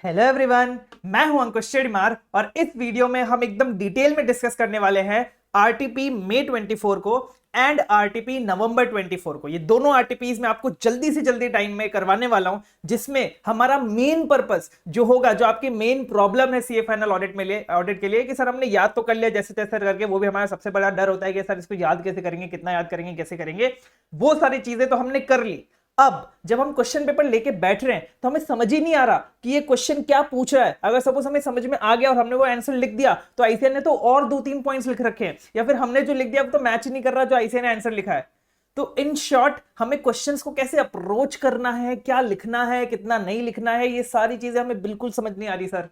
Hello everyone, मैं हूं अंकुश चिड़मार और इस वीडियो में हम एकदम डिटेल में डिस्कस करने वाले हैं आरटीपी मई 24 को एंड आरटीपी नवंबर 24 को। ये दोनों आरटीपीज मैं आपको जल्दी से जल्दी टाइम में करवाने वाला हूं, जिसमें हमारा मेन पर्पस जो होगा, जो आपकी मेन प्रॉब्लम है सीए फाइनल ऑडिट के लिए कि सर हमने याद तो कर लिया जैसे तैसे करके, वो भी हमारा सबसे बड़ा डर होता है कि सर इसको याद कैसे करेंगे, कितना याद करेंगे, कैसे करेंगे। वो सारी चीजें तो हमने कर ली। अब जब हम क्वेश्चन पेपर लेके बैठ रहे हैं तो हमें समझ ही नहीं आ रहा कि ये क्वेश्चन क्या पूछ रहा है। अगर सपोज हमें समझ में आ गया और हमने वो आंसर लिख दिया तो आईसीएन ने तो और 2-3 पॉइंट्स लिख रखे हैं, या फिर हमने जो लिख दिया वो तो मैच ही नहीं कर रहा जो आईसीएन ने आंसर लिखा है। तो इन शॉर्ट हमें क्वेश्चंस को कैसे अप्रोच करना है, क्या लिखना है, कितना नहीं लिखना है, ये सारी चीजें हमें बिल्कुल समझ नहीं आ रही सर।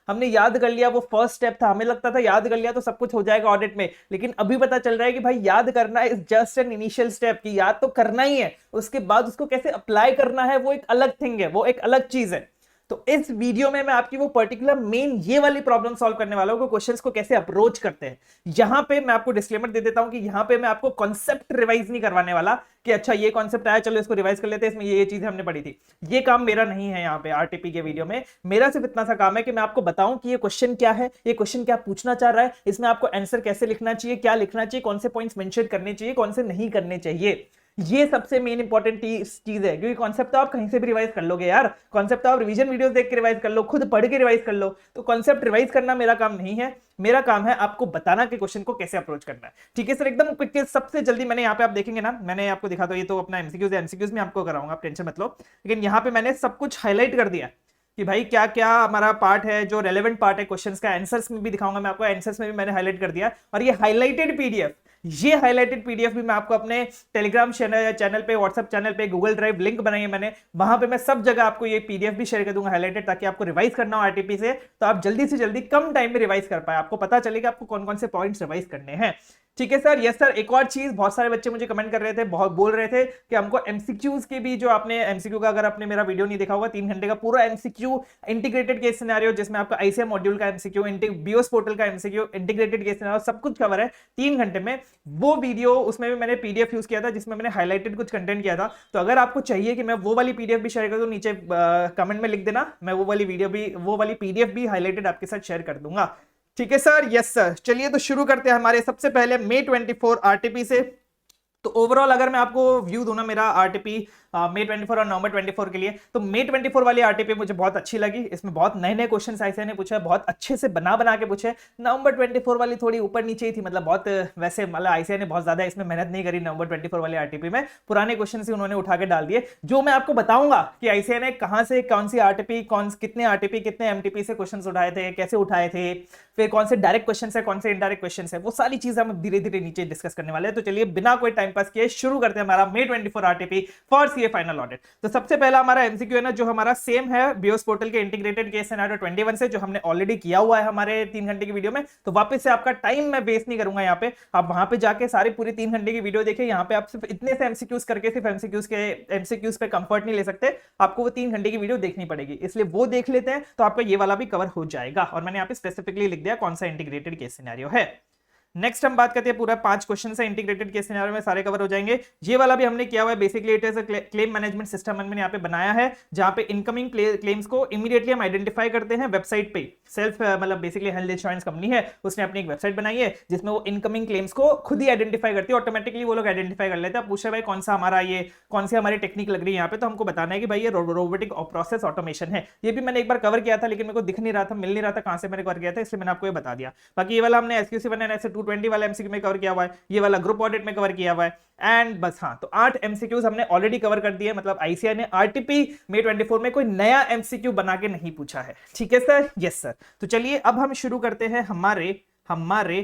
हमने याद कर लिया, वो फर्स्ट स्टेप था, हमें लगता था याद कर लिया तो सब कुछ हो जाएगा ऑडिट में, लेकिन अभी पता चल रहा है कि भाई याद करना is just an initial step, कि याद तो करना ही है, उसके बाद उसको कैसे अप्लाई करना है वो एक अलग थिंग है, वो एक अलग चीज है। तो इस वीडियो में मैं आपकी वो पर्टिकुलर मेन ये वाली प्रॉब्लम सॉल्व करने वाला हूं कि क्वेश्चंस को कैसे अप्रोच करते हैं। यहां पे मैं आपको डिस्क्लेमर दे देता हूं कि यहां पे मैं आपको कॉन्सेप्ट रिवाइज नहीं करवाने वाला कि अच्छा ये कॉन्सेप्ट आया चलो इसको रिवाइज कर लेते हैं, इसमें ये चीजें हमने पढ़ी थी। ये काम मेरा नहीं है यहाँ पे आरटीपी के वीडियो में। मेरा सिर्फ इतना सा काम है कि मैं आपको बताऊं कि ये क्वेश्चन क्या है, ये क्वेश्चन क्या पूछना चाह रहा है, इसमें आपको आंसर कैसे लिखना चाहिए, क्या लिखना चाहिए, कौन से पॉइंट्स मेंशन करने चाहिए, कौन से नहीं करने चाहिए। ये सबसे मेन इंपॉर्टेंट चीज है, क्योंकि कॉन्सेप्ट तो आप कहीं से भी रिवाइज कर लोगे यार। कॉन्सेप्ट तो आप रिवीजन वीडियोस देख के रिवाइज कर लो, खुद पढ़ के रिवाइज कर लो। तो कॉन्सेप्ट रिवाइज करना मेरा काम नहीं है, मेरा काम है आपको बताना कि क्वेश्चन को कैसे अप्रोच करना है। ठीक है सर, एकदम क्विक सबसे जल्दी। मैंने यहाँ पे आप देखेंगे ना, मैंने आपको दिखा दो, ये तो अपना एमसीक्यूज में आपको कराऊंगा, आप टेंशन मत लो। लेकिन यहाँ पे मैंने सब कुछ हाईलाइट कर दिया कि भाई क्या क्या हमारा पार्ट है, जो रेलेवेंट पार्ट है क्वेश्चंस का। आंसर्स में भी दिखाऊंगा मैं आपको, आंसर्स में भी मैंने हाईलाइट कर दिया। और ये हाईलाइटेड पीडीएफ, ये हाईलाइटेड पीडीएफ भी मैं आपको अपने टेलीग्राम चैनल पे, व्हाट्सएप चैनल पे, गूगल ड्राइव लिंक बनाई है मैंने, वहां पे मैं सब जगह आपको ये पीडीएफ भी शेयर कर दूंगा हाईलाइटेड, ताकि आपको रिवाइज करना हो आरटीपी से तो आप जल्दी से जल्दी कम टाइम में रिवाइज कर पाए, आपको पता चलेगा आपको कौन कौन से पॉइंट्स रिवाइज करने हैं। ठीक है सर, यस सर। एक और चीज, बहुत सारे बच्चे मुझे कमेंट कर रहे थे, बहुत बोल रहे थे कि हमको एमसीक्यूज के भी, जो आपने एमसीक्यू का, अगर आपने मेरा वीडियो नहीं देखा होगा, 3 घंटे का पूरा एमसीक्यू इंटीग्रेटेड केस सिनेरियो, जिसमें आपका आईसीएम मॉड्यूल का एमसीक्यू, बीओएस पोर्टल का एमसीक्यू, इंटीग्रेटेड केस सिनेरियो सब कुछ कवर है 3 घंटे में। वो वीडियो, उसमें भी मैंने पीडीएफ यूज किया था, जिसमें मैंने हाईलाइटेड कुछ कंटेंट किया था। तो अगर आपको चाहिए कि मैं वो वाली पीडीएफ भी शेयर कर दूं, नीचे कमेंट में लिख देना, मैं वो वाली वीडियो भी, वो वाली पीडीएफ भी हाईलाइटेड आपके साथ शेयर कर दूंगा। ठीक है सर, यस सर। चलिए तो शुरू करते हैं हमारे सबसे पहले मई 24 आरटीपी से। तो ओवरऑल अगर मैं आपको व्यू दूं ना मेरा आरटीपी मई 24 और नवंबर 24 के लिए, तो मई 24 वाली आरटीपी मुझे बहुत अच्छी लगी। इसमें बहुत नए नए क्वेश्चन आईसीएन ने पूछे, बहुत अच्छे से बना बना के पूछे। नवंबर 24 वाली थोड़ी ऊपर नीचे ही थी, मतलब बहुत वैसे, मतलब आईसीएन ने बहुत ज्यादा इसमें मेहनत नहीं करी नवंबर 24 वाली आरटीपी में, पुराने क्वेश्चन ही उन्होंने उठा के डाल दिए। जो मैं आपको बताऊंगा कि आईसीएन ने कहां से कौन सी आरटीपी, कितने आरटीपी, कितने एमटीपी से क्वेश्चन उठाए थे, कैसे उठाए थे, फिर कौन से डायरेक्ट क्वेश्चन है, कौन से इनडायरेक्ट क्वेश्चन है, वो सारी चीजें हम धीरे धीरे नीचे डिस्कस करने वाले हैं। तो चलिए बिना कोई टाइम पास किए शुरू करते हैं हमारा मई 24 RTP for CA final audit. तो सबसे पहला हमारा एमसीक्यू है ना, जो हमारा सेम है बीओएस पोर्टल के इंटीग्रेटेड केस सिनेरियो 21 से, जो हमने ऑलरेडी किया हुआ है हमारे 3 घंटे की वीडियो में। तो वापस से आपका टाइम मैं वेस्ट नहीं करूंगा, यहाँ पे आप वहां पे जाके सारी पूरी 3 घंटे की वीडियो देखिए। यहाँ पे आप सिर्फ इतने से एमसीक्यूज करके सिर्फ एमसीक्यूज पे कंफर्ट नहीं ले सकते, आपको वो 3 घंटे की वीडियो देखनी पड़ेगी, इसलिए वो देख लेते हैं तो आपका ये वाला भी कवर हो जाएगा। और मैंने यहाँ पे स्पेसिफिकली लिख दिया कौन सा इंटीग्रेटेड केस सिनेरियो है। नेक्स्ट हम बात करते हैं, पूरा 5 क्वेश्चन है इंटीग्रेटेड केस सिनेरियो में, सारे कवर हो जाएंगे। ये वाला भी हमने किया हुआ है। Basically it is a claim management system मैंने यहाँ पे बनाया है, जहां पे इनकमिंग क्लेम्स को इमीडिएटली हम आइडेंटिफाई करते हैं वेबसाइट पे। सेल्फ मतलब बेसिकली हेल्थ इंश्योरेंस कंपनी है, उसने अपनी एक वेबसाइट बनाई है जिसमें वो इनकमिंग क्लेम्स को खुद ही आइडेंटिफाई करती है, ऑटोमेटिकली वो लोग आइडेंटिफाई कर लेते हैं। पूछ रहे भाई कौन सा हमारा ये, कौन सी हमारी टेक्निक लग रही है यहाँ पे, तो हमको बताना है कि भाई ये रोबोटिक प्रोसेस ऑटोमेशन है। ये भी मैंने एक बार कवर किया था, लेकिन मेरे को दिख नहीं रहा था, मिल नहीं रहा था कहां से मैंने कवर किया था, इसलिए मैंने आपको ये बता दिया। बाकी ये वाला हमने एसक्यूसी 1 एंड 220 वाला एमसीक्यू कवर किया हुआ है, ये वाला ग्रुप ऑडिट में कवर किया हुआ है। एंड बस हाँ, तो 8 एमसीक्यूज हमने ऑलरेडी कवर कर दिए, मतलब आईसीआई ने आरटीपी मई 24 में कोई नया एमसीक्यू बना के नहीं पूछा है। ठीक है सर, यस सर। तो चलिए अब हम शुरू करते हैं हमारे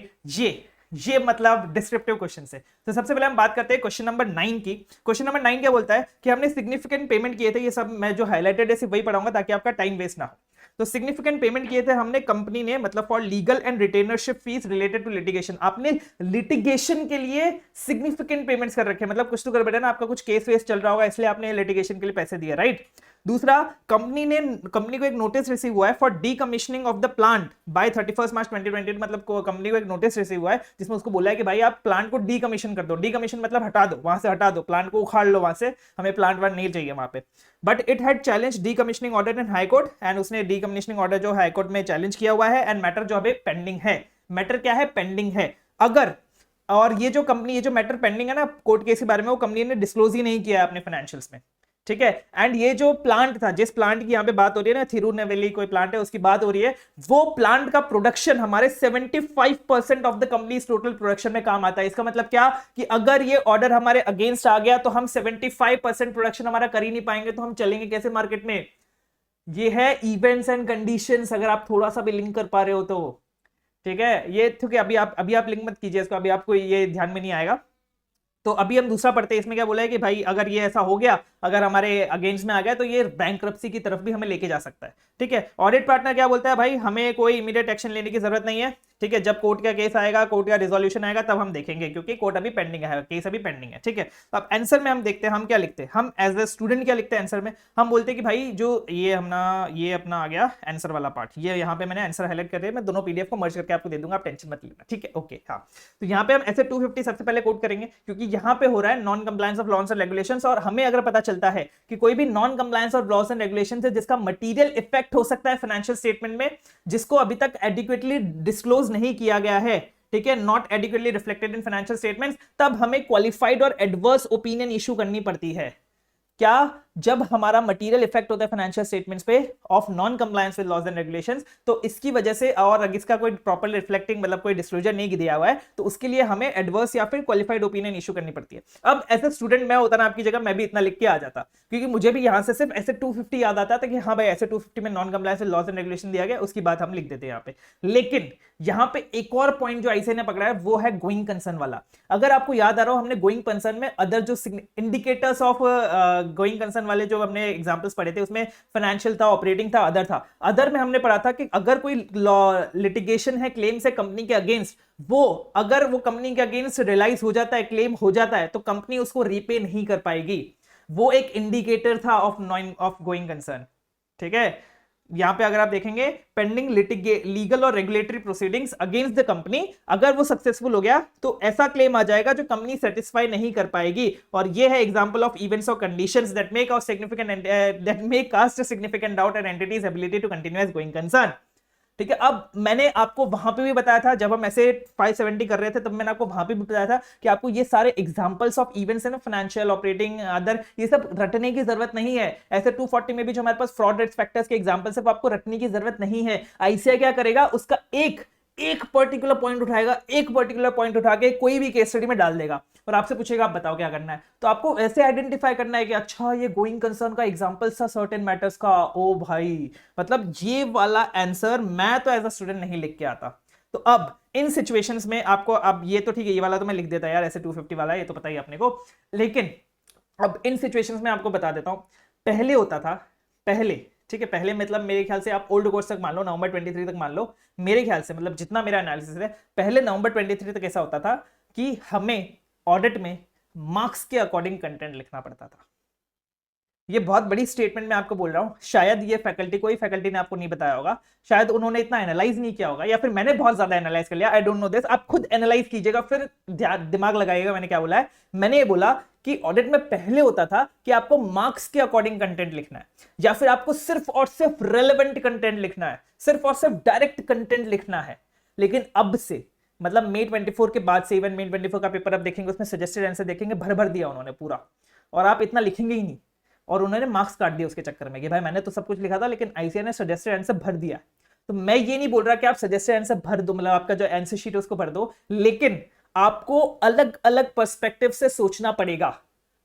ये मतलब डिस्क्रिप्टिव क्वेश्चन से। तो सबसे पहले हम बात करते हैं क्वेश्चन नंबर 9 की। क्वेश्चन नंबर 9 क्या बोलता है कि हमने सिग्निफिकेंट पेमेंट किए थे, ये सब मैं जो हाईलाइटेड है सिर्फ वही पढ़ाऊंगा ताकि आपका टाइम वेस्ट ना हो। तो सिग्निफिकेंट पेमेंट किए थे हमने कंपनी ने, मतलब for legal and retainership fees related to litigation. आपने लिटिगेशन के लिए सिग्निफिकेंट पेमेंट्स कर रखे, मतलब कुछ तो कर बैठे ना, आपका कुछ केस वेस चल रहा होगा इसलिए आपने लिटिगेशन के लिए पैसे दिए, राइट। दूसरा, कंपनी को एक नोटिस रिसीव हुआ है for decommissioning of the plant by 31 मार्च 2020, मतलब कंपनी को एक नोटिस रिसीव हुआ है जिसमें उसको बोला है कि भाई आप प्लांट को डीकमिशन कर दो। डीकमिशन मतलब हटा दो, वहां से हटा दो, प्लांट को उखाड़ लो वहां से, हमें प्लांट वन नहीं चाहिए वहां पे। But it had challenge decommissioning order in high court, and उसने डीकमिशनिंग ऑर्डर जो हाई कोर्ट में चैलेंज किया हुआ है, एंड मैटर जो अभी पेंडिंग है। मैटर क्या है? पेंडिंग है। अगर, और ये जो कंपनी, ये जो मैटर पेंडिंग है ना कोर्ट केस के बारे में, वो कंपनी ने डिस्क्लोज ही नहीं किया है अपने फाइनेंशियल्स में, ठीक है। एंड ये जो प्लांट था, जिस प्लांट की यहाँ पे बात हो रही है ना, थिरुनेवेली कोई प्लांट है उसकी बात हो रही है, वो प्लांट का प्रोडक्शन हमारे 75% of the companies total production में काम आता है। इसका मतलब क्या कि अगर ये ऑर्डर हमारे अगेंस्ट आ गया तो हम 75% प्रोडक्शन हमारा कर ही नहीं पाएंगे, तो हम चलेंगे कैसे मार्केट में? ये है इवेंट्स एंड कंडीशंस, अगर आप थोड़ा सा भी लिंक कर पा रहे हो तो, ठीक है। ये ठीक है, अभी आप लिंक मत कीजिए इसको, अभी आपको ये ध्यान में नहीं आएगा। तो अभी हम दूसरा पढ़ते हैं। इसमें क्या बोला है कि भाई अगर ये ऐसा हो गया, अगर हमारे अगेंस्ट में आ गया, तो ये बैंकरप्सी की तरफ भी हमें लेके जा सकता है, ठीक है। ऑडिट पार्टनर क्या बोलता है? भाई हमें कोई इमीडिएट एक्शन लेने की जरूरत नहीं है, ठीक है। जब कोर्ट का केस आएगा, कोर्ट का रिजोल्यूशन आएगा, तब हम देखेंगे, क्योंकि कोर्ट अभी पेंडिंग है, केस अभी पेंडिंग है, ठीक है। तो अब आंसर में हम देखते हैं, हम क्या लिखते हैं, हम एज ए स्टूडेंट क्या लिखते हैं आंसर में? हम बोलते हैं कि भाई जो ये अपना आ गया आंसर वाला पार्ट, ये यहाँ पे मैंने आंसर हाईलाइट कर रहे हैं, मैं दोनों पीडीएफ को मर्ज करके आपको दे दूंगा, आप टेंशन मत लेना, ठीक है, ओके। हाँ, तो यहाँ पे हम ऐसे 250 सबसे पहले कोट करेंगे, क्योंकि यहाँ पे हो रहा है non compliance of loss and regulations, और हमें अगर पता चलता है कि कोई भी non compliance of loss and regulations है जिसका मटेरियल इफेक्ट हो सकता है फाइनेंशियल स्टेटमेंट में, जिसको अभी तक एडिक्वेटली डिस्क्लोज नहीं किया गया है, ठीक है, not adequately reflected in financial statements, तब हमें क्वालिफाइड और एडवर्स ओपिनियन इशू करनी पड़ती है। क्या? जब हमारा मटेरियल इफेक्ट होता है फाइनेंशियल स्टेटमेंट्स पे of non compliance with laws and regulations, तो इसकी वजह से, और इसका कोई प्रॉपर रिफ्लेक्टिंग मतलब कोई डिस्क्लोजर नहीं दिया हुआ है, तो उसके लिए हमें एडवर्स या फिर क्वालिफाइड ओपिनियन इशू करनी पड़ती है। अब एज ए स्टूडेंट मैं होता ना आपकी जगह, मैं भी इतना लिख के आ जाता, क्योंकि मुझे भी यहां से सिर्फ ऐसे 250 याद आता था कि हाँ भाई ऐसे 250 में non compliance with laws and regulation दिया गया, उसकी बात हम लिख देते हैं यहाँ पे। लेकिन यहाँ पे एक और पॉइंट जो आईसीए ने पकड़ा है, वो है गोइंग कंसर्न वाला। अगर आपको याद आ रहा हो, हमने गोइंग कंसर्न में अदर जो इंडिकेटर्स ऑफ गोइंग कंसर्न वाले जो हमने एग्जांपल्स पढ़े थे, उसमें फाइनेंशियल था, ऑपरेटिंग था, अदर था। अदर में हमने पढ़ा था कि अगर कोई लिटिगेशन है, क्लेम है कंपनी के अगेंस्ट, वो अगर वो कंपनी के अगेंस्ट रियलाइज हो जाता है, क्लेम हो जाता है, तो कंपनी उसको रीपे नहीं कर पाएगी। वो एक इंडिकेटर था ऑफ गोइंग कंसर्न, ठीक है। यहां पे अगर आप देखेंगे, पेंडिंग लीगल और regulatory proceedings against the company, अगर वो सक्सेसफुल हो गया तो ऐसा क्लेम आ जाएगा जो कंपनी सेटिस्फाई नहीं कर पाएगी, और ये है एग्जांपल ऑफ इवेंट्स और conditions that make cast significant doubt and entity's ability to continue as going concern, ठीक है। अब मैंने आपको वहां पे भी बताया था, जब हम ऐसे 570 कर रहे थे, तब मैंने आपको वहां पे भी बताया था कि आपको ये सारे एग्जांपल्स ऑफ इवेंट्स है ना, फाइनेंशियल, ऑपरेटिंग, अदर, ये सब रटने की जरूरत नहीं है। ऐसे 240 में भी जो हमारे पास फ्रॉड रिस्क फैक्टर्स के एग्जांपल्स है, वो आपको रटने की जरूरत नहीं है। आईसीआई क्या करेगा, उसका एक पर्टिकुलर पॉइंट उठाएगा, एक पर्टिकुलर पॉइंट उठा के कोई भी केस स्टडी में डाल देगा, और आपसे पूछेगा आप बताओ क्या करना है। तो आपको ऐसे आइडेंटिफाई करना है कि अच्छा ये गोइंग कंसर्न का एग्जांपल था सर्टेन मैटर्स का, ओ भाई, मतलब ये वाला आंसर मैं तो एज अ स्टूडेंट नहीं लिख के आता। तो अब इन सिचुएशंस में आपको, अब ये तो ठीक है, ये वाला तो मैं लिख देता यार, ऐसे 250 वाला, ये तो पता ही अपने को, लेकिन अब इन सिचुएशंस में आपको बता देता हूं। पहले होता था, पहले, ठीक है, पहले मतलब मेरे ख्याल से आप ओल्ड कोर्स तक मान लो, नवंबर 23 तक मान लो, मेरे ख्याल से, मतलब जितना मेरा एनालिसिस है, पहले नवंबर 23 तक ऐसा होता था कि हमें ऑडिट में मार्क्स के अकॉर्डिंग कंटेंट लिखना पड़ता था। ये बहुत बड़ी स्टेटमेंट मैं आपको बोल रहा हूं, शायद ये कोई फैकल्टी ने आपको नहीं बताया होगा, शायद उन्होंने इतना एनालाइज नहीं किया होगा, या फिर मैंने बहुत ज्यादा एनालाइज कर लिया, आई डोंट नो दिस। आप खुद एनालाइज कीजिएगा, फिर दिमाग लगाइएगा मैंने क्या बोला है। मैंने ये बोला कि ऑडिट में पहले होता था कि आपको मार्क्स के अकॉर्डिंग कंटेंट लिखना है, या फिर आपको सिर्फ और सिर्फ रेलेवेंट कंटेंट लिखना है, सिर्फ और सिर्फ डायरेक्ट कंटेंट लिखना है। लेकिन अब से, मतलब May 24 के बाद से, इवन May 24 का पेपर अब देखेंगे, उसमें सजेस्टेड आंसर देखेंगे, भर दिया उन्होंने पूरा, और आप इतना लिखेंगे ही नहीं, और उन्होंने मार्क्स काट दिए उसके चक्कर में कि भाई मैंने तो सब कुछ लिखा था, लेकिन आईसीआई ने सजेस्टेड आंसर भर दिया। तो मैं ये नहीं बोल रहा कि आप सजेस्टेड आंसर भर दो, मतलब आपका जो आंसर शीट है उसको भर दो, लेकिन आपको अलग अलग पर्सपेक्टिव से सोचना पड़ेगा।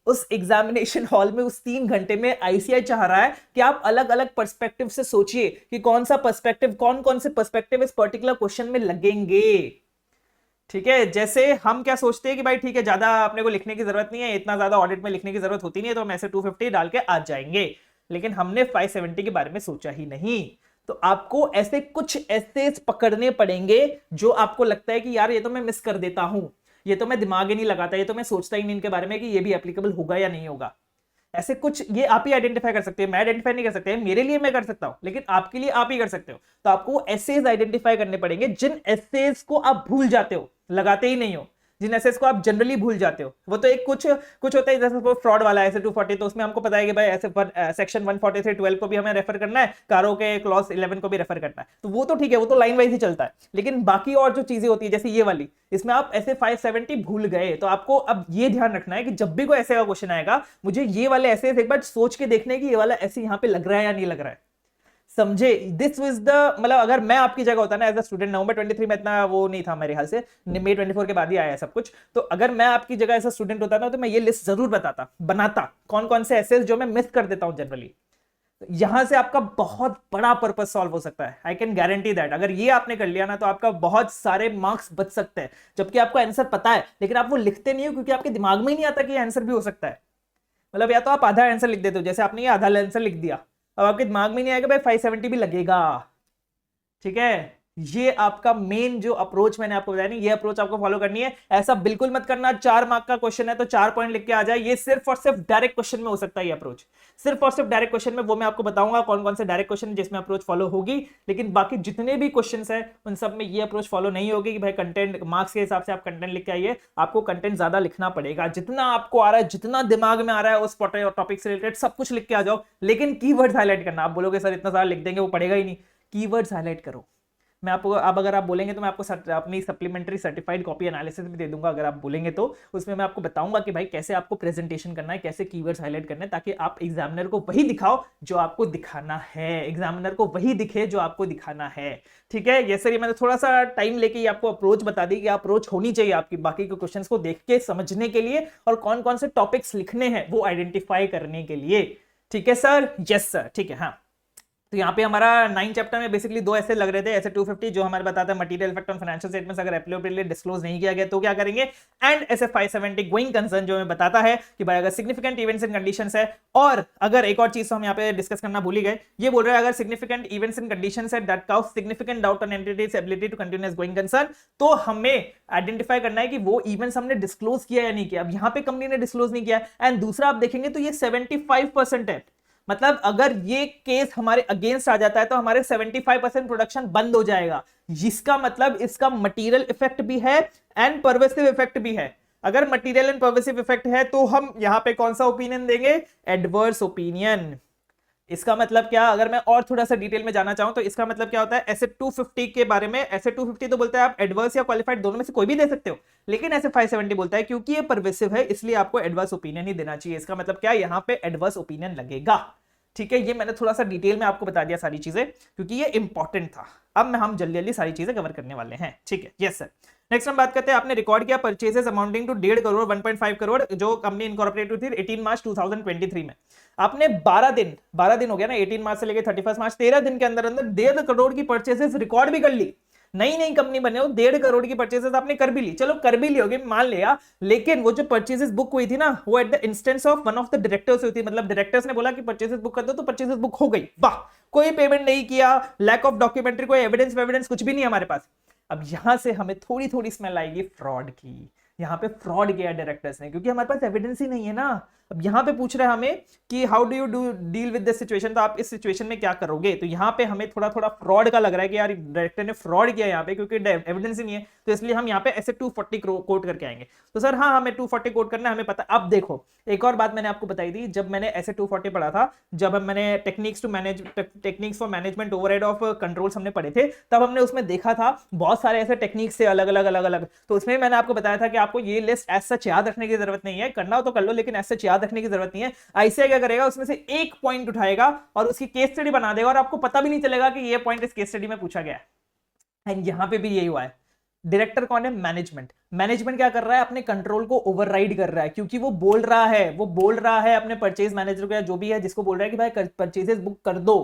उस एग्जामिनेशन हॉल में, उस 3 घंटे में आईसीआई चाह रहा है कि आप अलग अलग पर्सपेक्टिव से सोचिए कि कौन सा पर्सपेक्टिव, कौन से पर्सपेक्टिव इस पर्टिकुलर क्वेश्चन में लगेंगे, ठीक है। जैसे हम क्या सोचते हैं कि भाई ठीक है, ज्यादा अपने को लिखने की जरूरत नहीं है, इतना ज्यादा ऑडिट में लिखने की जरूरत होती नहीं है, तो हम ऐसे 250 डाल के आ जाएंगे, लेकिन हमने 570 के बारे में सोचा ही नहीं। तो आपको ऐसे कुछ ऐसे पकड़ने पड़ेंगे जो आपको लगता है कि यार ये तो मैं मिस कर देता हूं, ये तो मैं दिमाग ही नहीं लगाता, ये तो मैं सोचता ही नहीं इनके बारे में कि ये भी एप्लीकेबल होगा या नहीं होगा। ऐसे कुछ ये आप ही आइडेंटिफाई कर सकते हैं, मैं आइडेंटिफाई नहीं कर सकते, मेरे लिए मैं कर सकता हूं, लेकिन आपके लिए आप ही कर सकते हो। तो आपको एसेज आइडेंटिफाई करने पड़ेंगे जिन एसेज को आप भूल जाते हो, लगाते ही नहीं हो, जिन एसेज को आप जनरली भूल जाते हो। वो तो एक कुछ होता है, जैसे फ्रॉड वाला ऐसे 240, तो उसमें हमको पता है कि भाई ऐसे सेक्शन 143(12) को भी हमें रेफर करना है, कारो के क्लॉज 11 को भी रेफर करना है, तो वो तो ठीक है, वो तो लाइन वाइज ही चलता है। लेकिन बाकी और जो चीजें होती है जैसे ये वाली, इसमें आप ऐसे 570 भूल गए, तो आपको अब ये ध्यान रखना है कि जब भी कोई ऐसे का क्वेश्चन आएगा, मुझे ये वाले ऐसे एक बार सोच के देखने की ये वाला ऐसे यहां पे लग रहा है या नहीं लग रहा है, समझे। दिस वाज द मतलब अगर मैं आपकी जगह होता ना एज अ स्टूडेंट, नवंबर 23 में इतना वो नहीं था मेरे ख्याल से, मई 24 के बाद ही आया है सब कुछ, तो अगर मैं आपकी जगह एज अ स्टूडेंट होता ना तो मैं ये लिस्ट जरूर बनाता कौन कौन से एसेज जो मैं मिस कर देता हूं जनरली। यहां से आपका बहुत बड़ा पर्पस सॉल्व हो सकता है, आई कैन गारंटी दैट। अगर ये आपने कर लिया ना तो आपका बहुत सारे मार्क्स बच सकते हैं, जबकि आपको आंसर पता है लेकिन आप वो लिखते नहीं हो क्योंकि आपके दिमाग में ही नहीं आता कि आंसर भी हो सकता है। मतलब या तो आप आधा आंसर लिख देते हो, जैसे आपने ये आधा आंसर लिख दिया, अब आपके दिमाग में नहीं आएगा भाई 570 भी लगेगा, ठीक है। ये आपका मेन जो अप्रोच मैंने आपको बताया, नहीं ये अप्रोच आपको फॉलो करनी है। ऐसा बिल्कुल मत करना 4 मार्क का क्वेश्चन है तो 4 पॉइंट लिख के आ जाए, ये सिर्फ और सिर्फ डायरेक्ट क्वेश्चन में हो सकता है ये अप्रोच, सिर्फ और सिर्फ डायरेक्ट क्वेश्चन में। वो मैं आपको बताऊंगा कौन कौन से डायरेक्ट क्वेश्चन जिसमें अप्रोच फॉलो होगी, लेकिन बाकी जितने भी क्वेश्चन है उन सब में ये अप्रोच फॉलो नहीं होगी कि भाई कंटेंट मार्क्स के हिसाब से आप कंटेंट लिख के आइए। आपको कंटेंट ज्यादा लिखना पड़ेगा, जितना आपको आ रहा है, जितना दिमाग में आ रहा है उस टॉपिक से रिलेटेड सब कुछ लिख के आ जाओ, लेकिन कीवर्ड्स हाईलाइट करना। आप बोलोगे सर इतना सारा लिख देंगे वो पड़ेगा ही नहीं, कीवर्ड्स हाईलाइट करो। मैं आपको अब अगर आप बोलेंगे तो मैं आपको अपनी सप्लीमेंट्री सर्टिफाइड कॉपी एनालिसिस भी दे दूंगा, अगर आप बोलेंगे तो उसमें मैं आपको बताऊंगा कि भाई कैसे आपको प्रेजेंटेशन करना है, कैसे कीवर्ड्स हाईलाइट करना है, ताकि आप एग्जामिनर को वही दिखाओ जो आपको दिखाना है, एग्जामिनर को वही दिखे जो आपको दिखाना है, ठीक है। ये सर ये मैंने थोड़ा सा टाइम लेके आपको अप्रोच बता दी कि अप्रोच होनी चाहिए आपकी बाकी के क्वेश्चंस को देख के समझने के लिए और कौन कौन से टॉपिक्स लिखने हैं वो आइडेंटिफाई करने के लिए, ठीक है सर। यस सर, ठीक है। हाँ, तो यहाँ पे हमारा 9 चैप्टर में बेसिकली 2 ऐसे लग रहे थे, ऐसे 250 जो हमारे बताता है material effect on financial statements अगर एप्रोप्रिएटली डिस्क्लोज नहीं किया गया तो क्या करेंगे, एंड ऐसे 570 गोइंग कंसर्न जो हमें बताता है कि भाई अगर सिग्निफिकेंट इवेंट्स एंड कंडीशंस है, और अगर एक और चीज तो हम यहाँ पे डिस्कस करना भूल ही गए, ये बोल रहे हैं अगर सिग्निफिकेंट इवेंट्स एंड कंडीशंस है that cause significant doubt on entity's ability to continuous going concern, तो हमें आइडेंटिफाई करना है कि वो इवेंट्स हमने डिस्क्लोज किया या नहीं किया। अब यहाँ पे कंपनी ने डिस्क्लोज नहीं किया, एंड दूसरा आप देखेंगे तो ये 75% है, मतलब अगर ये केस हमारे अगेंस्ट आ जाता है तो हमारे 75% प्रोडक्शन बंद हो जाएगा, जिसका मतलब इसका मटेरियल इफेक्ट भी है एंड परवेसिव इफेक्ट भी है। अगर मटेरियल एंड परवेसिव इफेक्ट है तो हम यहां पे कौन सा ओपिनियन देंगे, एडवर्स ओपिनियन। इसका मतलब क्या, अगर मैं और थोड़ा सा डिटेल में जाना चाहूं तो इसका मतलब क्या होता है, ऐसे 250 के बारे में, ऐसे 250 तो बोलता है आप एडवर्स या क्वालिफाइड दोनों में से कोई भी दे सकते हो, लेकिन ऐसे 570 बोलता है क्योंकि ये परवेसिव है इसलिए आपको एडवर्स ओपिनियन ही देना चाहिए। इसका मतलब क्या, यहां पे एडवर्स ओपिनियन लगेगा, ठीक है। ये मैंने थोड़ा सा डिटेल में आपको बता दिया सारी चीजें क्योंकि ये इंपॉर्टेंट था। अब हम जल्दी जल्दी सारी चीजें कवर करने वाले हैं, ठीक है। यस सर, नेक्स्ट हम बात करते हैं, आपने रिकॉर्ड किया purchases amounting to 1.5 crore 1.5 crore जो कंपनी इनकॉर्पोरेट हुई थी 18 मार्च 2023 में। आपने 12 दिन हो गया ना, 18 मार्च से लेकर 31 मार्च, 13 दिन के अंदर अंदर 1.5 करोड़ की परचेजेस रिकॉर्ड भी कर ली। नई कंपनी बने हो, 1.5 करोड़ की परचेजेस आपने कर भी ली, चलो कर भी ली होगी मान लिया, लेकिन वो जो परचेजेस बुक हुई थी ना वो at the instance of one of the directors हुई थी, मतलब डायरेक्टर्स ने बोला कि परचेजेस बुक कर दो तो परचेजेस बुक हो गई, वाह, कोई पेमेंट नहीं किया, लैक ऑफ डॉक्यूमेंट्री, कोई एविडेंस कुछ भी नहीं हमारे पास। अब यहां से हमें थोड़ी थोड़ी स्मेल आएगी फ्रॉड की, यहाँ पे फ्रॉड किया डायरेक्टर्स ने क्योंकि हमारे पास एविडेंस ही नहीं है ना। अब यहाँ पे पूछ रहे हैं हमें कि how do you deal with this situation, तो आप इस सिचुएशन में क्या करोगे, तो यहाँ पे हमें थोड़ा थोड़ा फ्रॉड का लग रहा है कि यार डायरेक्टर ने फ्रॉड किया यहाँ पे क्योंकि एविडेंस ही नहीं है, तो इसलिए हम यहाँ पे ऐसे 240 कोट करके आएंगे। तो सर हाँ हमें 240 कोट करना है, हमें पता। अब देखो एक और बात मैंने आपको बताई थी, जब मैंने ऐसे 240 पढ़ा था, जब मैंने techniques for management overhead of controls हमने पढ़े थे, तब हमने उसमें देखा था बहुत सारे ऐसे टेक्निक्स से अलग अलग, तो उसमें मैंने आपको बताया था कि आपको ये लिस्ट एज सच याद रखने की जरूरत नहीं है, करना हो तो कर लो लेकिन ऐसे याद रखने की जरूरत नहीं है। आईसीआई क्या करेगा, उसमें से एक पॉइंट उठाएगा और उसकी केस स्टडी बना देगा और आपको पता भी नहीं चलेगा कि ये पॉइंट इस केस स्टडी में पूछा गया है। एंड यहां पे भी यही हुआ है। डायरेक्टर कौन है, मैनेजमेंट क्या कर रहा है, अपने कंट्रोल को ओवरराइड कर रहा है क्योंकि वो बोल रहा है अपने परचेज मैनेजर को या जो भी है जिसको बोल रहा है कि भाई परचेजेस बुक कर दो,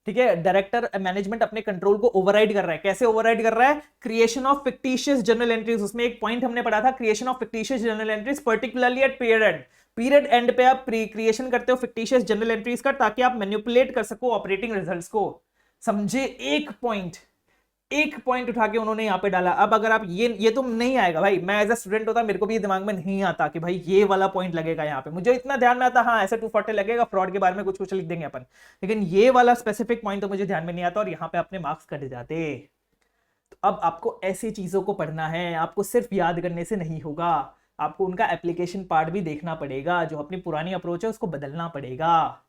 ठीक है। डायरेक्टर मैनेजमेंट अपने कंट्रोल को ओवरराइड कर रहा है, कैसे ओवरराइड कर रहा है, creation of fictitious journal entries, उसमें एक पॉइंट हमने पढ़ा था creation of fictitious journal entries particularly at period end पे आप क्रिएशन करते हो फिक्टिशियस जर्नल एंट्रीज का ताकि आप मैनिपुलेट कर सको ऑपरेटिंग रिजल्ट्स को, समझे। एक पॉइंट उठा के उन्होंने यहाँ पे डाला। अब अगर आप ये तो नहीं आएगा भाई, मैं एज अ स्टूडेंट होता मेरे को भी दिमाग में नहीं आता कि भाई ये वाला पॉइंट लगेगा यहाँ पे, मुझे इतना ध्यान में आता हाँ ऐसे 240 लगेगा, फ्रॉड के बारे में कुछ कुछ लिख देंगे अपन, लेकिन ये वाला स्पेसिफिक पॉइंट तो मुझे ध्यान में नहीं आता और यहाँ पे अपने मार्क्स कट जाते। तो अब आपको ऐसी चीजों को पढ़ना है, आपको सिर्फ याद करने से नहीं होगा, आपको उनका एप्लीकेशन पार्ट भी देखना पड़ेगा, जो अपनी पुरानी अप्रोच है उसको बदलना पड़ेगा।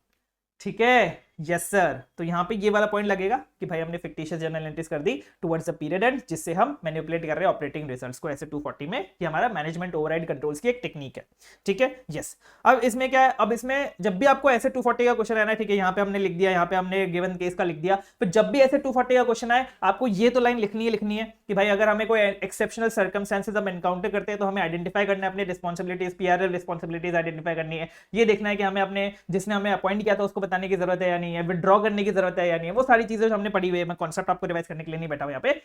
ठीक है, यस सर। तो यहाँ पे ये वाला पॉइंट लगेगा कि भाई हमने फिक्टिशियस जर्नल एंट्रीज कर दी टुवर्ड्स द पीरियड एंड, जिससे हम मैनिपुलेट कर रहे हैं ऑपरेटिंग रिजल्ट्स को ऐसे 240 में। ये हमारा मैनेजमेंट ओवरराइड कंट्रोल्स की एक टेक्निक है। ठीक है, यस। अब इसमें क्या है, अब इसमें जब भी आपको ऐसे 240 का क्वेश्चन आना है, ठीक है, यहाँ पे हमने लिख दिया, यहाँ पे हमने गिवन केस का लिख दिया, फिर जब भी ऐसे 240 का क्वेश्चन आए आपको ये तो लाइन लिखनी है कि भाई अगर हमें कोई एक्सेप्शनल सर्कमस्टेंसेस हम एनकाउंटर करते हैं तो हमें आइडेंटिफाई करना है अपनी रिस्पॉन्सिबिलिटीज, पीआरएल रिस्पॉन्सिबिलिटीज आइडेंटिफाई करनी है। ये देखना है कि हमें अपने जिसने हमें अपॉइंट किया था उसको बताने की जरूरत है या नहीं है, विड्रॉ करने की जरूरत है या नहीं है, वो सारी चीजें हमने पढ़ी हुई है। मैं कॉन्सेप्ट आपको रिवाइज करने के लिए नहीं बैठा हूं यहाँ पे,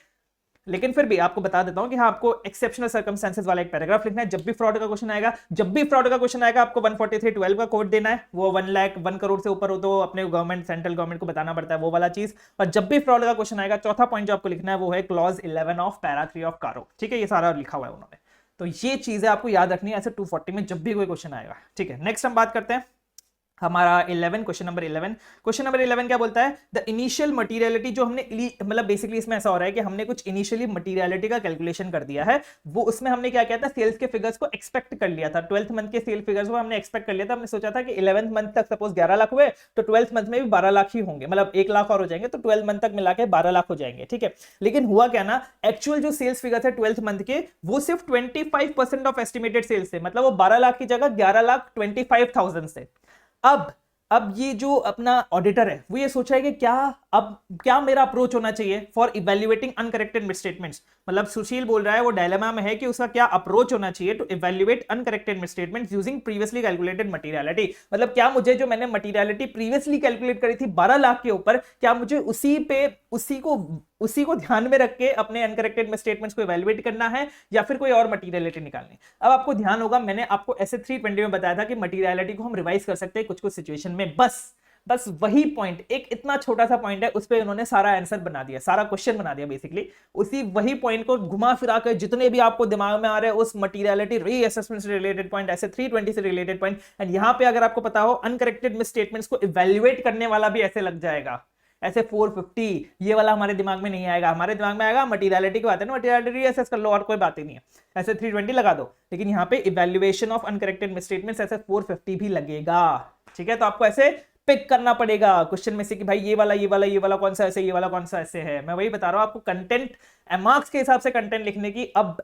लेकिन फिर भी आपको बता देता हूं कि हाँ आपको एक्सेप्शनल सर्कमस्टेंसेस वाला एक पैराग्राफ लिखना है। जब भी फ्रॉड का क्वेश्चन आएगा, आपको 143.12 का कोड देना है, वो 1 करोड़ से ऊपर हो तो अपने गवर्नमेंट, सेंट्रल गवर्नमेंट को बताना पड़ता है, वो वाला चीज। और जब भी फ्रॉड का क्वेश्चन आएगा, चौथा पॉइंट जो आपको लिखना है वो है क्लॉज 11 ऑफ पैरा 3 ऑफ कारो। ठीक है, ये सारा लिखा हुआ है उन्होंने, तो ये चीजें आपको याद रखनी है ऐसे 240 में जब भी कोई क्वेश्चन आएगा। ठीक है, नेक्स्ट हम बात करते हैं हमारा 11, क्वेश्चन नंबर 11। क्वेश्चन नंबर 11 क्या बोलता है, द इनिशियल मटीरियलिटी, जो हमने मतलब बेसिकली इसमें ऐसा हो रहा है कि हमने कुछ इनिशियली मटीरियलिटी का कैलकुलेशन कर दिया है, वो उसमें हमने क्या किया था, सेल्स के फिगर्स को एक्सपेक्ट कर लिया था, 12th मंथ के सेल फिगर्स को हमने एक्सपेक्ट कर लिया था। हमने सोचा था कि 11th मंथ तक सपोज 11 लाख हुए तो 12th मंथ में भी 12 लाख ही होंगे, मतलब 1 लाख और हो जाएंगे, तो 12 मंथ तक मिला के 12 लाख हो जाएंगे। ठीक है, लेकिन हुआ क्या ना, एक्चुअल जो सेल्स फिगर्स है 12th मंथ के, वो सिर्फ 25% ऑफ एस्टिमेटेड सेल्स थे, मतलब वो 12 लाख की जगह 11,25,000 से। अब ये जो अपना ऑडिटर है वो ये सोचा है कि क्या मेरा अप्रोच होना चाहिए फॉर इवैल्यूएटिंग अनकरेक्टेड मिसस्टेटमेंट्स। मतलब सुशील बोल रहा है, वो डायलेमा में है कि उसका क्या अप्रोच होना चाहिए to evaluate uncorrected misstatements using previously calculated materiality. मतलब क्या मुझे जो मैंने मटीरियलिटी प्रीवियसली कैलकुलेट करी थी 12 लाख के ऊपर, क्या मुझे उसी को ध्यान में रख के अपने अनकरेक्टेड मिसस्टेटमेंट्स को इवैल्यूएट करना है या फिर कोई और मटीरियलिटी निकालनी। अब आपको ध्यान होगा, मैंने आपको ऐसे 320 में बताया था कि मटीरियलिटी को हम रिवाइज कर सकते हैं कुछ कुछ सिचुएशन में। बस वही पॉइंट, एक इतना छोटा सा पॉइंट है, उस पर उन्होंने सारा आंसर बना दिया, सारा क्वेश्चन बना दिया बेसिकली। वही पॉइंट को घुमा फिरा कर जितने भी आपको दिमाग में आ रहे हैं उस मटीरियलिटी रीअसेसमेंट से रिलेटेड पॉइंट, ऐसे 320 से रिलेटेड पॉइंट, एंड यहां पे अगर आपको पता हो अनकरेक्टेड मिसस्टेटमेंट्स को इवैल्यूएट करने वाला भी ऐसे लग जाएगा, ऐसे 450। ये वाला हमारे दिमाग में नहीं आएगा, हमारे दिमाग में आएगा मटीरियलिटी की बात है ना, मटीरियलिटी रीअसेस कर लो और कोई बात ही नहीं है, ऐसे 320 लगा दो। लेकिन यहाँ पे इवैल्यूएशन ऑफ अनकरेक्टेड मिसस्टेटमेंट्स ऐसे 450 भी लगेगा। ठीक है, तो आपको ऐसे पिक करना पड़ेगा क्वेश्चन में से कि भाई ये वाला कौन सा ऐसे, ये वाला कौन सा ऐसे है। मैं वही बता रहा हूं आपको, कंटेंट मार्क्स के हिसाब से कंटेंट लिखने की अब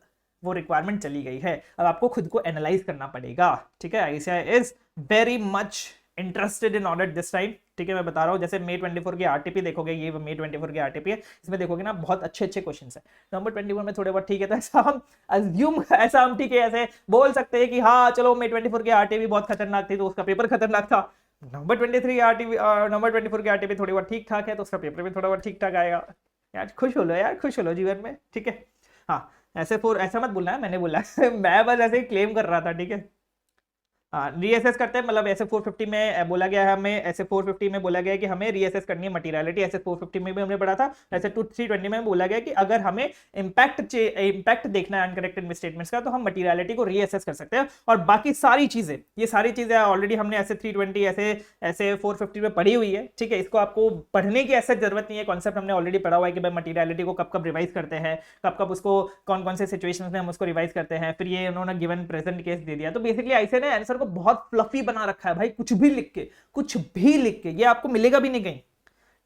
वो रिक्वायरमेंट चली गई है, अब आपको खुद को एनालाइज करना पड़ेगा। ठीक है, ICAI is very much interested in audit this time. ठीक है, मैं बता रहा हूँ, जैसे May 24 की आरटीपी देखोगे, ये May 24 की आरटीपी है, इसमें देखोगे ना बहुत अच्छे क्वेश्चंस है। नंबर 21 में थोड़े बहुत ठीक है, तो ऐसा हम ठीक है ऐसे बोल सकते हैं कि हाँ चलो May 24 की आरटीपी बहुत खतरनाक थी तो उसका पेपर खतरनाक था। नंबर 23 आरटीपी, नंबर 24 की आरटीपी थोड़ी बहुत ठीक ठाक है तो उसका पेपर भी थोड़ा बहुत ठीक ठाक आएगा। यार खुश हो लो यार, खुश हो लो जीवन में। ठीक है, हाँ ऐसा मत बोलना है, मैंने बोला मैं बस ऐसे ही क्लेम कर रहा था। ठीक है, रीअसेस करते हैं, मतलब ऐसे 450 में बोला गया है हमें, ऐसे 450 में बोला गया है कि हमें रीअसेस करनी है मटीरियलिटी, ऐसे 450 में भी हमने पढ़ा था, ऐसे 320 में बोला गया कि अगर हमें इंपैक्ट देखना है अनकरेक्टेड मिसस्टेटमेंट्स का तो हम मटीरियलिटी को रीअसेस कर सकते हैं। और बाकी सारी चीजें, ये सारी चीजें ऑलरेडी हमने ऐसे 320 ऐसे 450 में पढ़ी हुई है। ठीक है, इसको आपको पढ़ने की ऐसे जरूरत नहीं है, कॉन्सेप्ट हमने ऑलरेडी पढ़ा हुआ है कि भाई मटीरियलिटी को कब कब रिवाइज करते हैं, कब कब उसको कौन कौन से सिचुएशंस में हम उसको रिवाइज करते हैं। फिर ये उन्होंने गिवन प्रेजेंट केस दे दिया, तो बेसिकली ऐसे ने आंसर को बहुत फ्लफी बना रखा है भाई, कुछ भी लिख के ये आपको मिलेगा भी नहीं कहीं।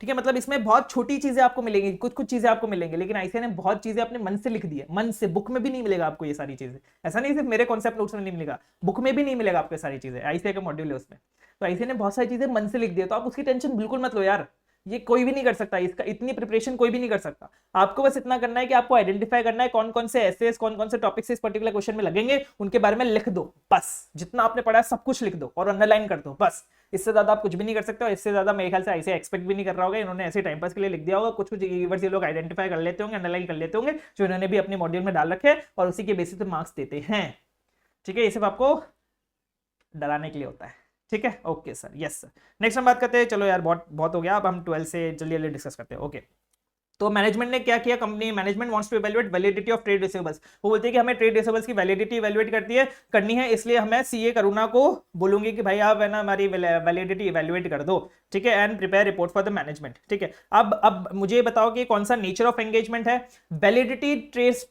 ठीक है, मतलब इसमें बहुत छोटी चीजें आपको मिलेंगी, कुछ चीजें आपको मिलेंगी, लेकिन ऐसे ने बहुत चीजें अपने मन से लिख दी है, मन से। बुक में भी नहीं मिलेगा आपको ये सारी चीजें, ऐसा नहीं सिर्फ मेरे कॉन्सेप्ट नोट्स में नहीं मिलेगा, बुक में भी नहीं मिलेगा आपको सारी चीजें। ऐसे का मॉड्यूल है उसमें, तो ऐसे ने बहुत सारी चीजें मन से लिख दी है, तो आप उसकी टेंशन बिल्कुल मत लो यार, ये कोई भी नहीं कर सकता, इसका इतनी प्रिपरेशन कोई भी नहीं कर सकता। आपको बस इतना करना है कि आपको आइडेंटिफाई करना है कौन कौन से एसेस, कौन कौन से टॉपिक्स इस पर्टिकुलर क्वेश्चन में लगेंगे, उनके बारे में लिख दो। बस जितना आपने पढ़ा है सब कुछ लिख दो और अंडरलाइन कर दो, बस। इससे ज्यादा आप कुछ भी नहीं कर सकते, और इससे ज्यादा मेरे ख्याल से ऐसे एक्सपेक्ट भी नहीं कर रहा होगा, इन्होंने ऐसे टाइम पास के लिए लिख दिया होगा। कुछ कीवर्ड्स ये लोग आइडेंटिफाई कर लेते होंगे, अंडरलाइन कर लेते होंगे, जो इन्होंने भी अपने मॉड्यूल में डाल रखे और उसी के बेसिस पे मार्क्स देते हैं। ठीक है, ये सब आपको डराने के लिए होता है। ठीक है, okay sir, yes sir. Next हम बात करते हैं, चलो यार बहुत हो गया, अब हम 12 से जल्दी डिस्कस करते हैं। ओके, तो मैनेजमेंट ने क्या किया, company management wants to evaluate validity of trade receivables, वो बोलते हैं कि हमें ट्रेड रिसीवेबल्स की वैलिडिटी इवैल्यूएट करनी है, इसलिए हमें सीए करुणा को बोलूंगी कि भाई आप है ना हमारी वैलिडिटी इवैल्यूएट कर दो, ठीक है, and prepare report for the management, ठीक है। अब मुझे बताओ कि कौन सा नेचर ऑफ एंगेजमेंट है, वैलिडिटी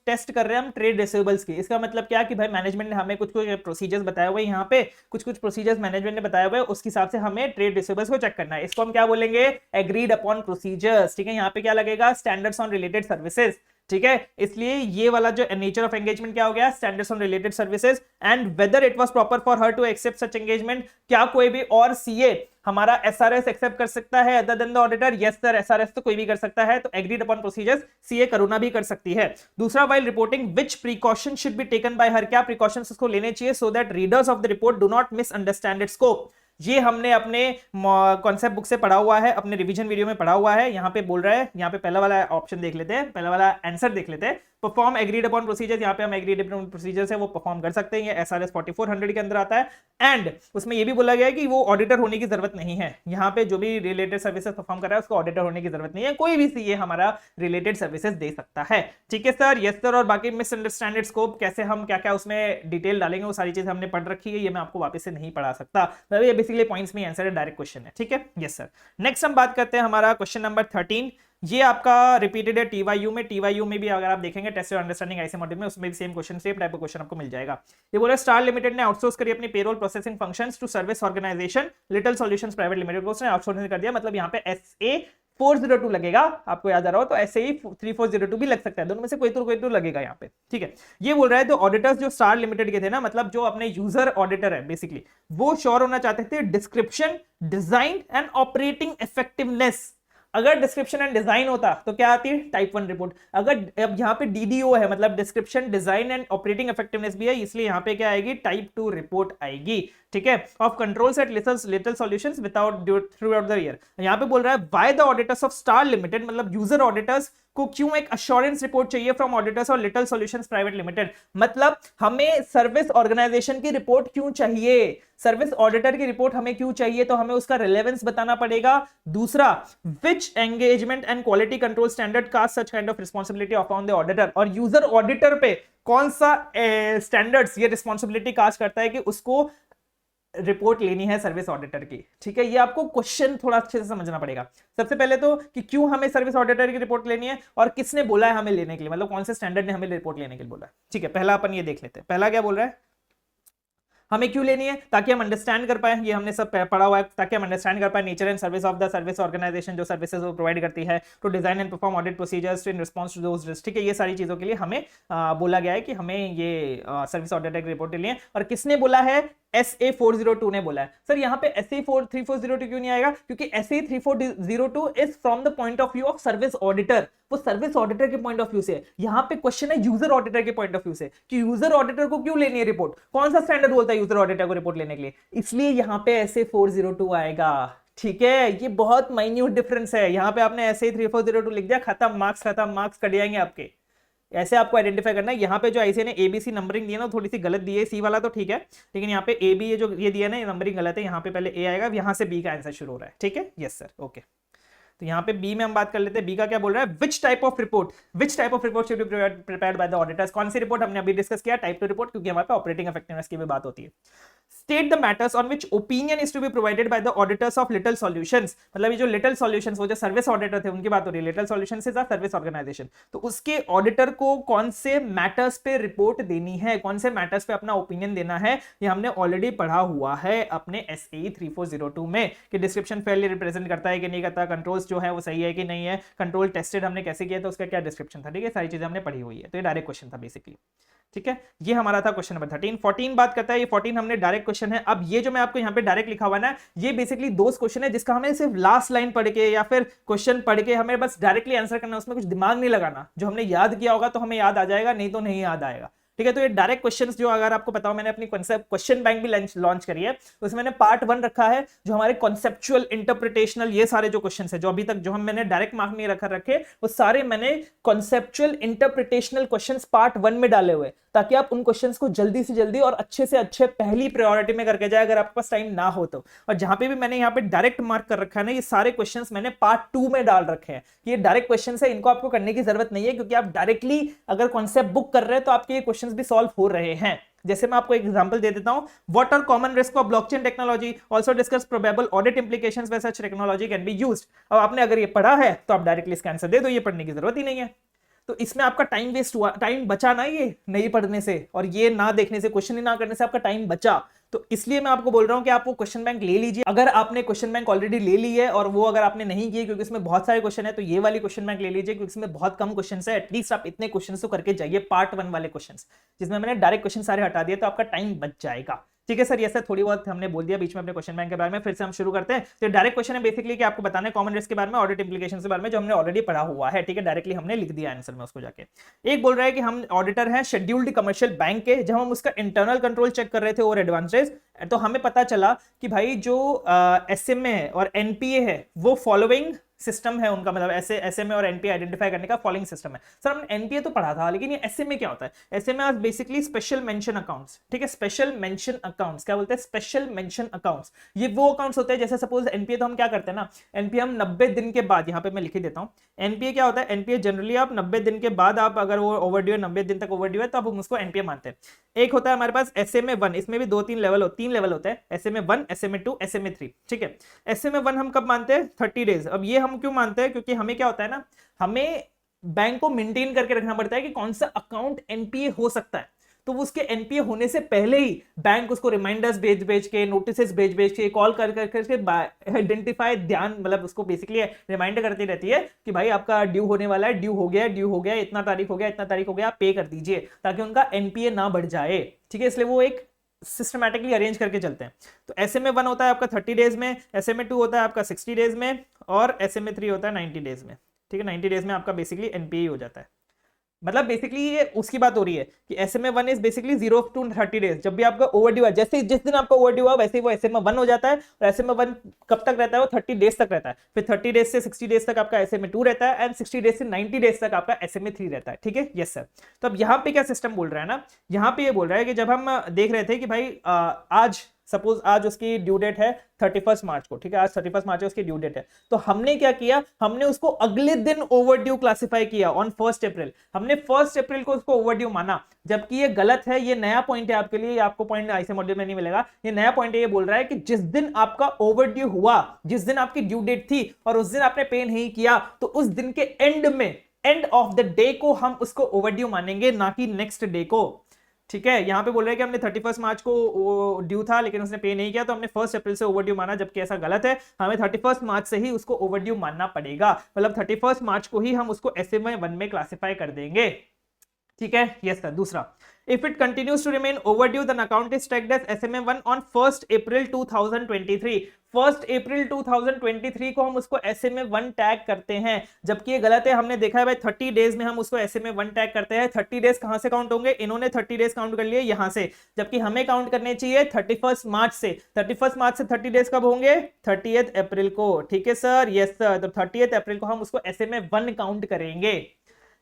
टेस्ट कर रहे हैं हम ट्रेड रिसीवेबल्स की, इसका मतलब क्या कि भाई मैनेजमेंट ने हमें कुछ प्रोसीजर्स बताए हुए, यहाँ पे कुछ प्रोसीजर्स मैनेजमेंट ने बताए हुए, उसके हिसाब से हमें ट्रेड रिसीवेबल्स को चेक करना है, इसको हम क्या बोलेंगे, एग्रीड अपॉन प्रोसीजर्स, ठीक है। यहाँ पे क्या लगेगा, स्टैंडर्ड्स ऑन रिलेटेड सर्विसेज, ठीक है। इसलिए ये वाला जो नेचर ऑफ एंगेजमेंट क्या हो गया, standards on related services, and whether it was proper for her to accept such engagement, क्या कोई भी और सीए हमारा एसआरएस एक्सेप्ट कर सकता है other than the auditor, yes sir, SRS तो कोई भी कर सकता है, तो एग्रीड अपॉन प्रोसीजर्स सीए करुणा भी कर सकती है। दूसरा, while reporting which precaution should be taken by हर, क्या प्रिकॉशंस उसको लेने चाहिए so that readers of the report do not misunderstand it's scope, ये हमने अपने कॉन्सेप्ट बुक से पढ़ा हुआ है, अपने रिवीजन वीडियो में पढ़ा हुआ है। यहाँ पे बोल रहा है, यहाँ पे पहला वाला ऑप्शन देख लेते हैं, पहला वाला आंसर देख लेते हैं, परफॉर्म एग्रीड अपॉन प्रोसीजर्स, यहाँ पे हम एग्रीड अपॉन प्रोसीजर्स है वो परफॉर्म कर सकते हैं, ये एसआरएस 4400 के अंदर आता है, एंड उसमें ये भी बोला गया है कि वो ऑडिटर होने की जरूरत नहीं है, यहाँ पे जो भी रिलेटेड सर्विसेज परफॉर्म कर रहा है उसको ऑडिटर होने की जरूरत नहीं है, कोई भी सीए हमारा रिलेटेड सर्विसेज दे सकता है, ठीक है सर, यस सर। और बाकी मिसअंडरस्टैंडेड स्कोप कैसे हम क्या क्या उसमें डिटेल डालेंगे, वो सारी चीजें हमने पढ़ रखी है, ये मैं आपको वापस से नहीं पढ़ा सकता, ये बेसिकली पॉइंट्स में आंसर है, डायरेक्ट क्वेश्चन है, ठीक है, यस सर। नेक्स्ट हम बात करते हैं हमारा क्वेश्चन नंबर 13, ये आपका रिपीटेड है टीवाईयू में भी अगर आप देखेंगे टेस्ट और अंडरस्टैंडिंग ऐसे मॉड्यूल में, उसमें भी सेम टाइप ऑफ क्वेश्चन आपको मिल जाएगा। ये बोला स्टार लिमिटेड ने आउटसोर्स करी अपनी payroll processing functions to service organisation Little Solutions Private Limited को, उसने आउटसोर्सिंग कर दिया, मतलब यहाँ पे SA 402 लगेगा, आपको याद आ रहा हो तो SAE 3402 भी लग सकता है, दोनों में से कोई तो लगेगा यहाँ पे, ठीक है। ये बोल रहा है तो ऑडिटर्स जो स्टार लिमिटेड के थे ना, मतलब जो अपने यूजर ऑडिटर है बेसिकली, वो श्योर होना चाहते थे description, design and operating effectiveness, अगर डिस्क्रिप्शन एंड डिजाइन होता तो क्या आती है, टाइप 1 रिपोर्ट, अगर अब यहाँ पे DDO है मतलब description, design and operating effectiveness भी है, इसलिए यहाँ पे क्या आएगी, टाइप 2 रिपोर्ट आएगी, ठीक है, of controls at Little Solutions without throughout the year. यहाँ पे बोल रहा है why the auditors of Star Limited, मतलब यूजर ऑडिटर्स को क्यों एक अश्योरेंस रिपोर्ट चाहिए फ्रॉम ऑडिटर्स और लिटिल सॉल्यूशंस प्राइवेट लिमिटेड, मतलब हमें सर्विस ऑर्गेनाइजेशन की रिपोर्ट क्यों चाहिए, सर्विस ऑडिटर की रिपोर्ट हमें क्यों चाहिए, तो हमें उसका रिलेवेंस बताना पड़ेगा। दूसरा, which engagement and quality control standard cost such kind of responsibility upon the auditor, और यूजर ऑडिटर पे कौन सा स्टैंडर्ड्स ये रिस्पांसिबिलिटी कास्ट करता है कि उसको रिपोर्ट लेनी है सर्विस ऑडिटर की, ठीक है। ये आपको क्वेश्चन थोड़ा अच्छे से समझना पड़ेगा। सबसे पहले तो कि क्यों हमें सर्विस ऑडिटर की रिपोर्ट लेनी है और किसने बोला है हमें लेने के लिए, मतलब कौन से स्टैंडर्ड ने हमें रिपोर्ट लेने के लिए बोला है, ठीक है। पहला अपन ये देख लेते हैं, पहला क्या बोल रहा है, हमें क्यों लेनी है, ताकि हम अंडरस्टैंड कर पाए, ये हमने सब पढ़ा हुआ है, ताकि हम अंडरस्टैंड कर पाए nature and service of the service organisation, जो सर्विसेज वो प्रोवाइड करती है, to design and perform audit procedures in response to those risk, ठीक है। ये सारी चीजों के लिए हमें बोला गया है कि हमें ये सर्विस ऑडिटर की रिपोर्ट लेनी है, और किसने बोला है, SA 402 ने बोला है। सर यहाँ पे SA 3402 क्यों नहीं आएगा, क्योंकि SA 3402 is from the point of view of service auditor, वो सर्विस ऑडिटर के पॉइंट ऑफ व्यू से, यहाँ पे क्वेश्चन है यूजर ऑडिटर के पॉइंट ऑफ व्यू से, कि यूजर ऑडिटर को क्यों लेनी है रिपोर्ट, कौन सा स्टैंडर्ड बोलता है यूजर ऑडिटर को रिपोर्ट लेने के लिए, इसलिए यहाँ पे SA 402 आएगा, ठीक है। ये बहुत माइन्यूट डिफरेंस है, यहाँ पे आपने SA 3402 लिख दिया, खत्म, मार्क्स कट जाएंगे आपके, ऐसे आपको आइडेंटिफाई करना है। यहाँ पे जो आईसीए ने ABC नंबरिंग दी है ना, थोड़ी सी गलत दी है, सी वाला तो ठीक है, लेकिन यहाँ पे AB ये जो ये दिया ना, ये नंबरिंग गलत है, यहाँ पे पहले A आएगा, यहाँ से B का आंसर शुरू हो रहा है, ठीक है, यस सर, ओके। तो यहाँ पे बी में हम बात कर लेते हैं, बी का क्या बोल रहा है, which type of report should be prepared by the auditors, कौन सी रिपोर्ट हमने अभी डिस्कस किया, टाइप 2 रिपोर्ट, क्योंकि हमारे पे ऑपरेटिंग इफेक्टिवनेस की भी बात होती है। State the matters on which opinion is to be provided by the auditors of Little Solutions, मतलब ये जो लिटिल सॉल्यूशंस, वो जो सर्विस ऑडिटर थे उनकी बात हो रही है, Little Solutions is a service organisation, तो उसके ऑडिटर को कौन से मैटर्स पे रिपोर्ट देनी है, कौन से मैटर्स पे अपना ओपिनियन देना है, ये हमने ऑलरेडी पढ़ा हुआ है अपने SAE 3402 में, कि डिस्क्रिप्शन फेयरली रिप्रेजेंट करता है कि नहीं करता, कंट्रोल्स जो है वो सही है कि नहीं है, कंट्रोल टेस्टेड हमने कैसे किया था, उसका क्या डिस्क्रिप्शन था, ठीक है, सारी चीजें हमने पढ़ी हुई है, तो ये डायरेक्ट क्वेश्चन था बेसिकली, ठीक है। ये हमारा था क्वेश्चन नंबर 13। 14 बात करता है, ये 14 हमने डायरेक्ट क्वेश्चन है। अब ये जो मैं आपको यहाँ पे डायरेक्ट लिखा हुआ ना, ये बेसिकली दो क्वेश्चन है जिसका हमें सिर्फ लास्ट लाइन पढ़ के या फिर क्वेश्चन पढ़ के हमें बस डायरेक्टली आंसर करना, उसमें कुछ दिमाग नहीं लगाना, जो हमने याद किया होगा तो हमें याद आ जाएगा, नहीं तो नहीं याद आएगा, ठीक है। तो ये डायरेक्ट क्वेश्चंस जो, अगर आपको पता हो, मैंने अपनी क्वेश्चन बैंक भी लॉन्च करी है, उसमें मैंने पार्ट 1 रखा है, जो हमारे कॉन्सेप्चुअल, इंटरप्रिटेशनल, ये सारे जो क्वेश्चंस है जो अभी तक जो मैंने डायरेक्ट मार्क नहीं रखे, वो सारे मैंने कॉन्सेप्चुअल इंटरप्रिटेशनल क्वेश्चंस पार्ट 1 में डाले हुए। ताकि आप उन क्वेश्चंस को जल्दी से जल्दी और अच्छे से अच्छे पहली प्रायोरिटी में करके जाए, अगर आपके पास टाइम ना हो तो। और जहां पे भी मैंने यहाँ पे डायरेक्ट मार्क कर रखा है ना, ये सारे क्वेश्चंस मैंने पार्ट 2 में डाल रखे हैं। ये डायरेक्ट क्वेश्चंस है, इनको आपको करने की जरूरत नहीं है, क्योंकि आप डायरेक्टली अगर कॉन्सेप्ट बुक कर रहे हैं तो आपके ये क्वेश्चंस भी सॉल्व हो रहे हैं। जैसे मैं आपको एक एग्जांपल दे देता हूं, what are common risk of blockchain technology, also discuss probable audit implications when such technology can be used. अब आपने अगर ये पढ़ा है तो आप डायरेक्टली इसका आंसर दे दो, ये पढ़ने की जरूरत ही नहीं है। तो इसमें आपका टाइम वेस्ट हुआ, टाइम बचा ना ये नहीं पढ़ने से और ये ना देखने से, क्वेश्चन ही ना करने से आपका टाइम बचा। तो इसलिए मैं आपको बोल रहा हूं कि आप वो क्वेश्चन बैंक ले लीजिए। अगर आपने क्वेश्चन बैंक ऑलरेडी ले ली है और वो अगर आपने नहीं किए क्योंकि इसमें बहुत सारे क्वेश्चन है, तो ये वाली क्वेश्चन बैंक ले लीजिए, क्योंकि इसमें बहुत कम क्वेश्चन है। एटलीस्ट आप इतने क्वेश्चन तो करके जाइए, पार्ट 1 वाले क्वेश्चन, जिसमें मैंने डायरेक्ट क्वेश्चन सारे हटा दिए, तो आपका टाइम बच जाएगा। ठीक है सर, ये सर थोड़ी बहुत हमने बोल दिया बीच में अपने क्वेश्चन बैंक के बारे में। फिर से हम शुरू करते हैं। तो डायरेक्ट क्वेश्चन है बेसिकली कि आपको बताना है कॉमन रिस्क के बारे में, ऑडिट इंप्लीकेशंस के बारे में, जो हमने ऑलरेडी पढ़ा हुआ है। ठीक है, डायरेक्टली हमने लिख दिया आंसर में उसको जाके। एक बोल रहा है कि हम ऑडिटर हैं शेड्यूल्ड कमर्शियल बैंक के, जब हम उसका इंटरनल कंट्रोल चेक कर रहे थे ओवर एडवांसेस, तो हमें पता चला कि भाई जो एसएमए है और एनपीए है वो फॉलोइंग सिस्टम है उनका, मतलब ऐसे एसएमए और एनपीए आइडेंटिफाई करने का फॉलोइंग सिस्टम है। सर हमने एनपीए तो पढ़ा था, लेकिन ये एसएमए क्या होता है? SMA are basically special mention accounts. ठीक है, स्पेशल मेंशन अकाउंट्स क्या बोलते हैं? Special mention accounts. ये वो अकाउंट्स होते हैं, जैसे सपोज एनपीए तो हम क्या करते हैं ना, एनपीए हम 90 दिन के बाद, यहाँ पे मैं लिख ही देता हूँ, एनपीए क्या होता है? एनपीए जनरली आप 90 दिन के बाद, आप अगर वो ओवरड्यू है 90 दिन तक ओवरड्यू है, तो आप हम उसको एनपीए मानते हैं। एक होता है हमारे पास एसएमए 1, इसमें भी तीन लेवल होते हैं, एसएमए 1, एसएमए 2, एसएमए 3। ठीक है, एसएमए 1 हम कब मानते हैं? 30 डेज। अब ये हम क्यों मानते हैं? क्योंकि हमें क्या होता है ना, हमें बैंक को मेंटेन करके रखना पड़ता है कि कौन सा अकाउंट एनपीए हो सकता है। तो उसके एनपीए होने से पहले ही बैंक उसको रिमाइंडर्स भेज के, नोटिस भेज के, कॉल करके आइडेंटिफाई, ध्यान, मतलब उसको बेसिकली रिमाइंडर करती रहती है कि भाई आपका ड्यू होने वाला है, ड्यू हो गया, इतना तारीख हो गया, आप पे कर दीजिए, ताकि उनका एनपीए ना बढ़ जाए। ठीक है, इसलिए वो एक सिस्टमैटिकली अरेंज करके चलते हैं। तो एसएमए 1 होता है आपका 30 डेज में, एसएमए 2 होता है आपका 60 डेज में, और एसएमए 3 होता है 90 डेज में। ठीक है, 90 डेज में आपका बेसिकली एनपीए हो जाता है। मतलब बेसिकली ये उसकी बात हो रही है कि SMA 1 is basically 0 to 30 days. जब भी आपका ओवरड्यू है, जैसे जिस दिन आपका ओवरड्यू हुआ वैसे ही वो एसएमए 1 हो जाता है। और एसएमए 1 कब तक रहता है? वो 30 डेज तक रहता है। फिर 30 डेज से 60 डेज तक आपका एसएमए 2 रहता है, एंड 60 डेज से 90 डेज तक आपका एसएमए 3 रहता है। ठीक है, यस सर। तो अब यहाँ पे क्या सिस्टम बोल रहा है ना, यहाँ पे ये बोल रहा है कि जब हम देख रहे थे कि भाई आज सपोज आज उसकी ड्यू डेट है 31 मार्च को। ठीक है, आज 31 मार्च है उसकी ड्यू डेट है, तो हमने क्या किया, हमने उसको अगले दिन ओवरड्यू क्लासिफाई किया ऑन 1 अप्रैल। हमने 1 अप्रैल को उसको ओवरड्यू माना, जबकि ये गलत है। ये नया पॉइंट है आपके लिए, आपको पॉइंट ऐसे मॉड्यूल में नहीं मिलेगा। ये नया पॉइंट है, ये बोल रहा है कि जिस दिन आपका ओवरड्यू हुआ, जिस दिन आपकी ड्यू डेट थी और उस दिन आपने पे नहीं किया, तो उस दिन के एंड में, एंड ऑफ द डे को हम उसको ओवरड्यू मानेंगे, ना कि नेक्स्ट डे को। ठीक है, यहां पे बोल रहे हैं कि हमने 31 मार्च को ड्यू था लेकिन उसने पे नहीं किया, तो हमने 1 अप्रैल से ओवरड्यू माना, जबकि ऐसा गलत है। हमें 31 मार्च से ही उसको ओवरड्यू मानना पड़ेगा, मतलब 31 मार्च को ही हम उसको एसएमए 1 में क्लासिफाई कर देंगे। ठीक है, यस सर। दूसरा, if it continues to remain overdue then account is tagged as SMA1 on 1st April 2023। 1st April 2023 को हम उसको SMA1 टैग करते हैं, जबकि ये गलत है। हमने देखा है भाई 30 डेज में हम उसको SMA1 टैग करते हैं। 30 डेज कहां से काउंट होंगे? इन्होंने 30 डेज काउंट कर लिए यहां से, जबकि हमें काउंट करने चाहिए 31 मार्च से। 31 मार्च से 30 डेज कब होंगे? 30 अप्रैल को। ठीक है सर, यस सर। तो 30 अप्रैल को हम उसको SMA1 काउंट करेंगे।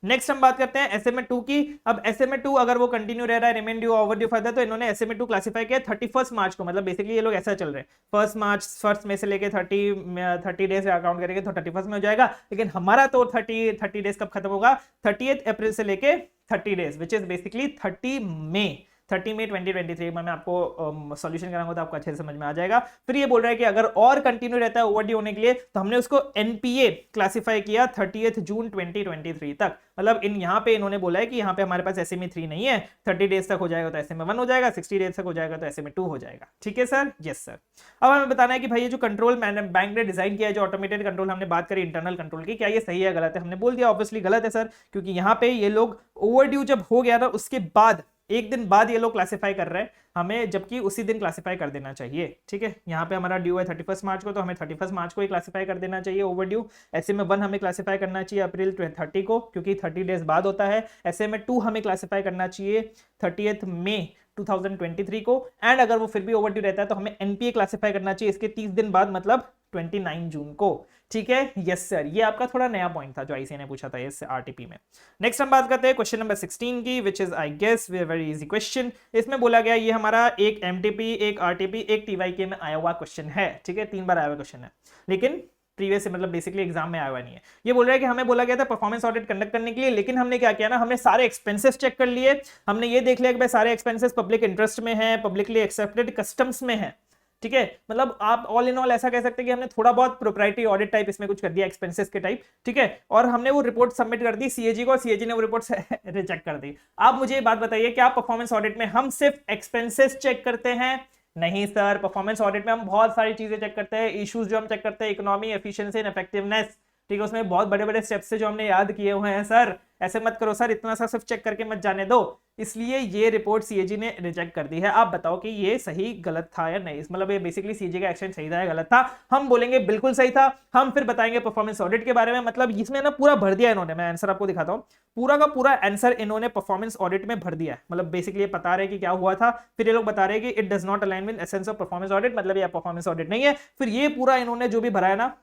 नेक्स्ट हम बात करते हैं एसएमए 2 की। अब एसएमए 2 अगर वो कंटिन्यू रह रहा है, रिमेन ड्यू, ओवरड्यू फर्दर, तो इन्होंने एसएमए 2 क्लासिफाई किया 31 मार्च को। मतलब बेसिकली ये लोग ऐसा चल रहे हैं, 1 मार्च, फर्स्ट में से लेके 30 डेज अकाउंट करेंगे तो 31 में हो जाएगा। लेकिन हमारा तो 30 डेज कब खत्म होगा? 30 अप्रैल से लेके 30 डेज, विच इज बेसिकली 30 मई 2023 में मैं आपको सॉल्यूशन कराऊंगा तो आपको अच्छे से समझ में आ जाएगा। फिर ये बोल रहा है कि अगर और कंटिन्यू रहता है ओवरड्यू होने के लिए, तो हमने उसको एनपीए क्लासिफाई किया 30 जून 2023 तक। मतलब यहाँ पे इन्होंने बोला है कि यहाँ पे हमारे पास एसएमए 3 नहीं है, 30 डेज तक हो जाएगा तो एसएमए 1 हो जाएगा, 60 डेज तक हो जाएगा तो एसएमए 2 हो जाएगा। ठीक है सर, यस सर। अब हमें बताना है कि भाई ये जो कंट्रोल बैंक ने डिजाइन किया है, जो ऑटोमेटेड कंट्रोल, हमने बात करी इंटरनल कंट्रोल की, क्या ये सही है गलत है? हमने बोल दिया ऑब्वियसली गलत है सर, क्योंकि यहाँ पे ये लोग ओवरड्यू जब हो गया ना उसके बाद एक दिन बाद ये लोग क्लासिफाई कर रहे हैं हमें, जबकि उसी दिन क्लासिफाई कर देना चाहिए। ठीक है, यहाँ पे हमारा ड्यू है 31 मार्च को, तो हमें 31 मार्च को ही क्लासिफाई कर देना चाहिए ओवरड्यू। एसएमए 1 हमें क्लासिफाई करना चाहिए अप्रैल 30 को, क्योंकि 30 डेज बाद होता है। एसएमए 2 हमें क्लासिफाई करना चाहिए 30 मई 2023 को। एंड अगर वो फिर भी ओवरड्यू रहता है तो हमें एनपीए क्लासिफाई करना चाहिए इसके 30 दिन बाद, मतलब 29 जून को। ठीक है, यस सर, ये आपका थोड़ा नया पॉइंट था जो आईसीए ने पूछा था इस आरटीपी में। नेक्स्ट हम बात करते हैं क्वेश्चन नंबर 16 की, which is I guess very easy question. इसमें बोला गया ये हमारा एक एमटीपी, एक आरटीपी, एक टीवाईके में आया हुआ क्वेश्चन है। ठीक है, 3 बार आया हुआ क्वेश्चन है, लेकिन प्रीवियस से मतलब बेसिकली एग्जाम में आया हुआ नहीं है। ये बोल रहा है कि हमें बोला गया था परफॉर्मेंस ऑडिट कंडक्ट करने के लिए, लेकिन हमने क्या किया ना, हमने सारे एक्सपेंसेस चेक कर लिए, हमने ये देख लिया कि भाई सारे एक्सपेंसेस पब्लिक इंटरेस्ट में है, पब्लिकली एक्सेप्टेड कस्टम्स में है। ठीक है, मतलब आप ऑल इन ऑल ऐसा कह सकते हैं कि हमने थोड़ा बहुत प्रोप्राइटरी ऑडिट टाइप इसमें कुछ कर दिया, एक्सपेंसेस के टाइप। ठीक है, और हमने वो रिपोर्ट सबमिट कर दी सीएजी को, और सीएजी ने वो रिपोर्ट रिजेक्ट कर दी। आप मुझे ये बात बताइए, क्या परफॉर्मेंस ऑडिट में हम सिर्फ एक्सपेंसेस चेक करते हैं? नहीं सर, परफॉर्मेंस ऑडिट में हम बहुत सारी चीजें चेक करते हैं। इश्यूज जो हम चेक करते हैं, इकोनॉमी, एफिशिएंसी एंड इफेक्टिवनेस। ठीक है, उसमें बहुत बड़े बड़े स्टेप्स है जो हमने याद किए हुए हैं। सर ऐसे मत करो सर, इतना सा सिर्फ चेक करके मत जाने दो। इसलिए ये रिपोर्ट सीएजी ने रिजेक्ट कर दी है। आप बताओ कि ये सही गलत था या नहीं? मतलब ये बेसिकली सीएजी का एक्शन सही था या गलत था? हम बोलेंगे बिल्कुल सही था। हम फिर बताएंगे परफॉर्मेंस ऑडिट के बारे में। मतलब इसमें ना पूरा भर दिया इन्होंने, मैं आंसर आपको दिखाता हूँ। पूरा का पूरा आंसर इन्होंने परफॉर्मेंस ऑडिट में भर दिया है। मतलब बेसिकली ये बता रहे कि क्या हुआ था, फिर ये लोग बता रहे कि it does not align with essence of performance audit, मतलब ये परफॉर्मेंस ऑडिट नहीं है। फिर ये पूरा इन्होंने जो भी भरा है ना,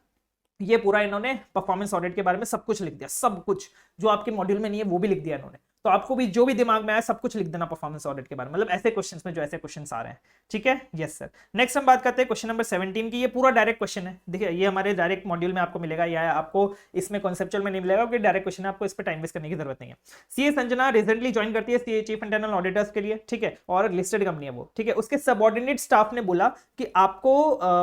ये पूरा इन्होंने परफॉर्मेंस ऑडिट के बारे में सब कुछ लिख दिया। सब कुछ जो आपके मॉड्यूल में नहीं है वो भी लिख दिया इन्होंने। तो आपको भी जो भी दिमाग में आया सब कुछ लिख देना परफॉर्मेंस ऑडिट के बारे में, मतलब ऐसे क्वेश्चंस में जो ऐसे क्वेश्चंस आ रहे हैं। ठीक है, यस सर। नेक्स्ट हम बात करते हैं क्वेश्चन नंबर 17 की। ये पूरा डायरेक्ट क्वेश्चन है। देखिए ये हमारे डायरेक्ट मॉड्यूल में आपको मिलेगा, या आपको इसमें कॉन्सेप्चुअल में नहीं मिलेगा, क्योंकि डायरेक्ट क्वेश्चन है, आपको इस पर टाइम वेस्ट करने की जरूरत नहीं है। सीए संजना रिसेंटली ज्वाइन करती है सीए चीफ इंटरनल ऑडिटर्स के लिए। ठीक है, और लिस्टेड कंपनी है वो। ठीक है, उसके सबऑर्डिनेट स्टाफ ने बोला कि आपको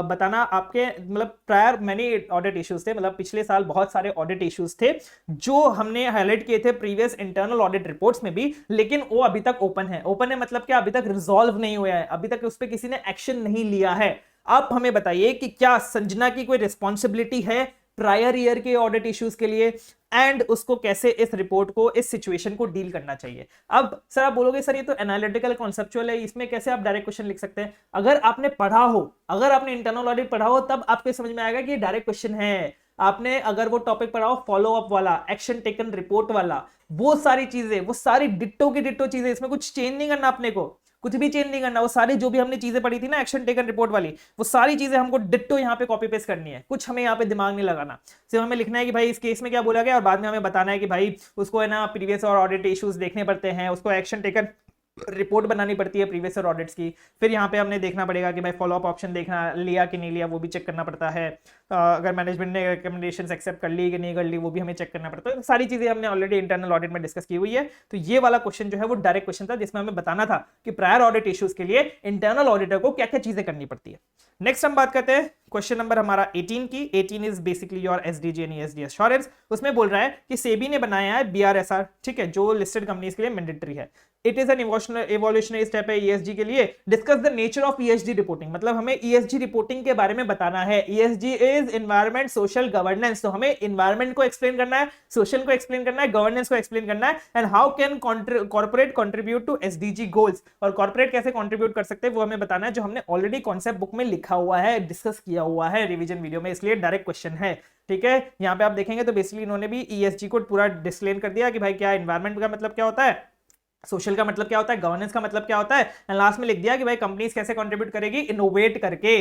बताना आपके मतलब प्रायर मैनी ऑडिट इश्यूज थे, मतलब पिछले साल बहुत सारे ऑडिट इश्यूज थे जो हमने हाईलाइट किए थे प्रीवियस इंटरनल ऑडिट रिपोर्ट्स में भी, लेकिन वो अभी तक ओपन है। ओपन है मतलब क्या? अभी तक रिजॉल्व नहीं हुआ है, अभी तक उस पर किसी ने एक्शन नहीं लिया है। आप हमें बताइए कि क्या संजना की कोई रिस्पॉन्सिबिलिटी है प्रायर ईयर के ऑडिट इश्यूज के लिए, एंड उसको कैसे इस रिपोर्ट को, इस सिचुएशन को डील करना चाहिए। अब सर आप बोलोगे सर ये तो एनालिटिकल कॉन्सेप्चुअल है, इसमें कैसे आप डायरेक्ट क्वेश्चन लिख सकते हैं? अगर आपने पढ़ा हो, अगर आपने इंटरनल ऑडिट पढ़ा हो, तब आपको समझ में आएगा कि ये डायरेक्ट क्वेश्चन है। आपने अगर वो टॉपिक पढ़ा हो फॉलो अप वाला, एक्शन टेकन रिपोर्ट वाला, वो सारी चीजें, वो सारी डिट्टो की डिट्टो चीजें, इसमें कुछ चेंज नहीं करना, अपने को कुछ भी चेंज नहीं करना। वो सारी जो भी हमने चीजें पढ़ी थी ना एक्शन टेकन रिपोर्ट वाली, वो सारी चीजें हमको डिट्टो यहाँ पे कॉपी पेस्ट करनी है। कुछ हमें यहाँ पे दिमाग नहीं लगाना, सिर्फ हमें लिखना है कि भाई इस केस में क्या बोला गया, और बाद में हमें बताना है कि भाई उसको है ना प्रीवियस और ऑडिट इश्यूज देखने पड़ते हैं, उसको एक्शन टेकन रिपोर्ट बनानी पड़ती है प्रीवियस और ऑडिट्स की। फिर यहाँ पे हमने देखना पड़ेगा कि भाई फॉलो अप ऑप्शन देखना लिया कि नहीं लिया, वो भी चेक करना पड़ता है। अगर मैनेजमेंट ने रिकमेंडेशंस एक्सेप्ट कर ली कि नहीं कर ली, वो भी हमें चेक करना पड़ता है। तो सारी चीजें हमने ऑलरेडी इंटरनल ऑडिट में डिस्कस की हुई है। तो ये वाला क्वेश्चन जो है वो डायरेक्ट क्वेश्चन था, जिसमें हमें बताना था कि प्रायर ऑडिट इश्यूज के लिए इंटरनल ऑडिटर को क्या क्या चीजें करनी पड़ती है। नेक्स्ट हम बात करते हैं क्वेश्चन नंबर हमारा 18 की। 18 is basically your SDG and ESD assurance. उसमें बोल रहा है कि सेबी ने बनाया है बीआरएसआर, ठीक है, जो लिस्टेड कंपनीज के लिए मैंडेटरी है। It is an evolutionary step है ईएसजी के लिए। Discuss the nature of ESG reporting, मतलब हमें ईएसजी रिपोर्टिंग के बारे में बताना है। ESG is environment social governance, तो हमें एनवायरमेंट को एक्सप्लेन करना है, सोशल को एक्सप्लेन करना है, गवर्नेंस को एक्सप्लेन करना है, and how can corporate contribute to SDG goals, और कॉर्पोरेट कैसे कंट्रीब्यूट कर सकते हैं वो हमें बताना है, जो हमने ऑलरेडी कॉन्सेप्ट बुक में लिखा हुआ है, डिस्कस किया हुआ है रिवीजन वीडियो में, इसलिए डायरेक्ट क्वेश्चन है। ठीक है, यहाँ पे आप देखेंगे तो बेसिकली इन्होंने भी ईएसजी को पूरा डिस्क्लेम कर दिया कि भाई क्या एनवायरमेंट का मतलब क्या होता है, सोशल का मतलब क्या होता है, गवर्नेंस का मतलब क्या होता है, एंड लास्ट में लिख दिया कि भाई कंपनीज कैसे कंट्रीब्यूट करेगी, इनोवेट करके।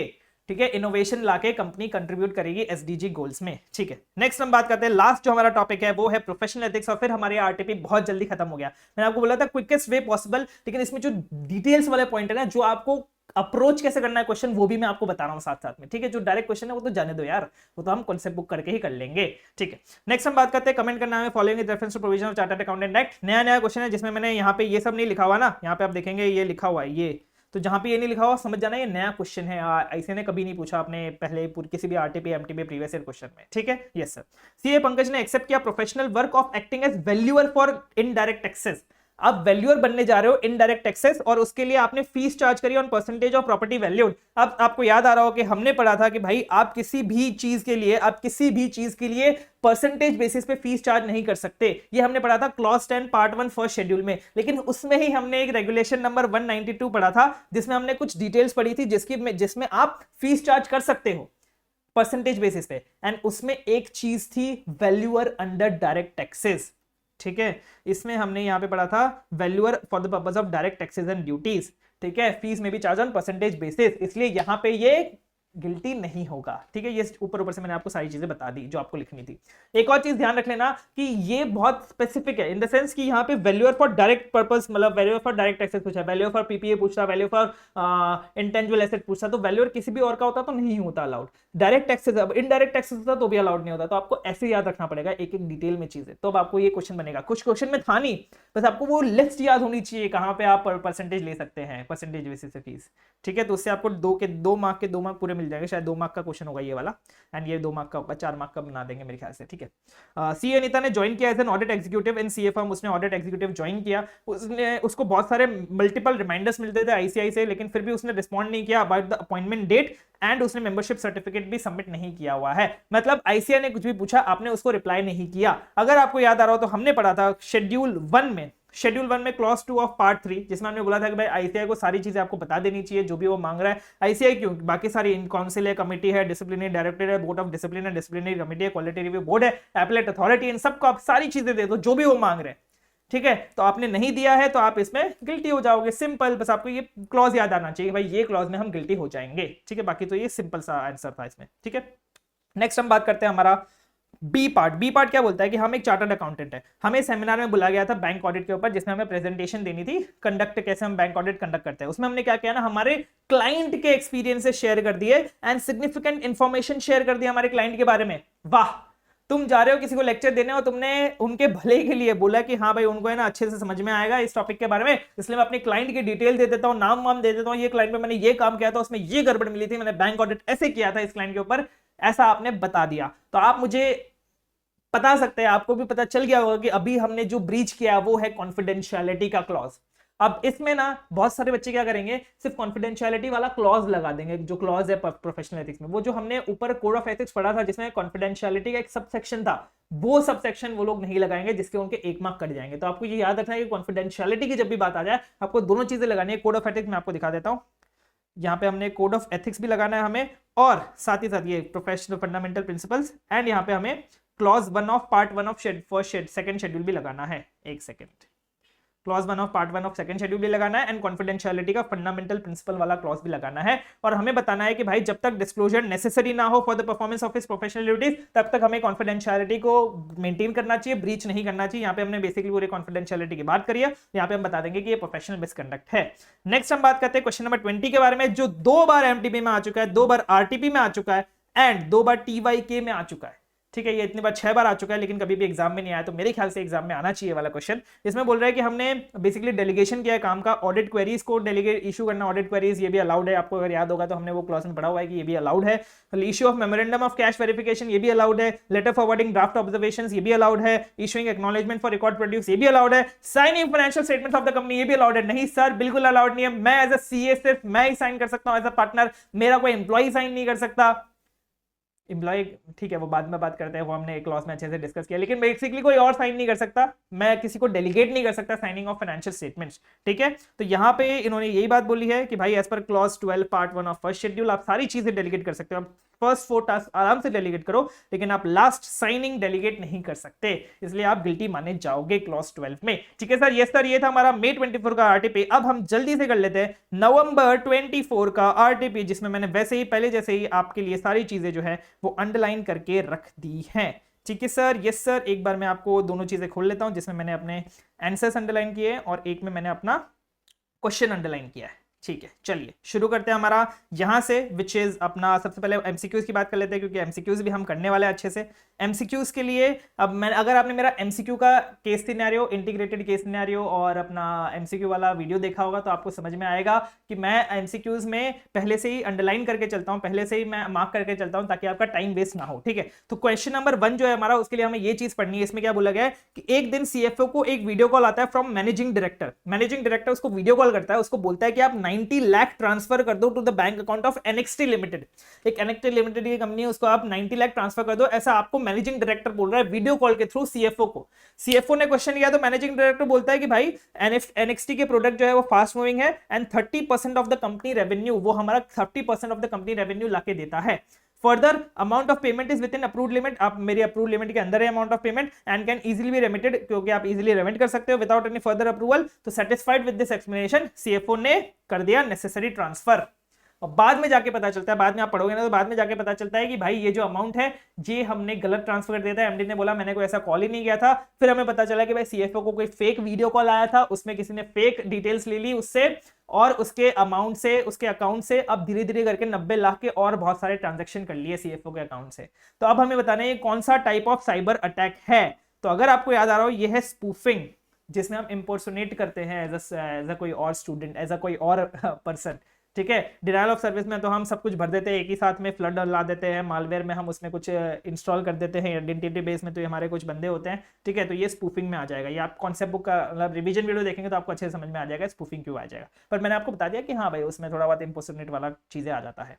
ठीक है, इनोवेशन लाके कंपनी कंट्रीब्यूट करेगी एसडीजी गोल्स में। ठीक है, नेक्स्ट हम बात करते हैं, लास्ट जो हमारा टॉपिक है वो है प्रोफेशनल एथिक्स, और फिर हमारे आरटीपी बहुत जल्दी खत्म हो गया। मैंने आपको बोला था क्विकेस्ट वे पॉसिबल, लेकिन इसमें जो डिटेल्स वाले पॉइंट है ना, जो आपको अप्रोच कैसे करना है क्वेश्चन, वो भी मैं आपको बता रहा हूं साथ साथ में। ठीक है, जो डायरेक्ट क्वेश्चन है वो तो जाने दो यार, वो तो हम कॉन्सेप्ट बुक करके ही कर लेंगे। ठीक है, नेक्स्ट हम बात करते हैं कमेंट करना है following with reference to provision of chartered accountant act. नया क्वेश्चन है जिसमें मैंने यहाँ पे ये सब नहीं लिखा हुआ ना, यहाँ पे आप देखेंगे ये लिखा हुआ है, ये तो जहां पे ये नहीं लिखा हुआ समझ जाना ये नया क्वेश्चन है, ऐसे ने कभी नहीं पूछा आपने पहले किसी भी RTP MTP previous year question में। ठीक है, यस सर। सीए पंकज ने एक्सेप्ट किया professional work of acting as valuer for indirect taxes. आप वैल्यूअर बनने जा रहे हो इनडायरेक्ट टैक्सेस, और उसके लिए आपने फीस चार्ज करी on percentage of property value. अब आपको याद आ रहा हो कि हमने पढ़ा था कि भाई आप किसी भी चीज के लिए परसेंटेज बेसिस पे फीस चार्ज नहीं कर सकते। ये हमने पढ़ा था क्लॉज 10 पार्ट 1 फर्स्ट शेड्यूल में, लेकिन उसमें ही हमने एक रेगुलेशन नंबर 192 पढ़ा था, जिसमें हमने कुछ डिटेल्स पढ़ी थी जिसमें आप फीस चार्ज कर सकते हो परसेंटेज बेसिस पे, एंड उसमें एक चीज थी वैल्यूअर अंडर डायरेक्ट टैक्सेस। ठीक है, इसमें हमने यहाँ पे पढ़ा था valuer for the purpose of direct taxes and duties. ठीक है, फीस में भी चार्ज ऑन परसेंटेज बेसिस, इसलिए यहाँ पे ये गिल्टी नहीं होगा। ठीक है, ये ऊपर ऊपर से मैंने आपको सारी चीजें बता दी जो आपको लिखनी थी। एक और चीज ध्यान रख लेना कि ये बहुत स्पेसिफिक है इन द सेंस कि यहाँ पे वैल्यूअर फॉर डायरेक्ट पर्पस, मतलब वैल्यूअर फॉर डायरेक्ट एक्सेस पूछा, वैल्यूअर फॉर पीपीए पूछा, वैल्यू फॉर इंटेंजिबल एसेट पूछा, तो वैल्यूअर किसी भी और का होता तो नहीं होता अलाउड। डायरेक्ट एक्सेस, अब इनडायरेक्ट एक्सेस होता तो भी अलाउड नहीं होता। तो आपको ऐसे याद रखना पड़ेगा एक एक डिटेल में चीजें, तो अब आपको ये क्वेश्चन बनेगा। कुछ क्वेश्चन में था नहीं, बस आपको वो लिस्ट याद होनी चाहिए कहां पे आप परसेंटेज ले सकते हैं, परसेंटेज बेसिस से फीस। ठीक है, तो उससे आपको दो मार्क के 2 मार्क पूरे मिल जाएंगे। शायद 2 मार्क का क्वेश्चन होगा ये वाला, एंड ये 2 मार्क का होगा, 4 मार्क का बना देंगे मेरे ख्याल से। ठीक है, सी अनीता ने ज्वाइन किया as an audit executive in CA firm. उसने ऑडिट एग्जीक्यूटिव ज्वाइन किया, उसको बहुत सारे मल्टीपल रिमाइंडर्स मिलते थे आईसीआई से, लेकिन फिर भी उसने रिस्पॉन्ड नहीं किया about the appointment date, and उसने मेंबरशिप सर्टिफिकेट भी सबमिट नहीं किया हुआ है। मतलब आईसीआई ने कुछ भी पूछा, आपने उसको रिप्लाई नहीं किया। अगर आपको याद आ रहा हो तो हमने पढ़ा था शेड्यूल 1 में क्लॉज 2 ऑफ पार्ट 3, जिसमें हमने बोला था कि भाई आईसीआई को सारी चीजें आपको बता देनी चाहिए जो भी वो मांग रहा है। आईसीआई क्यों, बाकी सारी काउंसिल है, कमिटी है, डिसिप्लिनरी डायरेक्टर है, बोर्ड ऑफ डिसिप्लिन है, डिसिप्लिनरी कमिटी है, क्वालिटी रिव्यू बोर्ड है, एपलेट अथॉरिटी, इन सबको आप सारी चीजें दे दो जो भी वो मांग रहे हैं। ठीक है, तो आपने नहीं दिया है तो आप इसमें गिल्टी हो जाओगे। सिंपल, बस आपको ये क्लॉज याद आना चाहिए भाई, ये क्लॉज में हम गिल्टी हो जाएंगे। ठीक है, बाकी तो ये सिंपल सा आंसर था इसमें। ठीक है, नेक्स्ट हम बात करते हैं हमारा बी पार्ट क्या बोलता है कि हम एक चार्टर्ड अकाउंटेंट है, हमें सेमिनार में बुलाया गया था बैंक ऑडिट के ऊपर, जिसमें हमें प्रेजेंटेशन देनी थी, कंडक्ट कैसे हम बैंक ऑडिट कंडक्ट करते हैं। उसमें हमने क्या किया ना, हमारे क्लाइंट के एक्सपीरियंसेस शेयर कर दिए एंड सिग्निफिकेंट इंफॉर्मेशन शेयर कर दिया हमारे क्लाइंट के बारे में। वाह, तुम जा रहे हो किसी को लेक्चर देने और तुमने उनके भले के लिए बोला कि हाँ भाई उनको है ना अच्छे से समझ में आएगा इस टॉपिक के बारे में, इसलिए मैं अपने क्लाइंट की डिटेल दे देता हूँ, नाम वाम दे देता हूँ, ये क्लाइंट में मैंने ये काम किया था, उसमें ये गड़बड़ मिली थी, मैंने बैंक ऑडिट ऐसे किया था इस क्लाइंट के ऊपर, ऐसा आपने बता दिया। तो आप मुझे बता सकते हैं, आपको भी पता चल गया होगा कि अभी हमने जो ब्रीच किया वो है कॉन्फिडेंशियलिटी का क्लॉज। अब इसमें ना बहुत सारे बच्चे क्या करेंगे, सिर्फ कॉन्फिडेंशियलिटी वाला क्लॉज लगा देंगे, जो क्लॉज है प्रोफेशनल एथिक्स में, वो जो हमने ऊपर कोड ऑफ एथिक्स पढ़ा था जिसमें कॉन्फिडेंशियलिटी का एक सब सेक्शन था, वो सब सेक्शन वो लोग नहीं लगाएंगे, जिसके उनके 1 मार्क कट जाएंगे। तो आपको ये याद रखना है कि कॉन्फिडेंशियलिटी की जब भी बात आ जाए आपको दोनों चीजें लगानी है। कोड ऑफ एथिक्स में आपको दिखा देता हूं, यहाँ पे हमने कोड ऑफ एथिक्स भी लगाना है हमें, और साथ ही साथ ये प्रोफेशनल फंडामेंटल प्रिंसिपल्स, एंड यहाँ पे हमें clause 1 of part 1 of second schedule भी लगाना है। एक second, clause 1 of part 1 of second schedule भी लगाना है, एंड कॉन्फिडेंशियलिटी का फंडामेंटल प्रिंसिपल वाला क्लॉज भी लगाना है। और हमें बताना है कि भाई जब तक डिस्क्लोजर नेसेसरी ना हो for the performance of his professional duties, तब तक हमें कॉन्फिडेंशियलिटी को मेंटेन करना चाहिए, ब्रीच नहीं करना चाहिए। यहाँ पे हमने बेसिकली पूरे कॉन्फिडेंशियलिटी की बात करी है, यहाँ पे हम बता देंगे कि ये प्रोफेशनल मिसकंडक्ट है। नेक्स्ट हम बात करते हैं क्वेश्चन नंबर 20 के बारे में, जो 2 बार एमटीपी में आ चुका है, 2 बार आरटीपी में आ चुका है, एंड 2 बार टीवाईके में आ चुका है। ठीक है, ये इतनी बार 6 बार आ चुका है, लेकिन कभी भी एग्जाम में नहीं आया, तो मेरे ख्याल से एग्जाम में आना चाहिए वाला क्वेश्चन। इसमें बोल रहा है कि हमने बेसिकली डेलीगेशन किया है काम का, ऑडिट क्वेरीज को डेलीगेट इशू करना, ऑडिट क्वेरीज ये भी अलाउड है। आपको अगर याद होगा तो हमने वो क्लास में पढ़ा हुआ है कि ये भी अलाउड है। Issue of memorandum of cash verification ये भी अलाउड है। लेटर फॉरवर्डिंग ड्राफ्ट ऑब्जर्वेशंस ये भी अलाउड है। Issuing acknowledgement for record produce ये भी अलाउड है। Signing financial statements of the company ये भी अलाउड है। नहीं सर, बिल्कुल अलाउड नहीं है। मैं एज अ सीए सिर्फ मैं ही साइन कर सकता हूं एज अ पार्टनर, मेरा कोई एम्प्लॉय साइन नहीं कर सकता। एम्प्लॉय ठीक है, वो बाद में बात करते हैं, वो हमने एक क्लास में अच्छे से डिस्कस किया, लेकिन बेसिकली कोई और साइन नहीं कर सकता, मैं किसी को डेलीगेट नहीं कर सकता साइनिंग ऑफ फाइनेंशियल स्टेटमेंट्स। ठीक है, तो यहाँ पे इन्होंने यही बात बोली है कि भाई as per clause 12 part 1 of first schedule आप सारी चीजें डेलीगेट कर सकते हो। आप फर्स्ट 4 टास्क आराम से डेलीगेट करो, लेकिन आप लास्ट साइनिंग डेलीगेट नहीं कर सकते, इसलिए आप गिल्टी माने जाओगे क्लॉज 12 में। ठीक है सर, ये सर ये था हमारा May 24 का आरटीपी। अब हम जल्दी से कर लेते हैं नवंबर 24 का आरटीपी, जिसमें मैंने वैसे ही पहले जैसे ही आपके लिए सारी चीजें जो है वो अंडरलाइन करके रख दी हैं। ठीक है सर, यस सर, एक बार मैं आपको दोनों चीजें खोल लेता हूं, जिसमें मैंने अपने आंसर्स अंडरलाइन किए और एक में मैंने अपना क्वेश्चन अंडरलाइन किया है। ठीक है, चलिए शुरू करते हैं हमारा यहां से, विच इज अपना सबसे पहले एमसीक्यूज की बात कर लेते हैं, क्योंकि एमसीक्यूज भी हम करने वाले हैं अच्छे से। एमसीक्यूज के लिए अब मैं अगर आपने मेरा एमसीक्यू का case scenario, integrated case scenario और अपना एमसीक्यू वाला वीडियो देखा होगा तो आपको समझ में आएगा कि मैं एमसीक्यूज में पहले से ही अंडरलाइन करके चलता हूं, पहले से ही मैं मार्क करके चलता हूं ताकि आपका टाइम वेस्ट ना हो। ठीक है, तो क्वेश्चन नंबर 1 जो है हमारा, उसके लिए हमें ये चीज पढ़नी है। इसमें क्या बोला गया है कि एक दिन सीएफओ को एक वीडियो कॉल आता है from managing director. Managing director उसको वीडियो कॉल करता है, उसको बोलता है कि आप 90 लाख ट्रांसफर कर दो to the bank account of NXT limited. एक एनएक्सटी लिमिटेड की कंपनी है, उसको आप 90 लाख ट्रांसफर कर दो, ऐसा आपको मैनेजिंग डायरेक्टर बोल रहा है वीडियो कॉल के थ्रू सीएफओ को। सीएफओ ने क्वेश्चन किया तो मैनेजिंग डायरेक्टर बोलता है कि भाई एनएक्सटी के प्रोडक्ट जो है वो फास्ट मूविंग है and 30% of the company revenue, वो हमारा 30% ऑफ द कंपनी रेवेन्यू लाके देता है। Further amount of payment is with in approved limit, आप मेरी अप्रूव्ड लिमिट के अंदर है amount of payment, and can easily B remitted, क्योंकि आप इजीली रेमिट कर सकते हो विदाउट एनी फर्दर अप्रूवल। तो satisfied with this explanation, CFO ने कर दिया नेसेसरी ट्रांसफर। और बाद में जाके पता चलता है, बाद में आप पढ़ोगे ना तो बाद में जाके पता चलता है कि भाई ये जो अमाउंट है ये हमने गलत ट्रांसफर कर दिया था, एमडी ने बोला मैंने कोई ऐसा कॉल ही नहीं किया था। फिर हमें पता चला कि भाई सीएफओ को कोई फेक वीडियो कॉल आया था, उसमें किसी ने फेक डिटेल्स ले ली उससे और उसके अमाउंट से, उसके अकाउंट से अब धीरे धीरे करके 90 लाख के और बहुत सारे ट्रांजेक्शन कर लिए सीएफओ के अकाउंट से। तो अब हमें बताना है कौन सा टाइप ऑफ साइबर अटैक है। तो अगर आपको याद आ रहा हो ये है स्पूफिंग, जिसमें हम इम्पोर्सोनेट करते हैं एज अ कोई और स्टूडेंट, एज अ कोई और पर्सन, ठीक है। डिनायल ऑफ सर्विस में तो हम सब कुछ भर देते हैं एक ही साथ में, फ्लड ला देते हैं, मालवेयर में हम उसमें कुछ इंस्टॉल कर देते हैं, आइडेंटिटी बेस में तो ये हमारे कुछ बंदे होते हैं, ठीक है। तो ये स्पूफिंग में आ जाएगा। ये आप कॉन्सेप्ट बुक का मतलब रिवीजन वीडियो देखेंगे तो आपको अच्छे से समझ में आ जाएगा स्पूफिंग क्यों आ जाएगा। पर मैंने आपको बता दिया कि हाँ भाई उसमें थोड़ा बहुत इम्पोर्सोनेट वाला चीजें आ जाता है।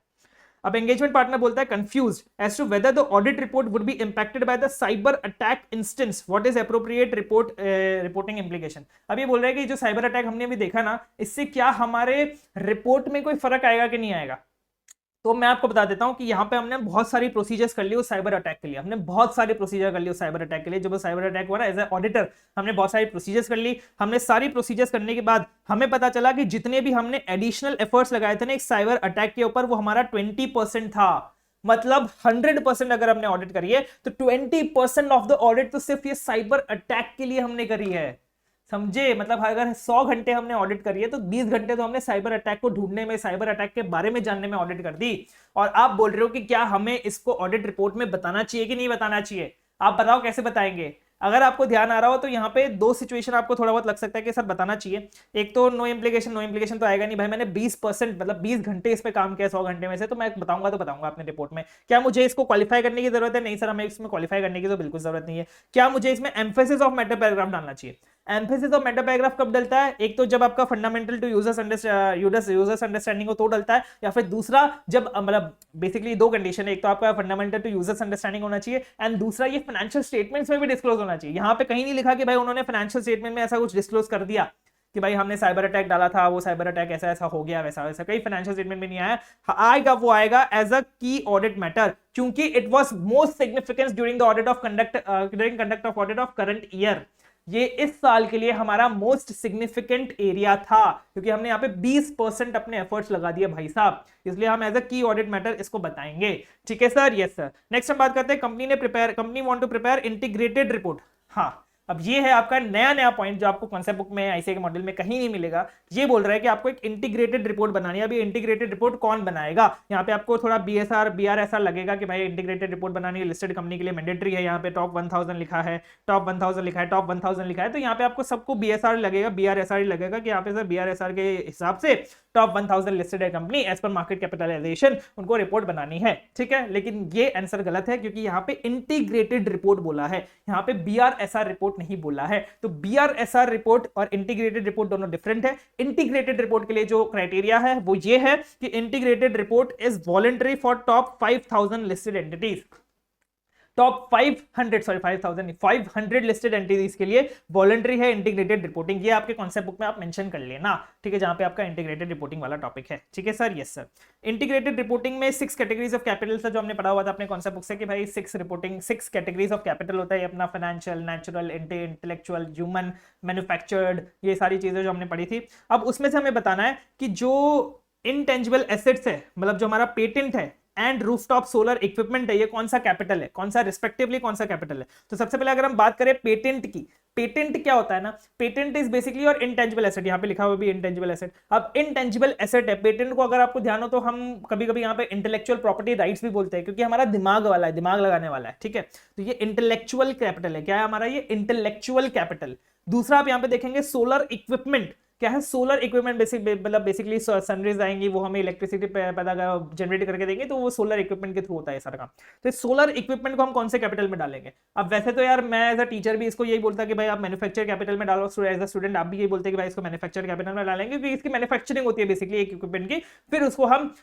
अब एंगेजमेंट पार्टनर बोलता है confused as to whether the audit report would be impacted by the cyber attack instance, what is appropriate reporting implication. अब ये बोल रहा है कि जो साइबर अटैक हमने अभी देखा ना, इससे क्या हमारे रिपोर्ट में कोई फर्क आएगा कि नहीं आएगा। तो मैं आपको बता देता हूं कि यहाँ पे हमने बहुत सारी प्रोसीजर्स कर ली उस साइबर अटैक के लिए, हमने बहुत सारी प्रोसीजर कर ली उस साइबर अटैक के लिए। जब वो साइबर अटैक हुआ ना, एज ए ऑडिटर हमने बहुत सारी प्रोसीजर्स कर ली। हमने सारी प्रोसीजर्स करने के बाद हमें पता चला कि जितने भी हमने एडिशनल एफर्ट्स लगाए थे ना एक साइबर अटैक के ऊपर, वो हमारा 20% था। मतलब 100% अगर हमने ऑडिट करी है तो 20% ऑफ द ऑडिट तो सिर्फ ये साइबर अटैक के लिए हमने करी है, समझे। मतलब अगर 100 घंटे हमने ऑडिट करी है तो 20 घंटे तो हमने साइबर अटैक को ढूंढने में, साइबर अटैक के बारे में जानने में ऑडिट कर दी। और आप बोल रहे हो कि क्या हमें इसको ऑडिट रिपोर्ट में बताना चाहिए कि नहीं बताना चाहिए। आप बताओ कैसे बताएंगे। अगर आपको ध्यान आ रहा हो तो यहाँ पे दो सिचुएशन आपको थोड़ा बहुत लग सकता है कि सर बताना चाहिए। एक तो नो इम्प्लीकेशन तो आएगा नहीं भाई, मैंने 20% मतलब 20 घंटे इस पे काम किया 100 घंटे में से, तो मैं बताऊंगा तो बताऊंगा अपने रिपोर्ट में। क्या मुझे इसको क्वालिफाई करने की जरूरत है? नहीं सर, हमें इसमें क्वालिफाई करने की तो बिल्कुल जरूरत नहीं है। क्या मुझे इसमें एम्फेसिस ऑफ मैटर पैराग्राफ डालना चाहिए? एम्फेसिस ऑफ मैटर पैराग्राफ कब डलता है? एक तो जब आपका फंडामेंटल टू यूजर्स अंडरस्टैंडिंग को तो डलता है, या फिर दूसरा जब मतलब बेसिकली दो कंडीशन है, एक तो आपका फंडामेंटल टू यूजर्स अंडरस्टैंडिंग होना चाहिए एंड दूसरा ये फाइनेंशियल स्टेटमेंट्स में भी डिस्क्लोज होना चाहिए। यहाँ पे कहीं नहीं लिखा कि भाई उन्होंने फाइनेंशियल स्टेटमेंट में ऐसा कुछ डिस्क्लोज कर दिया कि भाई हमने साइबर अटैक डाला था, वो साइबर अटैक ऐसा ऐसा हो गया, वैसा वैसा कहीं फाइनेंशियल स्टेटमेंट में नहीं आया। आएगा वो आएगा एज अ की ऑडिट मैटर, क्योंकि it was most significance during the audit of conduct of audit of current year. ये इस साल के लिए हमारा मोस्ट सिग्निफिकेंट एरिया था, क्योंकि हमने यहाँ पे 20% अपने एफर्ट्स लगा दिए भाई साहब, इसलिए हम एज अ की ऑडिट मैटर इसको बताएंगे। ठीक है सर? Yes sir. नेक्स्ट हम बात करते हैं company want to prepare integrated report. हाँ, अब ये है आपका नया पॉइंट जो आपको कॉन्सेप्ट बुक में आईसीए के मॉडल में कहीं नहीं मिलेगा। ये बोल रहा है कि आपको एक इंटीग्रेटेड रिपोर्ट बनानी है। अभी इंटीग्रेटेड रिपोर्ट कौन बनाएगा? यहाँ पे आपको थोड़ा बीएसआर बीआरएसआर लगेगा कि भाई इंटीग्रेटेड रिपोर्ट बनानी है, लिस्टेड कंपनी के लिए मैंडेटरी है। यहाँ पे टॉप 1000 लिखा है, टॉप 1000 लिखा है, टॉप 1000 लिखा है, तो यहाँ पे आपको सबको बीएसआर लगेगा, बीआरएसआर लगेगा कि यहाँ पे सर बीआरएसआर के हिसाब से टॉप 1000 लिस्टेड है company as per market capitalisation, उनको रिपोर्ट बनानी है। ठीक है, लेकिन ये आंसर गलत है, क्योंकि यहाँ पे इंटीग्रेटेड रिपोर्ट बोला है, यहाँ पे बीआरएसआर रिपोर्ट नहीं बोला है। तो बीआरएसआर रिपोर्ट और इंटीग्रेटेड रिपोर्ट दोनों डिफरेंट है। इंटीग्रेटेड रिपोर्ट के लिए जो क्राइटेरिया है वो ये है कि integrated report is voluntary for top 5000 listed entities. Top 500 listed entities के लिए वॉलंटरी है इंटीग्रेटेड रिपोर्टिंग। ये आपके कॉन्सेप्ट बुक में आप मेंशन कर लेना, ठीक है, जहां पे आपका इंटीग्रेटेड रिपोर्टिंग वाला टॉपिक है। ठीक है sir? Yes sir. Integrated reporting में 6 कैटेगरीज ऑफ कैपिटल था, जो हमने पढ़ा हुआ था अपने कॉन्सेप्ट बुक से कि भाई 6 कैटेगरीज ऑफ कैपिटल होता है अपना, financial, natural, intellectual, human, manufactured, ये सारी चीजें जो हमने पढ़ी थी। अब उसमें से हमें बताना है कि जो इनटेंजिबल एसेट्स है, मतलब जो हमारा पेटेंट है एंड रूफटॉप सोलर इक्विपमेंट है, ये कौन सा कैपिटल है, कौन सा रिस्पेक्टिवली कौन सा कैपिटल है। तो सबसे पहले अगर हम बात करें पेटेंट की, पेटेंट क्या होता है ना, पेटेंट इज बेसिकली और इंटेंजिबल एसेट, यहाँ पे लिखा हुआ भी इंटेंजिबल एसेट। अब इंटेंजिबल एसेट है, पेटेंट को अगर आपको ध्यान हो तो हम कभी कभी यहाँ पे इंटेलेक्चुअल प्रॉपर्टी राइट्स भी बोलते हैं, क्योंकि हमारा दिमाग वाला है, दिमाग लगाने वाला है। ठीक है, तो ये इंटेलेक्चुअल कैपिटल है। क्या है हमारा? ये इंटेलेक्चुअल कैपिटल। दूसरा आप यहाँ पे देखेंगे सोलर इक्विपमेंट। क्या है सोलर इक्विपमेंट? मतलब बेसिकली सनरेज आएंगी, वो हमें इलेक्ट्रिसिटी पैदा जनरेट करके देंगे, तो वो सोलर इक्विपमेंट के थ्रू होता है सारा काम। तो सोलर इक्विपमेंट को हम कौन से कैपिटल में डालेंगे? अब वैसे तो यार मैं एज अ टीचर भी इसको यही बोलता कि भाई आप मैन्युफैक्चर कैपिटल में डालो, एज अ स्टूडेंट आप भी यही बोलते कि भाई इसको मैन्युफैक्चर कैपिटल में डालेंगे, क्योंकि इसकी मैन्युफैक्चरिंग होती है बेसिकली एक इक्विपमेंट की, फिर उसको हम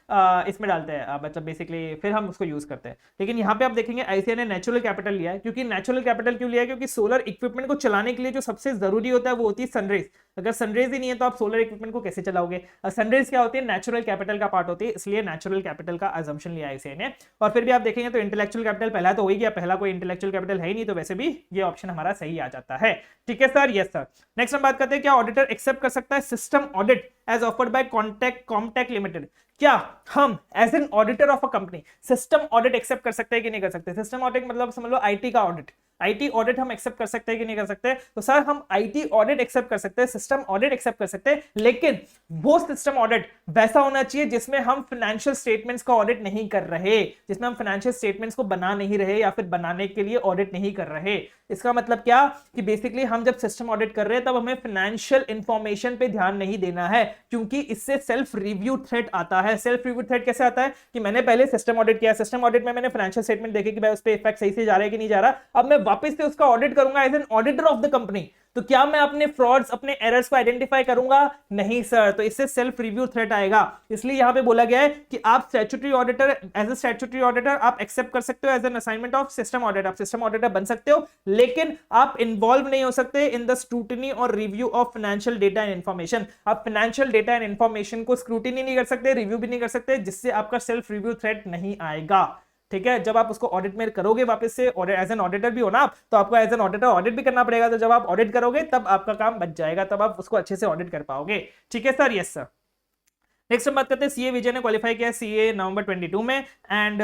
इसमें डालते हैं, मतलब बेसिकली फिर हम उसको यूज करते हैं। लेकिन यहाँ पे आप देखेंगे आईसीए ने नेचुरल कैपिटल लिया है। क्योंकि नेचुरल कैपिटल क्यों लिया है? क्योंकि सोलर इक्विपमेंट को चलाने के लिए जो सबसे जरूरी होता है वो होती है सनरेज। अगर सनरेज ही नहीं है तो आप सोलर इक्विपमेंट को कैसे चलाओगे? सनरेज क्या होती है? नेचुरल कैपिटल का पार्ट होती है, इसलिए नेचुरल कैपिटल का अजम्पशन लिया है ने। और फिर भी आप देखेंगे तो इंटेलेक्चुअल कैपिटल पहला तो हो ही गया, पहला कोई इंटेलेक्चुअल कैपिटल है ही नहीं, तो वैसे भी ये ऑप्शन हमारा सही आ जाता है। ठीक है सर? Yes sir. नेक्स्ट हम बात करते हैं क्या ऑडिटर एक्सेप्ट कर सकता है system audit as offered by Comtech limited. क्या हम as an auditor of a company system audit accept कर सकते हैं कि नहीं कर सकते? सिस्टम ऑडिट मतलब समझ लो आईटी का ऑडिट, आईटी ऑडिट हम एक्सेप्ट कर सकते हैं कि नहीं कर सकते? तो सर हम आईटी ऑडिट एक्सेप्ट कर सकते हैं, सिस्टम ऑडिट एक्सेप्ट कर सकते हैं, लेकिन वो सिस्टम ऑडिट वैसा होना चाहिए जिसमें हम फाइनेंशियल स्टेटमेंट्स का ऑडिट नहीं कर रहे, जिसमें हम फाइनेंशियल स्टेटमेंट्स को बना नहीं रहे या फिर बनाने के लिए ऑडिट नहीं कर रहे। इसका मतलब क्या कि बेसिकली हम जब सिस्टम ऑडिट कर रहे हैं तब हमें फाइनेंशियल इंफॉर्मेशन पे ध्यान नहीं देना है, क्योंकि इससे सेल्फ रिव्यू थ्रेट आता है। सेल्फ रिव्यू थ्रेट कैसे आता है कि मैंने पहले सिस्टम ऑडिट किया, सिस्टम ऑडिट में मैंने फाइनेंशियल स्टेटमेंट देखे कि भाई उस पे इफेक्ट सही से जा रहा है कि नहीं जा रहा, अब मैं वापस से उसका ऑडिट करूंगा as an auditor of the company, तो क्या मैं अपने फ्रॉड्स, अपने एरर्स को आइडेंटिफाई करूंगा? नहीं सर, तो इससे सेल्फ रिव्यू थ्रेट आएगा। इसलिए यहां पे बोला गया है कि आप statutory auditor, as a statutory auditor आप एक्सेप्ट कर सकते हो as an assignment of system audit, आप सिस्टम ऑडिटर बन सकते हो, लेकिन आप इन्वॉल्व नहीं हो सकते इन द स्क्रूटिनी और review of financial data and information. आप फाइनेंशियल डेटा एंड इंफॉर्मेशन को स्क्रूटिनी नहीं कर सकते, रिव्यू भी नहीं कर सकते, जिससे आपका सेल्फ रिव्यू थ्रेट नहीं आएगा। ठीक है, जब आप उसको ऑडिट में करोगे वापस से, एज एन ऑडिटर भी हो ना आप, तो आपको एज एन ऑडिटर ऑडिट भी करना पड़ेगा, तो जब आप ऑडिट करोगे तब आपका काम बच जाएगा, तब आप उसको अच्छे से ऑडिट कर पाओगे। ठीक है सर, यस सर। नेक्स्ट हम बात करते हैं सीए विजय ने क्वालिफाई किया सीए नवंबर 22 में, and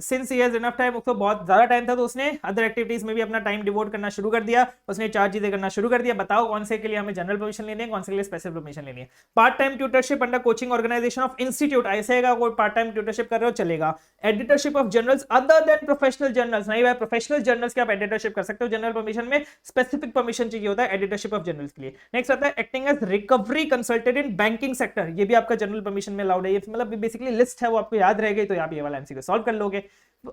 since he has enough time, उसको बहुत ज्यादा टाइम था तो उसने अदर एक्टिविटीज में भी अपना टाइम डिवोट करना शुरू कर दिया, उसने 4 चीजें करना शुरू कर दिया। बताओ कौन से के लिए हमें जनरल परमिशन लेनी है, कौन से के लिए स्पेशल परमिशन लेनी है? Part time tutorship under coaching organisation of institute, ऐसे है कोई पार्ट टाइम ट्यूटरशिप कर रहे हो चलेगा। Editorship of journals other than professional journals, नहीं भाई प्रोफेशनल जर्नल्स के आप एडिटरशिप कर सकते हो, जनरल परमिशन में स्पेसिफिक परमिशन चाहिए होता है एडिटरशिप ऑफ जर्नल्स के लिए। नेक्स्ट आता है acting as recovery consultant in banking sector, ये भी आपका जनरल परमिशन में अलाउड है, मतलब बेसिकली लिस्ट है वो आपको याद रहेगी, तो आप ये वाला एमसीक्यू सॉल्व कर लोगे।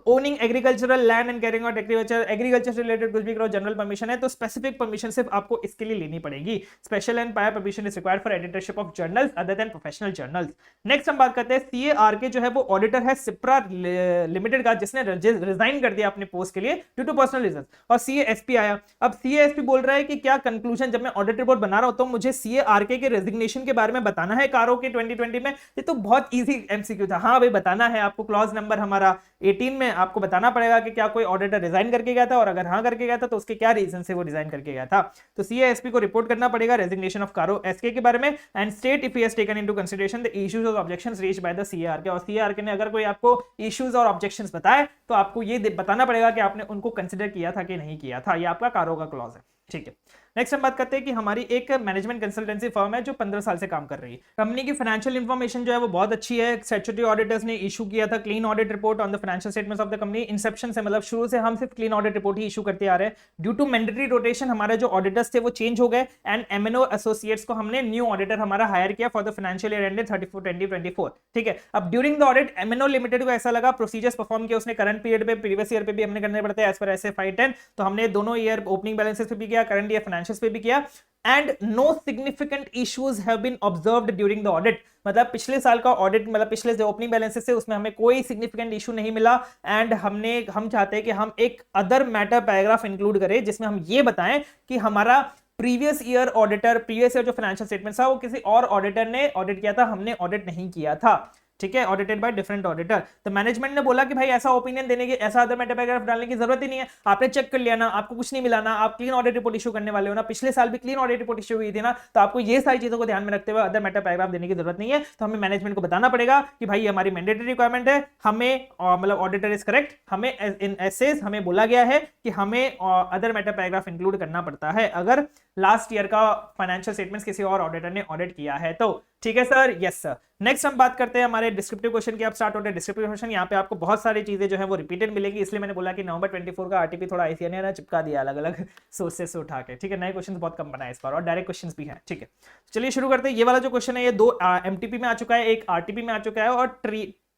Owning agricultural land and carrying out agriculture, agriculture से रिलेटेड कुछ भी करो, जनरल परमिशन है, तो स्पेसिफिक परमिशन सिर्फ आपको इसके लिए लेनी पड़ेगी। Special and prior permission is required for editorship of journals other than professional journals. Next हम बात करते हैं सीएआरके जो है वो ऑडिटर है सिप्रा लिमिटेड का, जिसने रिजाइन कर दिया अपने पोस्ट के लिए ड्यू टू पर्सनल रीजंस, और सीएएसपी आया। अब सीएएसपी बोल रहा है कि क्या कंक्लूजन, जब मैं ऑडिट रिपोर्ट बना रहा हूं तो मुझे सीएआरके के रेजिग्नेशन के बारे में बताना है कारो के 2020 में। ये तो बहुत इजी एमसीक्यू था, हाँ भाई बताना है आपको, क्लॉज नंबर हमारा 18 में आपको बताना पड़ेगा कि क्या कोई ऑडिटर रिजाइन करके गया था, और अगर हाँ करके गया था तो उसके क्या रीजन से वो रिजाइन करके गया था। तो सीएएसपी को रिपोर्ट करना पड़ेगा रेजिग्नेशन ऑफ कारो एसके के बारे में, and state if he has taken into consideration the issues और ऑब्जेक्शंस रेज्ड बाय द सीएआरके, और सीएआरके ने अगर कोई आपको इश्यूज और ऑब्जेक्शंस बताए तो आपको ये बताना पड़ेगा कि आपने उनको कंसीडर किया था कि नहीं किया था। ये आपका कारो का क्लॉज है। ठीक है, नेक्स्ट हम बात करते हैं कि हमारी एक मैनेजमेंट कंसल्टेंसी फर्म है जो 15 साल से काम कर रही है। कंपनी की फाइनेंशियल इंफॉर्मेशन जो है वो बहुत अच्छी है। स्टैट्यूटरी ऑडिटर्स ने इशू किया था clean audit report on the financial statements of the company. Inception से, मतलब शुरू से हम सिर्फ क्लीन ऑडिट रिपोर्ट ही इशू करते आ रहे हैं। ड्यू टू मैंडेटरी रोटेशन हमारे जो ऑडिटर्स थे वो चेंज हो गए, एंड एमएनओ एसोसिएट्स को हमने न्यू ऑडिटर हमारा हायर किया for the financial year ended 30/4/2024। ठीक है, अब during the audit MNO limited को ऐसा लगा प्रोसीजर्स परफॉर्म किया उसने करंट पीरियड पे, प्रीवियस ईयर पे भी हमने करने पड़ते हैं एज पर एसए 510, तो हमने दोनों ईयर ओपनिंग बैलेंसेस पे भी किया, करंट ईयर फाइनेंशियल्स पे भी किया, and no significant issues have been observed during the audit। मतलब पिछले साल का ऑडिट, मतलब पिछले जो ओपनिंग बैलेंसेस है उसमें हमें कोई सिग्निफिकेंट इशू नहीं मिला, एंड हम चाहते हैं कि हम एक अदर मैटर पैराग्राफ इंक्लूड करें जिसमें हम ये बताएं कि हमारा previous year auditor, previous year जो फाइनेंशियल स्टेटमेंट था वो किसी और ऑडिटर ने ऑडिट किया था, हमने ऑडिट नहीं किया था। ठीक है, ऑडिटेड बाय डिफरेंट ऑडिटर। तो मैनेजमेंट ने बोला कि भाई ऐसा ओपिनियन देने की, ऐसा अदर मैटर पैराग्राफ डालने की जरूरत ही नहीं है, आपने चेक कर लिया ना, आपको कुछ नहीं मिला ना, आप क्लीन ऑडिट रिपोर्ट इशू करने वाले हो ना, पिछले साल भी क्लीन ऑडिट रिपोर्ट इशू हुई थी ना, तो आपको ये सारी चीजों को ध्यान में रखते हुए अदर मैटर पैराग्राफ देने की जरूरत नहीं है। तो हमें मैनेजमेंट को बताना पड़ेगा कि भाई हमारी मैंडेटरी रिक्वायरमेंट है, हमें मतलब ऑडिटर इज करेक्ट, हमें इन एसेस हमें बोला गया है कि हमें अदर मैटर पैराग्राफ इंक्लूड करना पड़ता है अगर लास्ट ईयर का फाइनेंशियल स्टेटमेंट्स किसी और ऑडिटर ने ऑडिट किया है तो। ठीक है सर, यस सर। नेक्स्ट हम बात करते हैं हमारे डिस्क्रिप्टिव क्वेश्चन की। अब स्टार्ट होते हैं डिस्क्रिप्टिव क्वेश्चन। यहाँ पे आपको बहुत सारी चीजें जो है वो रिपीटेड मिलेगी, इसलिए मैंने बोला कि नवंबर 24 का आरटीपी थोड़ा आईसीएनए ने चिपका दिया अलग अलग सोर्सेस से उठा के। ठीक है, नए क्वेश्चन बहुत कम बनाए इस बार और डायरेक्ट क्वेश्चन भी हैं। ठीक है, चलिए शुरू करते हैं। ये वाला जो क्वेश्चन है ये 2 एमटीपी में आ चुका है, एक आरटीपी में आ चुका है और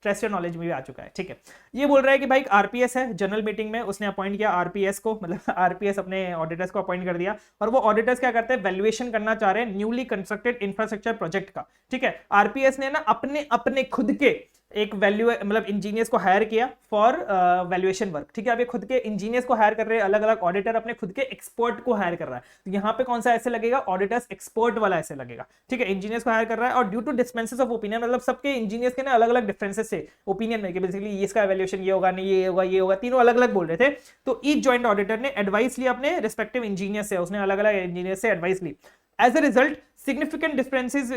ट्रेस्ट नॉलेज में भी आ चुका है। ठीक है, ये बोल रहा है कि भाई आरपीएस है, जनरल मीटिंग में उसने अपॉइंट किया आरपीएस को, मतलब आरपीएस अपने ऑडिटर्स को अपॉइंट कर दिया, और वो ऑडिटर्स क्या करते हैं, वैल्यूएशन करना चाह रहे हैं न्यूली कंस्ट्रक्टेड इंफ्रास्ट्रक्चर प्रोजेक्ट का। ठीक है, आरपीएस ने ना अपने खुद के एक वैल्यू, मतलब इंजीनियर्स को हायर किया फॉर वैल्यूएशन वर्क। ठीक है, अब ये खुद के इंजीनियर्स को हायर कर रहे हैं, अलग अलग ऑडिटर अपने खुद के एक्सपर्ट को हायर कर रहा है। तो यहाँ पे कौन सा ऐसे लगेगा, ऑडिटर्स एक्सपर्ट वाला ऐसे लगेगा। ठीक है, इंजीनियर्स को हायर कर रहा है, और due to differences of opinion, मतलब सबके इंजीनियर्स के ना अलग अलग डिफरेंसेस से ओपिनियन में, बेसिकली इसका वैल्यूएशन ये होगा, नहीं ये होगा, ये होगा, तीनों अलग अलग बोल रहे थे। तो ईच जॉइंट ऑडिटर ने एडवाइस लिया अपने रिस्पेक्टिव इंजीनियर से, उसने अलग अलग इंजीनियर से एडवाइस ली। As a result significant discrepancies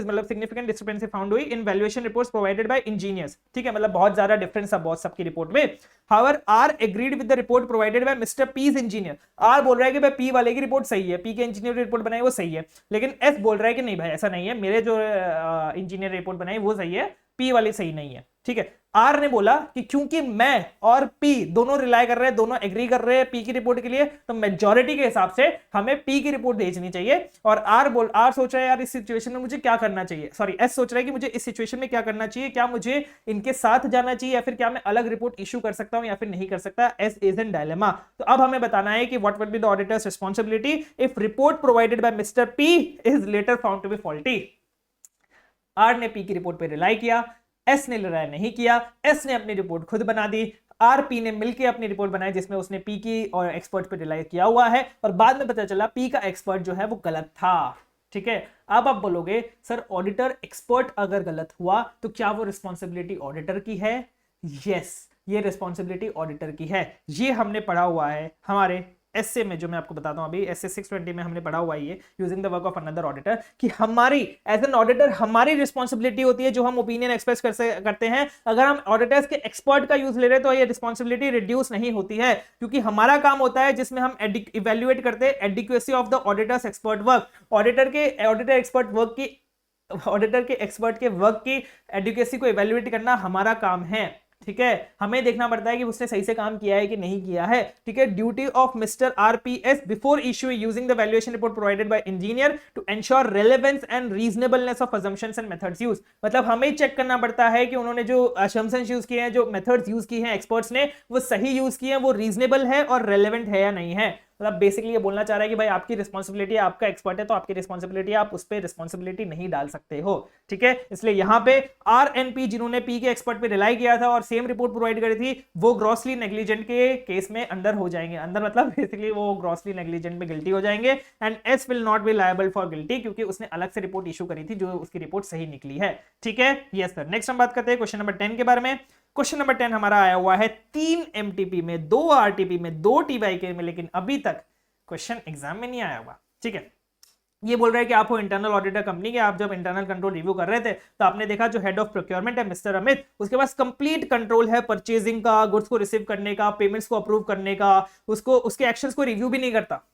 मतलब significant discrepancy found हुई in valuation reports provided by engineers, ठीक है, मतलब बहुत ज्यादा डिफरेंस था बहुत सबकी रिपोर्ट में. However, R agreed with the report provided by Mr. P's engineer. R बोल रहा है कि भाई P वाले की रिपोर्ट सही है, P के इंजीनियर ने रिपोर्ट बनाई वो सही है, लेकिन S बोल रहा है कि नहीं भाई ऐसा नहीं है, मेरे जो इंजीनियर रिपोर्ट बनाई वो सही है, P वाली सही नहीं है. ठीक है, आर ने बोला कि क्योंकि मैं और पी दोनों रिलाय कर रहे हैं, दोनों एग्री कर रहे हैं पी की रिपोर्ट के लिए, तो मेजॉरिटी के हिसाब से हमें पी की रिपोर्ट भेजनी चाहिए. और आर सोच रहा है यार इस सिचुएशन में मुझे क्या करना चाहिए, सॉरी एस सोच रहा है कि मुझे इस सिचुएशन में क्या करना चाहिए, क्या मुझे इनके साथ जाना चाहिए या फिर क्या मैं अलग रिपोर्ट इश्यू कर सकता हूं या फिर नहीं कर सकता. S is in dilemma. तो अब हमें बताना है कि what will be the auditor's responsibility if report provided by mister P is later found to be faulty. R ने पी की रिपोर्ट पर रिलाई किया, एस ने रिलाय नहीं किया, एस ने अपनी रिपोर्ट खुद बना दी, आर पी ने मिलकर अपनी रिपोर्ट बनाई जिसमें उसने पी की और एक्सपर्ट पे रिलाय किया हुआ है, और बाद में पता चला पी का एक्सपर्ट जो है वो गलत था. ठीक है, अब आप बोलोगे सर ऑडिटर एक्सपर्ट अगर गलत हुआ तो क्या वो रिस्पॉन्सिबिलिटी ऑडिटर की है? यस, ये रिस्पॉन्सिबिलिटी ऑडिटर की है. ये हमने पढ़ा हुआ है हमारे एसए में, जो मैं आपको बताता हूं अभी, एसए 620 में हमने पढ़ा हुआ है ये, using the work of another auditor, कि हमारी एज एन ऑडिटर हमारी रिस्पॉन्सिबिलिटी होती है जो हम ओपिनियन एक्सप्रेस करते हैं. अगर हम ऑडिटर्स के एक्सपर्ट का यूज ले रहे हैं तो ये रिस्पॉन्सिबिलिटी रिड्यूस नहीं होती है, क्योंकि हमारा काम होता है जिसमें हम इवेल्युएट करते हैं adequacy of the auditors expert work. Auditor के एक्सपर्ट के वर्क की एडिक्वेसी को इवेल्युएट करना हमारा काम है. ठीक है, हमें देखना पड़ता है कि उसने सही से काम किया है कि नहीं किया है. ठीक है, duty of mister RPS before issue using the valuation report provided by engineer to ensure relevance and reasonableness of assumptions and methods use. मतलब हमें चेक करना पड़ता है कि उन्होंने जो असम्पशंस यूज किए हैं, जो मेथड्स यूज की हैं एक्सपर्ट्स ने, वो सही यूज किए हैं, वो रीजनेबल है और रेलेवेंट है या नहीं है. मतलब बेसिकली ये बोलना चाह रहा है कि भाई आपकी रिस्पॉन्सिबिलिटी है, आपका एक्सपर्ट है तो आपकी रिस्पॉन्सिबिलिटी, आप उस पर रिस्पॉन्सिबिलिटी नहीं डाल सकते हो. ठीक है, इसलिए यहां पे आर एन पी जिन्होंने पी के एक्सपर्ट पे रिलाई किया था और सेम रिपोर्ट प्रोवाइड करी थी, वो ग्रॉसली नेग्लिजेंट के केस में अंदर हो जाएंगे. अंदर मतलब बेसिकली वो ग्रॉसली नेग्लिजेंट में गिल्टी हो जाएंगे. And S will not B liable for guilty, क्योंकि उसने अलग से रिपोर्ट इशू करी थी जो उसकी रिपोर्ट सही निकली है. ठीक है, यस सर. नेक्स्ट हम बात करते हैं क्वेश्चन नंबर 10 के बारे में. क्वेश्चन नंबर 10 हमारा आया हुआ है 3 एमटीपी में, 2 आरटीपी में, 2 टीवाईके में, लेकिन अभी तक क्वेश्चन एग्जाम में नहीं आया हुआ. ठीक है, ये बोल रहा है कि आप हो इंटरनल ऑडिटर कंपनी के, आप जब इंटरनल कंट्रोल रिव्यू कर रहे थे तो आपने देखा जो हेड ऑफ प्रोक्योरमेंट है मिस्टर अमित, उसके पास कंप्लीट कंट्रोल है परचेजिंग का, गुड्स को रिसीव करने का, पेमेंट्स को अप्रूव करने का, उसके एक्शंस को रिव्यू भी नहीं करता.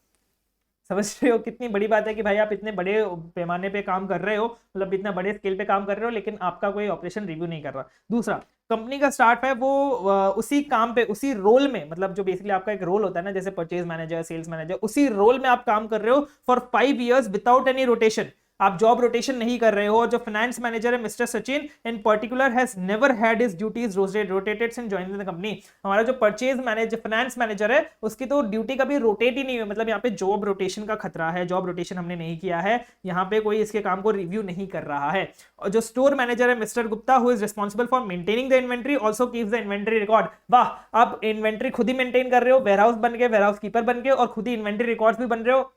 समझ रहे हो कितनी बड़ी बात है कि भाई आप इतने बड़े पैमाने पे काम कर रहे हो, मतलब इतना बड़े स्केल पे काम कर रहे हो, लेकिन आपका कोई ऑपरेशन रिव्यू नहीं कर रहा. दूसरा, कंपनी का स्टार्ट है वो उसी काम पे, उसी रोल में, मतलब जो बेसिकली आपका एक रोल होता है ना, जैसे परचेज मैनेजर, सेल्स मैनेजर, उसी रोल में आप काम कर रहे हो for 5 years without any rotation. आप जॉब रोटेशन नहीं कर रहे हो. और जो फाइनेंस मैनेजर है mister Sachin in particular has never had his duties rotated since joining the company. हमारा जो परचेज मैनेजर, फाइनेंस मैनेजर है, उसकी तो ड्यूटी कभी रोटेट ही नहीं हुई. मतलब यहाँ पे जॉब रोटेशन का खतरा है, जॉब रोटेशन हमने नहीं किया है, यहाँ पे कोई इसके काम को रिव्यू नहीं कर रहा है. और जो स्टोर मैनेजर है mister Gupta, who is responsible for maintaining the inventory, also keeps the inventory record. वाह, आप इन्वेंट्री खुद ही मेंटेन कर रहे हो, वेयर हाउस बन के, वेयर हाउस कीपर बन के, और खुद ही इन्वेंट्री रिकॉर्ड्स भी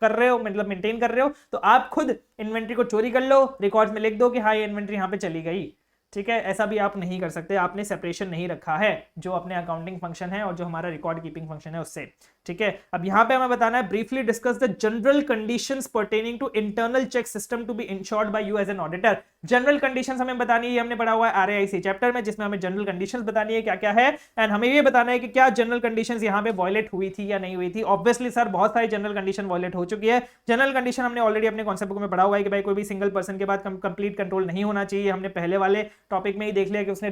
कर रहे हो, मतलब मेंटेन कर रहे हो. तो आप खुद इन्वेंट्री को चोरी कर लो, रिकॉर्ड्स में लिख दो कि हाँ ये इन्वेंट्री यहाँ पे चली गई. ठीक है, ऐसा भी आप नहीं कर सकते, आपने सेपरेशन नहीं रखा है जो अपने अकाउंटिंग फंक्शन है और जो हमारा रिकॉर्ड कीपिंग फंक्शन है उससे. ठीक है, अब यहाँ पे हमें बताना है briefly discuss the general conditions pertaining to internal check system to be insured by you as an auditor. General conditions हमें बतानी है, हमने पढ़ा हुआ है आरएआईसी चैप्टर में, जिसमें हमें जनरल कंडीशंस बतानी है क्या क्या है, एंड हमें ये बताना है कि क्या जनरल कंडीशंस यहाँ पे वायलेट हुई थी या नहीं हुई थी. ऑब्वियसली सर बहुत सारी जनरल कंडीशन वायलेट हो चुकी है. जनरल कंडीशन हमने ऑलरेडी अपने कॉन्सेप्ट बुक में पढ़ा हुआ है कि भाई कोई भी सिंगल पर्सन के बाद कंप्लीट कंट्रोल नहीं होना चाहिए. हमने पहले वाले टॉपिक में ही देख लिया कि उसने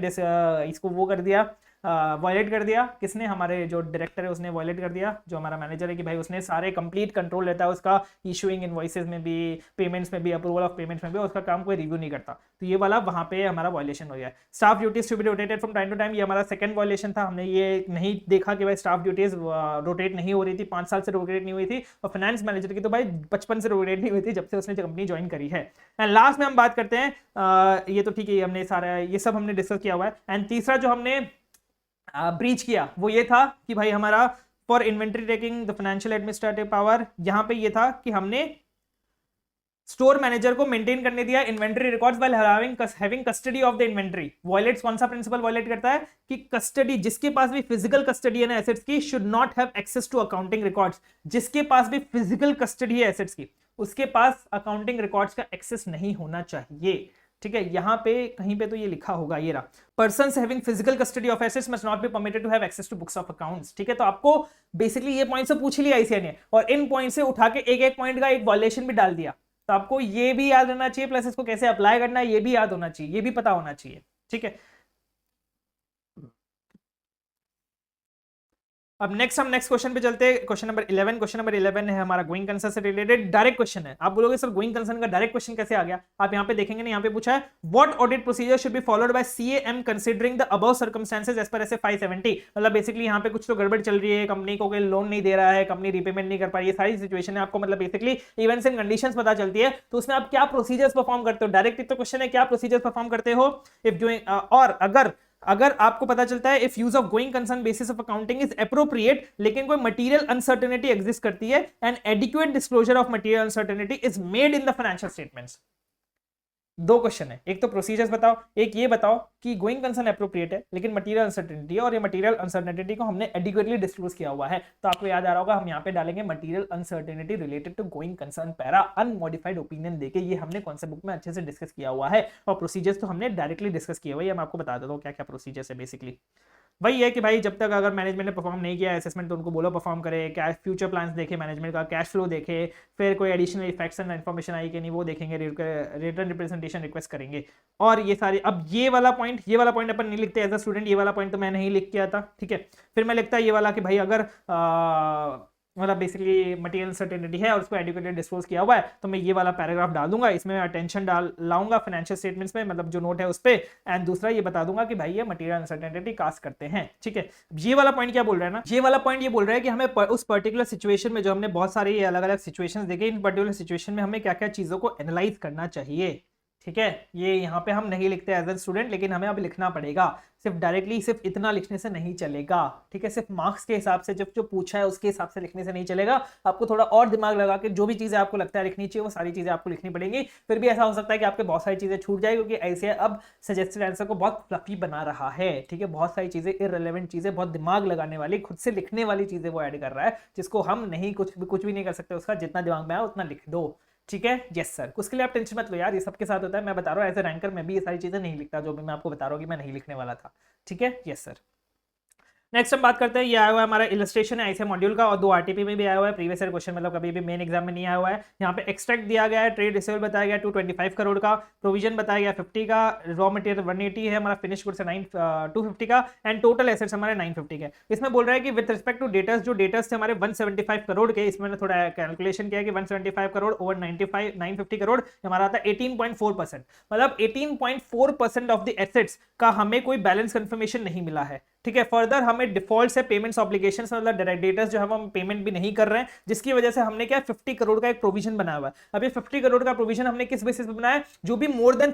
इसको वो कर दिया, वायलेट कर दिया. किसने? हमारे जो डायरेक्टर है उसने वायलेट कर दिया, जो हमारा मैनेजर है, कि भाई उसने सारे कंप्लीट कंट्रोल लेता है उसका, इशूइंग इनवॉइसेस में भी, पेमेंट्स में भी, अप्रूवल ऑफ पेमेंट्स में भी, उसका काम कोई रिव्यू नहीं करता. तो ये वाला वहां पे हमारा वायलेशन हो गया. Staff duties to be rotated from time to time, ये हमारा सेकंड वायलेशन था. हमने ये नहीं देखा कि भाई स्टाफ ड्यूटीज रोटेट नहीं हो रही थी, 5 साल से रोटेट नहीं हुई थी. और फाइनेंस मैनेजर की तो भाई बचपन से रोटेट नहीं हुई थी, जब से उसने कंपनी ज्वाइन करी है. एंड लास्ट में हम बात करते हैं, ये तो ठीक है, हमने सारा ये सब हमने डिस्कस किया हुआ है. एंड तीसरा जो हमने ब्रीच किया वो ये था कि भाई हमारा for inventory taking the financial administrative power, यहां पे ये था कि हमने स्टोर मैनेजर को मेंटेन करने दिया inventory records while having custody of the inventory. Violates कौन सा प्रिंसिपल वॉयलेट करता है कि कस्टडी, जिसके पास भी फिजिकल कस्टडी है ना एसेट्स की, should not have access to accounting records. जिसके पास भी फिजिकल कस्टडी है एसेट्स की, उसके पास अकाउंटिंग रिकॉर्ड्स का एक्सेस नहीं होना चाहिए। ठीक है, यहां पे कहीं पे तो ये लिखा होगा, ये रहा, persons having physical custody of assets must not be permitted to have access to books of accounts. ठीक है, तो आपको बेसिकली ये पॉइंट से पूछ लिया आईसीएआई ने, और इन पॉइंट से उठा के एक एक पॉइंट का एक वॉल्यूशन भी डाल दिया। तो आपको ये भी याद रहना चाहिए, प्लस इसको कैसे अप्लाई करना है ये भी याद होना चाहिए, ये भी पता होना चाहिए। ठीक है, अब नेक्स्ट क्वेश्चन पे चलते हैं। Question number 11। क्वेश्चन नंबर 11 है हमारा गोइंग कंसर्न से रिलेटेड डायरेक्ट क्वेश्चन है। आप बोलोगे सर गोइंग कंसर्न का डायरेक्ट क्वेश्चन कैसे आ गया? आप यहाँ पे देखेंगे ना, यहाँ पे पूछा है what audit procedure should be followed by CAM considering the above circumstances as per SA 570। मतलब बेसिकली यहाँ पे कुछ तो गड़बड़ चल रही है, कंपनी को कोई लोन नहीं दे रहा है, कंपनी रिपेमेंट नहीं कर पा रही है, सारी सिचुएशन है आपको मतलब बेसिकली इवेंट्स एंड कंडीशंस पता चलती है। तो उसमें आप क्या प्रोसीजर्स परफॉर्म करते हो, डायरेक्ट तो क्वेश्चन है क्या प्रोसीजर्स परफॉर्म करते हो इफ डूइंग, और अगर आपको पता चलता है if use of going concern basis of accounting is appropriate, लेकिन कोई मटेरियल अनसर्टेनिटी एग्जिस्ट करती है, and adequate disclosure of material uncertainty is made in the financial statements. दो क्वेश्चन है, एक तो प्रोसीजर्स बताओ, एक ये बताओ कि गोइंग कंसर्न एप्रोप्रिएट है लेकिन मटेरियल अनसर्टेनिटी है, और ये मटेरियल अनसर्टेनिटी को हमने एडिक्वेटली डिस्क्लोज किया हुआ है। तो आपको याद आ रहा होगा, हम यहाँ पे डालेंगे material uncertainty related to going concern para unmodified opinion देके। ये हमने कॉन्सेप्ट बुक में अच्छे से डिस्कस किया हुआ है, और प्रोसीजर्स तो हमने डायरेक्टली डिस्कस किया हुआ है। मैं आपको बता देता हूँ क्या क्या प्रोसीजर्स है। बेसिकली वही है कि भाई जब तक अगर मैनेजमेंट ने परफॉर्म नहीं किया असेसमेंट, तो उनको बोलो परफॉर्म करे, कैश फ्यूचर प्लान्स देखे मैनेजमेंट का, कैश फ्लो देखे, फिर कोई एडिशनल इफेक्ट्स एंड इन्फॉर्मेशन आई कि नहीं वो देखेंगे, रिटर्न रिप्रेजेंटेशन रिक्वेस्ट करेंगे, और ये सारे। अब ये वाला पॉइंट अपन नहीं लिखते एज अ स्टूडेंट, ये वाला पॉइंट तो मैं नहीं लिख के आता। ठीक है, फिर मैं लिखता ये वाला कि भाई अगर मतलब बेसिकली मटेरियल सर्टेनिटी है और उसको एडिक्वेटली डिस्क्लोज किया हुआ है, तो मैं ये वाला पैराग्राफ डाल दूंगा, इसमें अटेंशन लाऊंगा फाइनेंशियल स्टेटमेंट्स में, मतलब जो नोट है उस पे, एंड दूसरा ये बता दूंगा कि भाई ये मटेरियल अनसर्टेनिटी कास्ट करते हैं। ठीक है, ये वाला पॉइंट क्या बोल रहा है ना, ये वाला पॉइंट ये बोल रहा है कि हमें उस पर्टिकुलर सिचुएशन में, जो हमने बहुत सारे अलग अलग सिचुएशंस देखे, इन पर्टिकुलर सिचुएशन में हमें क्या क्या चीजों को एनालाइज करना चाहिए। ठीक है, ये यहाँ पे हम नहीं लिखते एज ए स्टूडेंट, लेकिन हमें अब लिखना पड़ेगा। सिर्फ डायरेक्टली सिर्फ इतना लिखने से नहीं चलेगा। ठीक है, सिर्फ मार्क्स के हिसाब से जो पूछा है उसके हिसाब से लिखने से नहीं चलेगा। आपको थोड़ा और दिमाग लगा के जो भी चीजें आपको लगता है लिखनी चाहिए वो सारी चीजें आपको लिखनी पड़ेंगी। फिर भी ऐसा हो सकता है कि आपके बहुत सारी चीजें छूट जाए, क्योंकि ऐसे अब सजेस्टेड आंसर को बहुत फ्लफी बना रहा है। ठीक है, बहुत सारी चीजें इररिलेवेंट चीजें, बहुत दिमाग लगाने वाली, खुद से लिखने वाली चीजें वो ऐड कर रहा है, जिसको हम नहीं कुछ भी नहीं कर सकते। उसका जितना दिमाग में आया उतना लिख दो। ठीक है, यस सर, उसके लिए आप टेंशन मत लो यार, ये सबके साथ होता है। मैं बता रहा हूँ एज ए रैंकर मैं भी ये सारी चीजें नहीं लिखता, जो भी मैं आपको बता रहा हूँ कि मैं नहीं लिखने वाला था। ठीक है, यस सर। नेक्स्ट हम बात करते हैं, ये आया हुआ है हमारा इलस्ट्रेशन है ऐसे मॉड्यूल का, और 2 आरटीपी में भी आया हुआ है, प्रीवियस ईयर क्वेश्चन, मतलब कभी भी मेन एग्जाम में नहीं आया हुआ है। यहाँ पे एक्सट्रैक्ट दिया गया है, ट्रेड रिसीवेबल बताया गया 225 करोड़ का, प्रोविजन बताया गया 50 का, रॉ मटेरियल 180 है, हमारा फिनिश गुड्स 250 का, एंड टोटल एसेट्स हमारे 950 के। इसमें बोल रहा है कि विद रिस्पेक्ट टू डेटर्स, जो डेटर्स थे हमारे 175 करोड़ के, इसमें थोड़ा कैलकुलेशन किया कि 175 करोड़ ओवर 950 करोड़ हमारा आता है 18.4%। मतलब 18.4% ऑफ द एसेट्स का हमें कोई बैलेंस कंफर्मेशन नहीं मिला है। ठीक है, फर्दर हमें डिफॉल्ट से पेमेंट्स ऑब्लिगेशंस, मतलब डायरेक्ट डेटर्स जो है हम पेमेंट भी नहीं कर रहे हैं, जिसकी वजह से हमने क्या 50 करोड़ का एक प्रोविजन बनाया हुआ है। अब ये 50 करोड़ का प्रोविजन हमने किस बेसिस पे बनाया है, जो भी मोर देन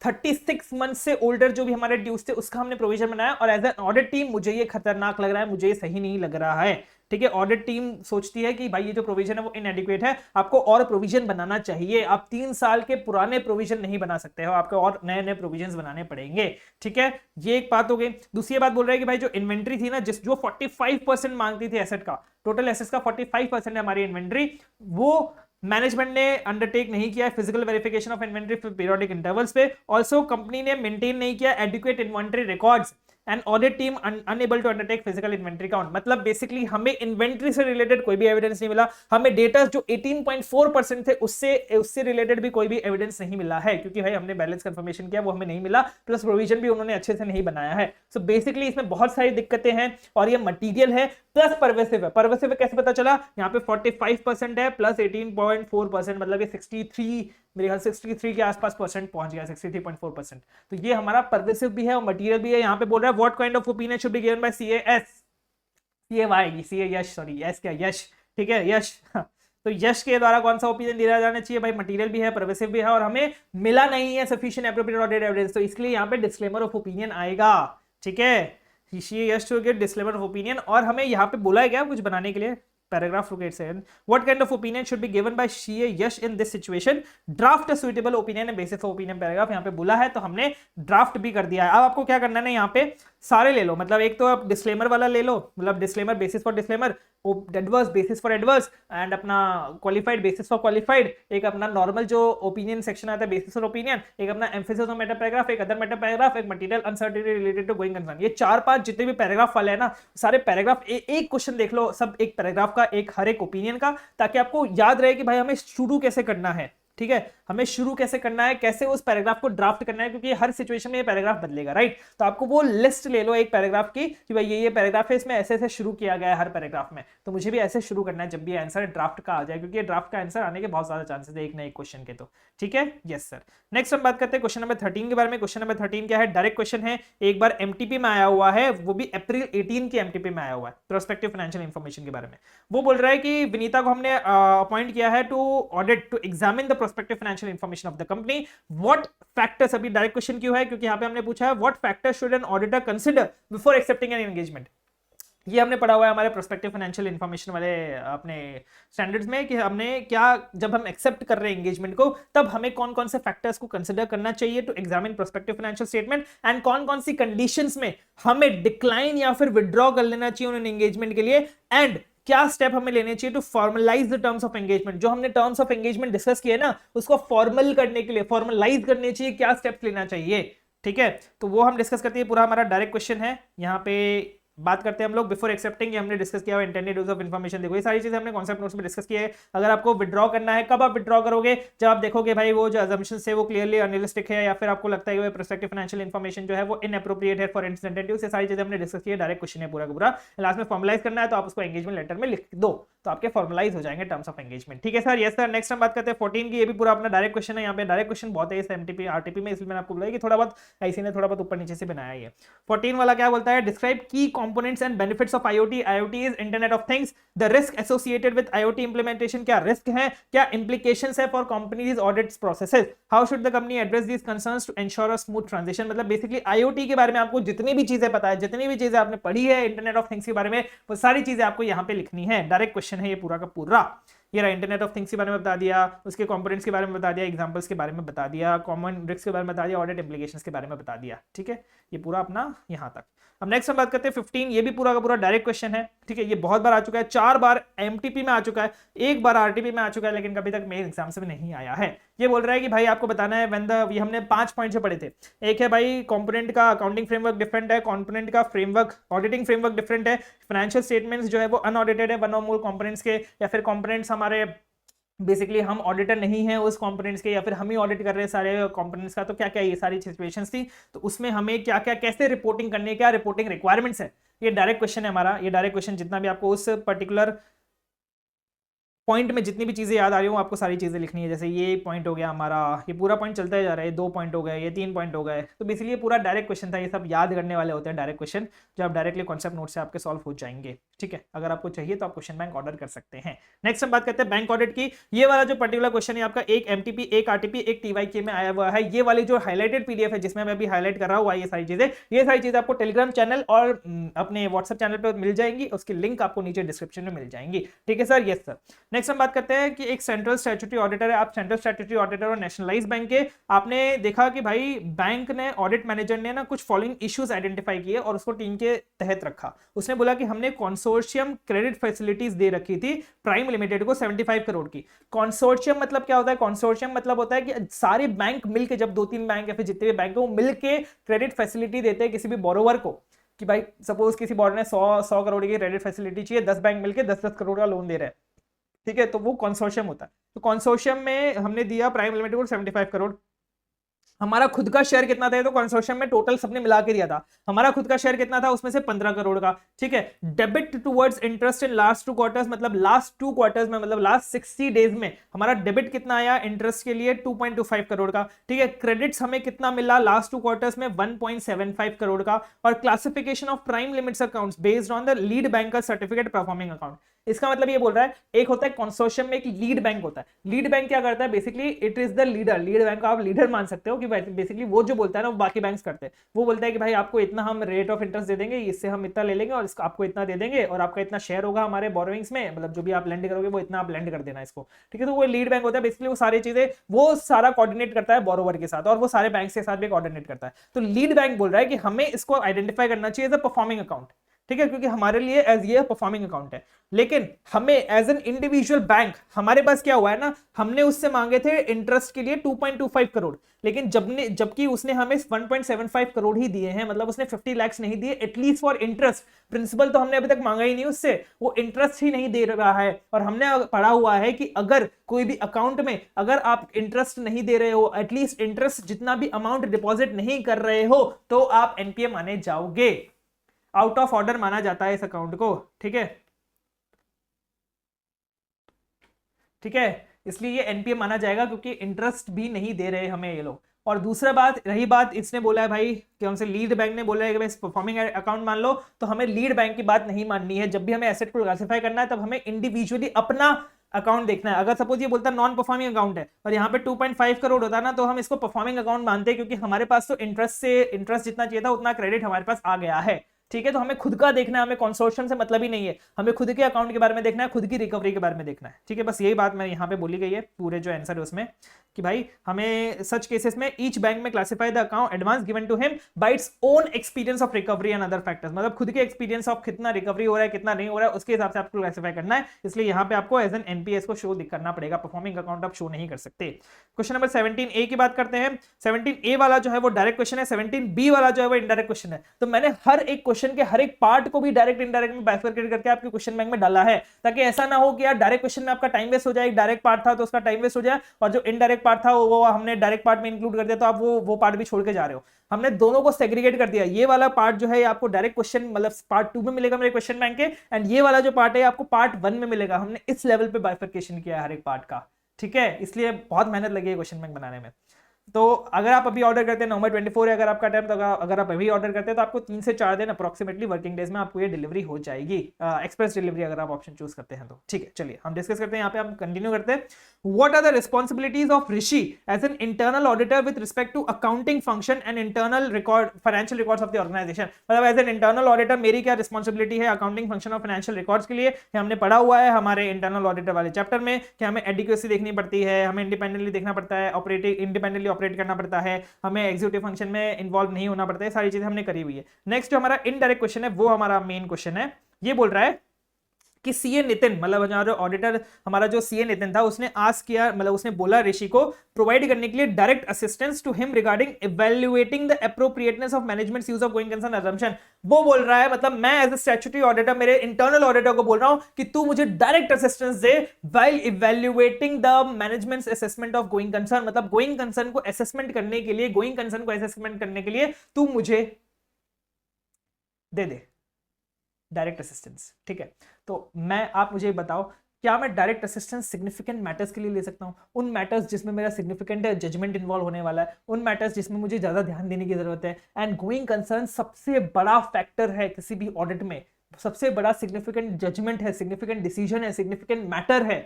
36 मंथ से ओल्डर जो भी हमारे ड्यूज थे उसका हमने प्रोविजन बनाया। और एज एन ऑडिट टीम मुझे ये खतरनाक लग रहा है, मुझे ये सही नहीं लग रहा है। ठीक है, ऑडिट टीम सोचती है कि भाई ये जो प्रोविजन है वो इनएडिक्वेट है, आपको और प्रोविजन बनाना चाहिए। आप 3 साल के पुराने प्रोविजन नहीं बना सकते हो, आपको और नए नए प्रोविजन बनाने पड़ेंगे। ठीक है, ये एक बात हो गई। दूसरी बात बोल रहा है कि भाई जो इन्वेंट्री थी ना, जो 45% मांगती थी एसेट का, टोटल एसेट्स का 45% है हमारी इन्वेंट्री, वो मैनेजमेंट ने अंडरटेक नहीं किया physical verification of inventory periodic intervals पे। ऑल्सो कंपनी ने मेंटेन नहीं किया adequate inventory records, and audit team unable to undertake physical inventory count. मतलब बेसिकली हमें इन्वेंट्री से रिलेटेड कोई भी एविडेंस नहीं मिला, हमें डेटा जो 18.4% थे उससे रिलेटेड भी कोई भी एविडेंस नहीं मिला है, क्योंकि भाई हमने बैलेंस कंफर्मेशन किया वो हमें नहीं मिला, प्लस प्रोविजन भी उन्होंने अच्छे से नहीं बनाया है। सो बेसिकली इसमें बहुत सारी दिक्कतें हैं, और ये मटीरियल है प्लस परवेसिव है। परवेसिव कैसे पता चला, यहाँ पे 45% है प्लस 18.4%, मतलब ये 63, मेरे ख्याल 63 के आसपास परसेंट पहुंच गया, 63.4%। तो ये हमारा परवेसिव भी है और मटेरियल भी है। यहाँ पे बोल रहा है what kind of opinion should be given by Yash. ठीक है, यश। तो यश के द्वारा कौन सा ओपिनियन दिया जाना चाहिए, भाई मटेरियल भी है, परवेसिव भी है, और हमें मिला नहीं है सफिशिएंट एप्रोप्रिएट ऑडिट एविडेंस, तो इसलिए यहाँ पे डिस्क्लेमर ऑफ ओपिनियन आएगा। ठीक है, Yash to get disclaimer of opinion. और हमें यहाँ पे बोला है क्या कुछ बनाने के लिए, paragraph what kind of opinion should be given bye CA Yash in this situation, draft a suitable opinion basis of opinion paragraph. यहाँ पे बोला है तो हमने ड्राफ्ट भी कर दिया है। अब आपको क्या करना है ना, यहाँ पे सारे ले लो, मतलब एक तो आप डिस्क्लेमर वाला ले लो, मतलब disclaimer basis for disclaimer, adverse basis for adverse, and अपना क्वालिफाइड बेसिस फॉर क्वालिफाइड, एक अपना नॉर्मल जो ओपिनियन सेक्शन आता है बेसिस फॉर ओपिनियन, एक अपना एम्फेसिस ऑन मेटा पैराग्राफ, एक अदर मेटा पैराग्राफ, एक material uncertainty related to going concern. ये 4-5 जितने भी पैराग्राफ वाले हैं ना, सारे पैराग्राफ एक क्वेश्चन देख लो, सब एक पैराग्राफ का, एक हर एक ओपिनियन का, ताकि आपको याद रहे कि भाई हमें शुरू कैसे करना है। ठीक है, हमें शुरू कैसे करना है, कैसे उस पैराग्राफ को ड्राफ्ट करना है, क्योंकि हर सिचुएशन में ये पैराग्राफ बदलेगा, राइट। तो आपको वो लिस्ट ले लो एक पैराग्राफ की कि भाई ये पैराग्राफ है, इसमें ऐसे ऐसे शुरू किया गया है हर पैराग्राफ में, तो मुझे भी ऐसे शुरू करना है जब भी आंसर ड्राफ्ट का आ जाए, क्योंकि ड्राफ्ट का आंसर आने के बहुत ज्यादा चांसेस है एक ना एक क्वेश्चन के। तो ठीक है, यस सर। नेक्स्ट हम बात करते हैं क्वेश्चन नंबर 13 के बारे में। क्वेश्चन नंबर 13 क्या है, डायरेक्ट क्वेश्चन है, एक बार एमटीपी में आया हुआ है, वो भी अप्रैल 18 की एमटीपी में आया हुआ है, प्रोस्पेक्टिव फाइनेंशियल इंफॉर्मेशन के बारे में। वो बोल रहा है कि विनीता को हमने अपॉइंट किया है to audit, to examine the prospective financial information of the company. What factors, अभी डायरेक्ट क्वेश्चन क्यों है, क्योंकि यहाँ पे हमने पूछा है what factors should an auditor consider before accepting an engagement. ये हमने पढ़ा हुआ है हमारे प्रोस्पेक्टिव फाइनेंशियल इंफॉर्मेशन वाले अपने स्टैंडर्ड्स में, कि हमने क्या, जब हम एक्सेप्ट कर रहे हैं एंगेजमेंट को, तब हमें कौन कौन से फैक्टर्स को कंसिडर करना चाहिए to examine prospective financial statement, and कौन कौन सी कंडीशंस में हमें डिक्लाइन या फिर विड्रॉ कर लेना चाहिए उन एंगेजमेंट के लिए, एंड क्या स्टेप हमें लेने चाहिए to formalize the terms of engagement. जो हमने टर्म्स ऑफ एंगेजमेंट डिस्कस किए ना, उसको फॉर्मल करने के लिए, फॉर्मलाइज करने चाहिए, क्या स्टेप्स लेना चाहिए। ठीक है, तो वो हम डिस्कस करते हैं, पूरा हमारा डायरेक्ट क्वेश्चन है। यहाँ पे बात करते हैं हम लोग बिफोर एक्सेप्टिंग, हमने डिस्कस किया हुआ इंटेंडेड यूज ऑफ इन्फॉर्मेशन। देखो ये सारी चीजें हमने कॉन्सेप्ट नोट्स में डिस्कस किया है। अगर आपको विड्रॉ करना है, कब आप विड्रॉ करोगे, जब आप देखोगे भाई वो जो अजम्पशन है वो क्लियरली अनरियलिस्टिक है, या फिर आपको लगता है कि प्रोस्पेक्टिव फाइनेंशियल इंफॉर्मेशन जो है वो इनएप्रोप्रिएट है फॉर इंसेंटिव। से सारी चीजें हमने डिस्कस की है, डायरेक्ट क्वेश्चन है पूरा का पूरा। लास्ट में फॉर्मलाइज करना है तो आप उसको एंगेजमेंट लेटर में लिख दो, तो आपके फॉर्मलाइज हो जाएंगे टर्म्स ऑफ एंगेजमेंट। ठीक है सर, यस सर। नेक्स्ट हम बात करते हैं 14 की, ये भी पूरा अपना डायरेक्ट क्वेश्चन है। यहाँ पे डायरेक्ट क्वेश्चन बहुत है इस एमटीपी आरटीपी में, इसलिए मैंने आपको बोला कि थोड़ा बहुत ऐसे ने थोड़ा बहुत ऊपर नीचे से बनाया है। 14 वाला क्या बोलता है, describe key components and benefits of IoT। IoT is internet of things, the risk associated with IoT implementation, क्या रिस्क है, क्या इंप्लीकेशंस है for companies audit processes, how should the company address these concerns to ensure a smooth transition. मतलब बेसिकली IoT के बारे में आपको जितनी भी चीजें पता है, जितनी भी चीजें आपने पढ़ी है इंटरनेट ऑफ थिंग्स के बारे में, वो सारी चीजें आपको यहाँ पे लिखनी है। डायरेक्ट क्वेश्चन है ये पूरा का पूरा। ये रहा, इंटरनेट ऑफ थिंग्स के बारे में बता दिया, उसके कंपोनेंट्स के बारे में बता दिया, एग्जांपल्स के बारे में बता दिया, कॉमन रिस्क के बारे में बता दिया, ऑडिट इंप्लीकेशंस के बारे में बता दिया। ठीक है, ये पूरा अपना यहाँ तक। अब नेक्स्ट हम बात करते हैं 15, ये भी पूरा का पूरा डायरेक्ट क्वेश्चन है। ठीक है, ये बहुत बार आ चुका है, 4 बार एमटीपी में आ चुका है, 1 बार आरटीपी में आ चुका है, लेकिन कभी तक मेन एग्जाम से नहीं आया है। ये बोल रहा है कि भाई आपको बताना है व्हेन द, ये हमने 5 पॉइंट से पढ़े थे। एक है भाई कंपोनेंट का अकाउंटिंग फ्रेमवर्क डिफरेंट है, कंपोनेंट का फ्रेमवर्क ऑडिटिंग फ्रेमवर्क डिफरेंट है, फाइनेंशियल स्टेटमेंट्स जो है वो अनऑडिटेड है वन और मोर कंपोनेंट्स के, या फिर कंपोनेंट्स हमारे बेसिकली हम ऑडिटर नहीं है उस कंपोनेंट्स के, या फिर हम ही ऑडिट कर रहे हैं सारे कंपोनेंट्स का। तो क्या क्या ये सारी सिचुएशंस थी, तो उसमें हमें क्या क्या कैसे रिपोर्टिंग करनी है, क्या रिपोर्टिंग रिक्वायरमेंट्स है, ये डायरेक्ट क्वेश्चन है हमारा। ये डायरेक्ट क्वेश्चन जितना भी आपको उस पर्टिकुलर पॉइंट में जितनी भी चीजें याद आ रही हो आपको सारी चीजें लिखनी है। जैसे ये पॉइंट हो गया हमारा, ये पूरा पॉइंट चलता ही जा रहा है, 2 पॉइंट हो गए, ये 3 पॉइंट हो गए, तो बेसिकली ये पूरा डायरेक्ट क्वेश्चन था। ये सब याद करने वाले होते हैं डायरेक्ट क्वेश्चन, जो आप डायरेक्टली कॉन्सेप्ट नोट से आपके सॉल्व हो जाएंगे। ठीक है, अगर आपको चाहिए तो आप क्वेश्चन बैंक ऑर्डर कर सकते हैं। नेक्स्ट हम बात करते हैं बैंक ऑडिट की। ये वाला जो पर्टिकुलर क्वेश्चन है आपका, एक एमटीपी, एक आरटीपी, एक टीवाईके में आया हुआ है। ये वाली जो हाईलाइटेड पीडीएफ है जिसमें मैं अभी हाईलाइट कर रहा हूँ, ये सारी चीजें आपको टेलीग्राम चैनल और अपने व्हाट्सएप चैनल पर मिल जाएंगी, उसकी लिंक आपको नीचे डिस्क्रिप्शन में मिल जाएंगी। ठीक है सर, यस सर। नेक्स्ट हम बात करते हैं कि एक सेंट्रल स्टैट्यूटरी ऑडिटर है, आप सेंट्रल स्टैट्यूटरी ऑडिटर और नेशनलाइज बैंक के, आपने देखा कि भाई बैंक ने, ऑडिट मैनेजर ने ना कुछ फॉलोइंग इश्यूज आइडेंटिफाई किए और उसको टीम के तहत रखा। उसने बोला कि हमने कंसोर्शियम क्रेडिट फैसिलिटीज दे रखी थी प्राइम लिमिटेड को 75 करोड़ की। कंसोर्शियम मतलब क्या होता है, कंसोर्शियम मतलब होता है कि सारे बैंक मिलके, जब 2-3 बैंक या फिर जितने भी बैंक है वो मिलके क्रेडिट फैसिलिटी देते हैं किसी भी बोरोवर को, कि भाई सपोज किसी बोर्ड ने 100 करोड़ की क्रेडिट फैसिलिटी चाहिए, 10 बैंक मिलके 10-10 करोड़ का लोन दे रहे हैं। ठीक है, तो वो कंसोर्शियम होता है। तो कंसोर्शियम में हमने दिया प्राइम लिमिटेड को 75 करोड़। हमारा खुद का शेयर कितना था, तो कंसोर्शियम में टोटल सबने मिला के दिया था, हमारा खुद का शेयर कितना था, उसमें से 15 करोड़ का। ठीक है, debit towards interest in last 2 quarters, मतलब लास्ट 2 क्वार्टर्स में, मतलब लास्ट 60 डेज में हमारा डेबिट कितना आया इंटरेस्ट के लिए, 2.25 करोड़ का। ठीक है, क्रेडिट्स हमें कितना मिला लास्ट 2 क्वार्टर्स में, 1.75 करोड़ का। और classification of prime limits accounts based on the lead bank का सर्टिफिकेट परफॉर्मिंग अकाउंट, इसका मतलब ये बोल रहा है, एक होता है कंसोर्शियम में एक लीड बैंक होता है। लीड बैंक क्या करता है, basically it is the leader. Lead bank को आप लीडर मान सकते हो कि बेसिकली वो जो बोलता है ना वो बाकी बैंक्स करते हैं। वो बोलता है कि भाई आपको इतना हम रेट ऑफ इंटरेस्ट दे देंगे, इससे हम इतना ले लेंगे और इसको आपको इतना दे देंगे और आपका इतना शेयर होगा हमारे बोरोइंग्स में, मतलब जो भी आप लेंड करोगे वो इतना आप लेंड कर देना इसको, ठीक है। तो वो लीड बैंक होता है, बेसिकली वो सारी चीजें वो सारा कोऑर्डिनेट करता है बोरोवर के साथ और वो सारे बैंक के साथ भी कोऑर्डिनेट करता है। तो लीड बैंक बोल रहा है कि हमें इसको आइडेंटिफाई करना चाहिए एज अ परफॉर्मिंग अकाउंट, ठीक है, क्योंकि हमारे लिए एज ये परफॉर्मिंग अकाउंट है। लेकिन हमें एज एन इंडिविजुअल बैंक, हमारे पास क्या हुआ है ना, हमने उससे मांगे थे इंटरेस्ट के लिए 2.25 करोड़, लेकिन जबकि उसने हमें 1.75 करोड़ ही दिए हैं, मतलब उसने 50 लाख नहीं दिए एटलीस्ट फॉर इंटरेस्ट। प्रिंसिपल तो हमने अभी तक मांगा ही नहीं उससे, वो इंटरेस्ट ही नहीं दे रहा है। और हमने पढ़ा हुआ है कि अगर कोई भी अकाउंट में अगर आप इंटरेस्ट नहीं दे रहे हो, एटलीस्ट इंटरेस्ट जितना भी अमाउंट डिपॉजिट नहीं कर रहे हो, तो आप एनपीए माने जाओगे, आउट ऑफ ऑर्डर माना जाता है इस अकाउंट को, ठीक है, ठीक है। इसलिए ये एनपीए माना जाएगा क्योंकि इंटरेस्ट भी नहीं दे रहे हमें ये लोग। और दूसरा बात रही बात, इसने बोला है भाई कि हमसे लीड बैंक ने बोला है कि भाई परफॉर्मिंग अकाउंट मान लो, तो हमें लीड बैंक की बात नहीं माननी है। जब भी हमें एसेट को क्लासिफाई करना है तब हमें इंडिविजुअली अपना अकाउंट देखना है। अगर सपोज ये बोलता है नॉन परफॉर्मिंग अकाउंट है और यहाँ पे 2.5 करोड़ होता ना, तो हम इसको परफॉर्मिंग अकाउंट मानते हैं, क्योंकि हमारे पास तो इंटरेस्ट जितना चाहिए था उतना क्रेडिट हमारे पास आ गया है, ठीक है। तो हमें खुद का देखना है, हमें कंसोर्शियम से मतलब ही नहीं है, हमें खुद के अकाउंट के बारे में देखना है, खुद की रिकवरी के बारे में देखना है, ठीक है। बस यही बात मैं यहाँ पे बोली गई है पूरे जो आंसर है उसमें, कि भाई हमें सच केसेस में ईच बैंक में classify the account advance given to him by its own experience of recovery and other factors, मतलब खुद के एक्सपीरियंस ऑफ कितना रिकवरी हो रहा है कितना नहीं हो रहा है उसके हिसाब से आपको क्लासिफाई करना है। इसलिए यहाँ पे आपको एज एन एनपीएस को शो करना पड़ेगा, परफॉर्मिंग अकाउंट आप शो नहीं कर सकते। क्वेश्चन नंबर 17A की बात करते हैं। 17A वाला जो है वो डायरेक्ट क्वेश्चन है, 17B वाला जो है वो इनडायरेक्ट क्वेश्चन है। तो मैंने हर एक क्वेश्चन के हर एक पार्ट को भी डायरेक्ट इंडायरेक्ट में बाइफरकेट करके आपके क्वेश्चन बैंक में डाला है, ताकि ऐसा ना हो कि यार डायरेक्ट क्वेश्चन में आपका टाइम वेस्ट हो जाए, डायरेक्ट पार्ट था तो उसका टाइम वेस्ट हो जाए, और जो इनडायरेक्ट पार्ट था वो हमने डायरेक्ट पार्ट में इंक्लूड कर दिया तो आप वो पार्ट भी छोड़ के जा रहे हो। हमने दोनों को सेग्रीगेट कर दिया। ये वाला पार्ट जो है आपको डायरेक्ट क्वेश्चन मतलब पार्ट 2 में मिलेगा मेरे क्वेश्चन बैंक के, एंड ये वाला जो पार्ट है आपको पार्ट 1 में मिलेगा। हमने इस लेवल पे बाइफरकेशन किया है हर एक पार्ट का, ठीक है। इसलिए बहुत मेहनत लगी है क्वेश्चन बैंक बनाने में। तो अगर आप अभी ऑर्डर करते हैं, नवंबर 24 है अगर आपका टाइम, तो अगर आप अभी ऑर्डर करते हैं तो आपको 3 से 4 दिन अप्रोक्सीमेटली वर्किंग डेज में आपको ये डिलीवरी हो जाएगी, एक्सप्रेस डिलीवरी अगर आप ऑप्शन चूज करते हैं तो, ठीक है। चलिए हम डिस्कस करते हैं, यहाँ पे हम कंटिन्यू करते हैं। What are the responsibilities of Rishi as an internal auditor with respect to accounting function and internal record financial records of the organization, मतलब एज एन इंटरनल ऑडिटर मेरी क्या रिस्पॉन्सिबिलिटी है अकाउंटिंग फंक्शन और फाइनेंशियल रिकॉर्ड्स के लिए। हमने पढ़ा हुआ है हमारे इंटरनल ऑडिटर वाले चैप्टर में कि हमें एडिक्वेसी देखनी पड़ती है, हमें इंडिपेंडेंटली देखना पड़ता है, इंडिपेंडेंटली ऑपरेट करना पड़ता है, हमें एग्जीक्यूटिव फंक्शन में इन्वॉल्व नहीं होना पड़ता है, सारी चीजें हमने करी हुई है। नेक्स्ट जो हमारा इनडायरेक्ट क्वेश्चन है वो हमारा मेन क्वेश्चन है। ये बोल रहा है कि सीए नितिन, मतलब हमारा ऑडिटर हमारा जो सीए नितिन था उसने आस्क किया, मतलब उसने बोला ऋषि को प्रोवाइड करने के लिए direct assistance to him regarding evaluating the appropriateness of management use of going concern assumption. वो बोल रहा है, मतलब मैं एज ए स्टैट्यूटरी ऑडिटर मेरे इंटरनल ऑडिटर को बोल रहा हूं कि तू मुझे डायरेक्ट असिस्टेंस दे while evaluating the management assessment of going concern, मतलब गोइंग कंसर्न को असेसमेंट करने के लिए, गोइंग कंसर्न को असेसमेंट करने के लिए तू मुझे दे डायरेक्ट असिस्टेंस, ठीक है। तो आप मुझे बताओ, क्या मैं डायरेक्ट असिस्टेंस सिग्निफिकेंट मैटर्स के लिए ले सकता हूं, उन मैटर्स जिसमें मेरा सिग्निफिकेंट जजमेंट इन्वॉल्व होने वाला है, उन मैटर्स जिसमें मुझे ज्यादा ध्यान देने की जरूरत है। एंड गोइंग कंसर्न सबसे बड़ा फैक्टर है किसी भी ऑडिट में, सबसे बड़ा सिग्निफिकेंट जजमेंट है, सिग्निफिकेंट डिसीजन है, सिग्निफिकेंट मैटर है,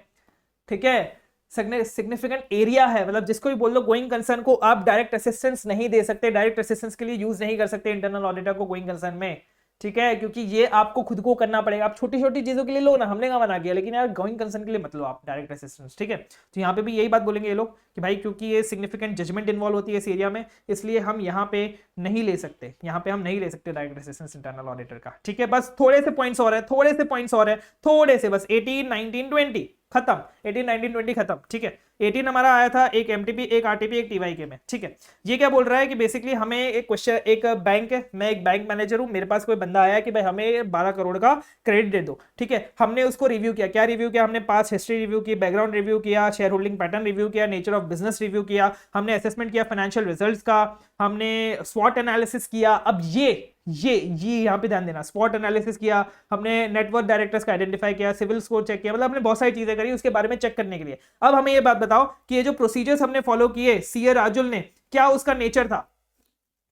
ठीक है, सिग्निफिकेंट एरिया है। मतलब जिसको भी बोल लो गोइंग कंसर्न को आप डायरेक्ट असिस्टेंस नहीं दे सकते, डायरेक्ट असिस्टेंस के लिए यूज नहीं कर सकते इंटरनल ऑडिटर को गोइंग कंसर्न में, ठीक है, क्योंकि ये आपको खुद को करना पड़ेगा। आप छोटी छोटी चीजों के लिए लो ना, हमने कहा मना किया, लेकिन यार गोइंग कंसर्न के लिए मत लो आप डायरेक्ट असिस्टेंस, ठीक है। तो यहाँ पे भी यही बात बोलेंगे ये लोग कि भाई क्योंकि ये सिग्निफिकेंट जजमेंट इन्वॉल्व होती है इस एरिया में, इसलिए हम यहाँ पे नहीं ले सकते, यहाँ पे हम नहीं ले सकते डायरेक्ट असिस्टेंस इंटरनल ऑडिटर का, ठीक है। बस थोड़े से पॉइंट्स और है, थोड़े से पॉइंट्स और है, थोड़े से बस 18, 19, 20 खत्म, 18, 19, 20 खत्म, ठीक है। 18 हमारा आया था एक एमटीपी, एक आरटीपी, एक टीवाईके में, ठीक है। ये क्या बोल रहा है कि बेसिकली हमें एक क्वेश्चन, एक बैंक है, मैं एक बैंक मैनेजर हूं, मेरे पास कोई बंदा आया कि भाई हमें 12 करोड़ का क्रेडिट दे दो, ठीक है। हमने उसको रिव्यू किया, क्या रिव्यू किया, हमने पास हिस्ट्री रिव्यू की, बैकग्राउंड रिव्यू किया, शेयर होल्डिंग पैटर्न रिव्यू किया, नेचर ऑफ बिजनेस रिव्यू किया, हमने असेसमेंट किया फाइनेंशियल रिजल्ट्स का, हमने स्वॉट एनालिसिस किया। अब ये यहाँ पे ध्यान देना, स्वॉट एनालिसिस किया, हमने नेटवर्क डायरेक्टर्स का आइडेंटिफाई किया, सिविल स्कोर चेक किया, मतलब हमने बहुत सारी चीजें करी उसके बारे में चेक करने के लिए। अब हमें ये बात बताओ कि ये जो प्रोसीजर्स हमने फॉलो किए सीए राजुल ने, क्या उसका नेचर था,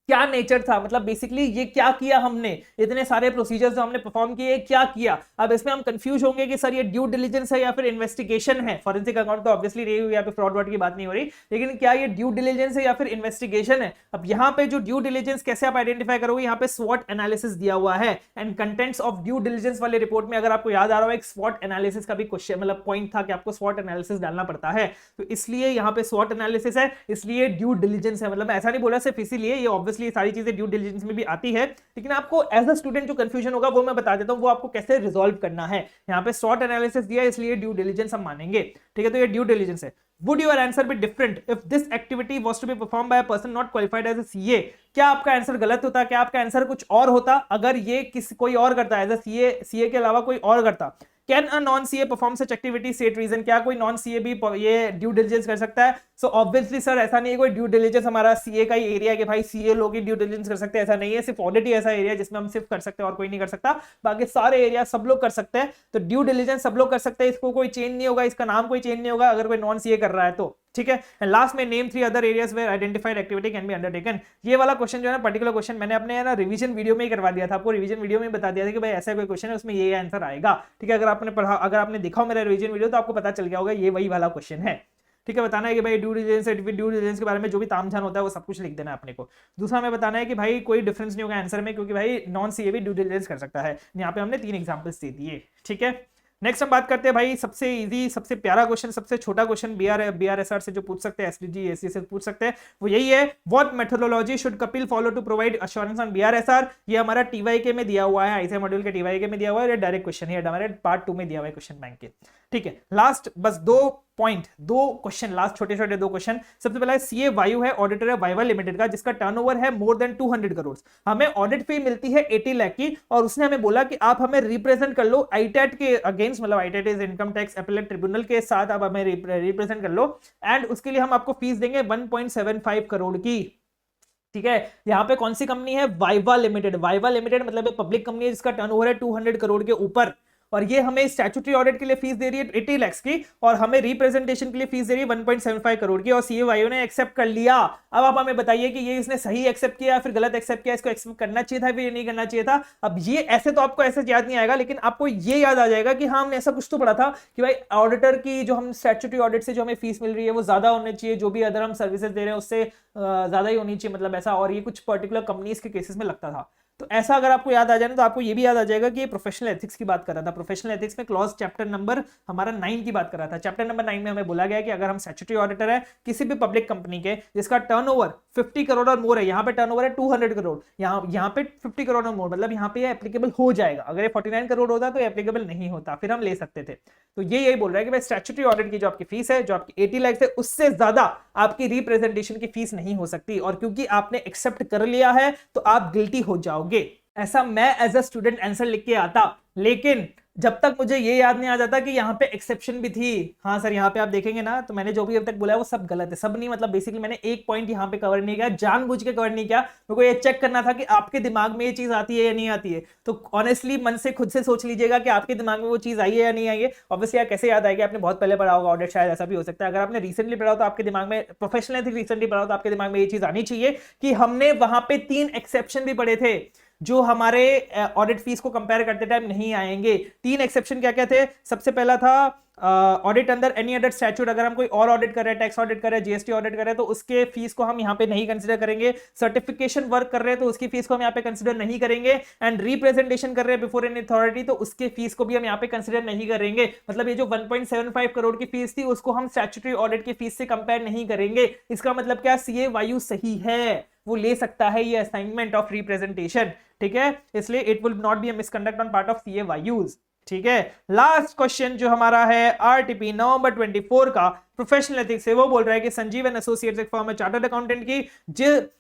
क्या नेचर था, मतलब बेसिकली ये क्या किया हमने, इतने सारे प्रोसीजर्स जो हमने परफॉर्म किए क्या किया। अब इसमें हम कंफ्यूज होंगे कि सर ये ड्यू डिलिजेंस है या फिर इन्वेस्टिगेशन है। फॉरेंसिक अकाउंट तो ऑब्वियसली रही हुई, यहाँ पे फ्रॉड वर्ड की बात नहीं हो रही, लेकिन क्या ये ड्यू डिलिजेंस है या फिर इन्वेस्टिगेशन है। अब यहाँ पे जो ड्यू डिलिजेंस कैसे आप आइडेंटिफाई करोगे, यहाँ पे स्वॉट एनालिसिस दिया हुआ है and contents of due diligence वाले रिपोर्ट में अगर आपको याद आ रहा हो एक स्वॉट एनालिसिस का भी क्वेश्चन मतलब पॉइंट था कि आपको स्वॉट एनालिसिस डालना पड़ता है, तो इसलिए यहाँ पे स्वॉट एनालिसिस है, इसलिए ड्यू डिलिजेंस है। मतलब मैं ऐसा नहीं बोला सिर्फ इसीलिए, ये ऑब्वियसली सारी चीजें ड्यू डिलिजेंस में भी आती है, लेकिन आपको एज अ स्टूडेंट जो कंफ्यूजन होगा वो मैं बता देता हूं, वो आपको कैसे रिजॉल्व करना है। यहाँ पे स्वॉट एनालिसिस दिया है इसलिए ड्यू डिलिजेंस हम मानेंगे, ठीक है, तो ये ड्यू डिलिजेंस है। Would your answer be different if this activity was to be performed by a person not qualified as a CA? क्या आपका आंसर गलत होता, क्या आपका आंसर कुछ और होता अगर ये कोई और करता, एज ए सीए के अलावा कोई और करता। Can a non CA perform such activity, state reason, क्या कोई नॉन सीए भी ये ड्यू डिलिजेंस कर सकता है? सो ऑब्वियसली सर ऐसा नहीं है कोई ड्यू डिलिजेंस हमारा सीए का ही एरिया है कि भाई सीए लोग ही ड्यू डिलिजेंस कर सकते हैं, ऐसा नहीं है। सिर्फ ऑडिट ही ऐसा एरिया है जिसमें हम सिर्फ कर सकते हैं और कोई नहीं कर सकता, बाकी सारे एरिया सब लोग कर सकते हैं। तो ड्यू डिलिजेंस सब लोग कर सकते हैं, इसको कोई चेंज नहीं होगा, इसका नाम कोई चेंज नहीं होगा अगर कोई नॉन सीए कर रहा है तो, ठीक है। लास्ट में name 3 other areas where identified activity can be undertaken. ये वाला क्वेश्चन जो है ना, पर्टिकुलर क्वेश्चन मैंने अपने ना रिवीजन वीडियो में ही करवा दिया था, आपको रिवीजन वीडियो में बता दिया था कि भाई ऐसा कोई क्वेश्चन है उसमें ये आंसर आएगा, ठीक है। अगर आपने पढ़ा, अगर आपने देखा हो मेरा रिवीजन वीडियो तो आपको पता चल गया होगा ये वही वाला क्वेश्चन है, ठीक है। बताना है कि भाई ड्यू डिलिजेंस के बारे में जो भी तामझाम होता है वो सब कुछ लिख देना है अपने को। दूसरा हमें बताना है कि भाई कोई डिफरेंस नहीं होगा आंसर में, क्योंकि भाई नॉन सीए भी ड्यू डिलिजेंस कर सकता है। यहाँ पे हमने 3 एग्जांपल्स दे दिए, ठीक है। नेक्स्ट हम बात करते हैं भाई सबसे इजी, सबसे प्यारा क्वेश्चन, सबसे छोटा क्वेश्चन बीआरएसआर से जो पूछ सकते हैं, एसडीजी एससी से पूछ सकते हैं, वो यही है, what methodology should Kapil follow to provide assurance on BRSR. ये हमारा टीवाईके में दिया हुआ है, आईसीआई मॉड्यूल के टीवाईके में दिया हुआ है, ये डायरेक्ट क्वेश्चन है, हमारे पार्ट 2 में दिया हुआ है क्वेश्चन बैंक के, ठीक है। लास्ट बस 2 क्वेश्चन, लास्ट छोटे छोटे 2 क्वेश्चन। सबसे पहला है सीए वायु है, ऑडिटर है वाइवा लिमिटेड का, जिसका टर्नओवर है मोर देन 200 करोड़। हमें ऑडिट फी मिलती है 80 लाख की, और उसने हमें बोला कि आप हमें रिप्रेजेंट कर लो आईटैट के अगेंस्ट, मतलब ITAT is income tax appellate tribunal के साथ आप हमें रिप्रेजेंट कर लो, एंड उसके लिए हम आपको फीस देंगे 1.75 करोड़ की, ठीक है। यहां पे कौन सी कंपनी है? Viva limited. वाइवा लिमिटेड मतलब पब्लिक कंपनी है जिसका टर्नओवर है 200 करोड़ के ऊपर, और ये हमें स्टैट्यूटरी ऑडिट के लिए फीस दे रही है 80 लाख की, और हमें रिप्रेजेंटेशन के लिए फीस दे रही है 1.75 करोड़ की, और सीए वायु ने एक्सेप्ट कर लिया। अब आप हमें बताइए कि ये इसने सही एक्सेप्ट किया या फिर गलत एक्सेप्ट किया, इसको एक्सेप्ट करना चाहिए था फिर नहीं करना चाहिए था। अब ये ऐसे तो आपको ऐसे याद नहीं आएगा, लेकिन आपको ये याद आ जाएगा कि हाँ हमने ऐसा कुछ तो पढ़ा था कि भाई ऑडिटर की जो हम स्टैट्यूटरी ऑडिट से जो हमें फीस मिल रही है वो ज्यादा होनी चाहिए, जो भी अदर हम सर्विसेज दे रहे हैं उससे ज्यादा ही होनी चाहिए, मतलब ऐसा। और ये कुछ पर्टिकुलर कंपनीज के केसेस में लगता था। तो ऐसा अगर आपको याद आ जाए तो आपको ये भी याद आ जाएगा कि ये प्रोफेशनल एथिक्स की बात कर रहा था। प्रोफेशनल एथिक्स में क्लॉज चैप्टर नंबर हमारा 9 की बात कर रहा था। चैप्टर नंबर 9 में हमें बोला गया कि अगर हम स्टैट्यूटरी ऑडिटर है किसी भी पब्लिक कंपनी के जिसका टर्नओवर 50 करोड़ और मोर है, यहाँ पे टर्नओवर है 200 करोड़, यहाँ पे 50 करोड़ और मोर, मतलब यहाँ पे ये एप्लीकेबल हो जाएगा। अगर ये 49 करोड़ होता तो एप्लीकेबल नहीं होता, फिर हम ले सकते थे। तो ये यही बोल रहा है कि भाई स्टैट्यूटरी ऑडिट की जो आपकी फीस है, जो आपकी 80 लाख है, उससे ज्यादा आपकी रिप्रेजेंटेशन की फीस नहीं हो सकती, और क्योंकि आपने एक्सेप्ट कर लिया है तो आप गिल्टी हो जाओगे। ऐसा मैं एज अ स्टूडेंट आंसर लिख के आता, लेकिन जब तक मुझे ये याद नहीं आ जाता कि यहाँ पे एक्सेप्शन भी थी। हाँ सर, यहाँ पे आप देखेंगे ना तो मैंने जो भी अब तक बोला है वो सब गलत है, सब नहीं, मतलब बेसिकली मैंने एक पॉइंट यहाँ पे कवर नहीं किया, जानबूझ के कवर नहीं किया। मेरे को ये चेक करना था कि आपके दिमाग में ये चीज आती है या नहीं आती है। तो ऑनेस्टली मन से खुद से सोच लीजिएगा कि आपके दिमाग में वो चीज आई है या नहीं आई है। ऑब्वियसली यार कैसे याद आएगी, आपने बहुत पहले पढ़ा होगा ऑडिट, शायद ऐसा भी हो सकता है। अगर आपने रिसेंटली पढ़ा हो तो आपके दिमाग में, प्रोफेशनल रिसेंटली पढ़ा हो तो आपके दिमाग में ये चीज आनी चाहिए कि हमने वहां पे 3 एक्सेप्शन भी पढ़े थे जो हमारे ऑडिट फीस को कंपेयर करते टाइम नहीं आएंगे। 3 एक्सेप्शन क्या क्या थे? सबसे पहला था ऑडिट अंदर एनी अदर स्टैट्यूट, अगर हम कोई और ऑडिट कर रहे हैं, टैक्स ऑडिट कर रहे हैं, जीएसटी ऑडिट कर रहे हैं, तो उसके फीस को हम यहाँ पे नहीं कंसीडर करेंगे। सर्टिफिकेशन वर्क कर रहे हैं तो उसकी फीस को हम यहाँ पे कंसीडर नहीं करेंगे। एंड रिप्रेजेंटेशन कर रहे हैं बिफोर एनी अथॉरिटी तो उसके फीस को भी हम यहाँ पे कंसीडर नहीं करेंगे। मतलब ये जो 1.75 करोड़ की फीस थी उसको हम स्टैट्यूटरी ऑडिट की फीस से कंपेयर नहीं करेंगे। इसका मतलब क्या, सीए वायु सही है, वो ले सकता है ये असाइनमेंट ऑफ रिप्रेजेंटेशन, ठीक है। इसलिए it will not be a misconduct on part of CA वायुज, ठीक है। लास्ट क्वेश्चन जो हमारा है आरटीपी नवंबर 24 का प्रोफेशनल एथिक्स से, वो बोल रहा है कि संजीव एंड एसोसिएट्स एक फर्म है चार्टर्ड अकाउंटेंट की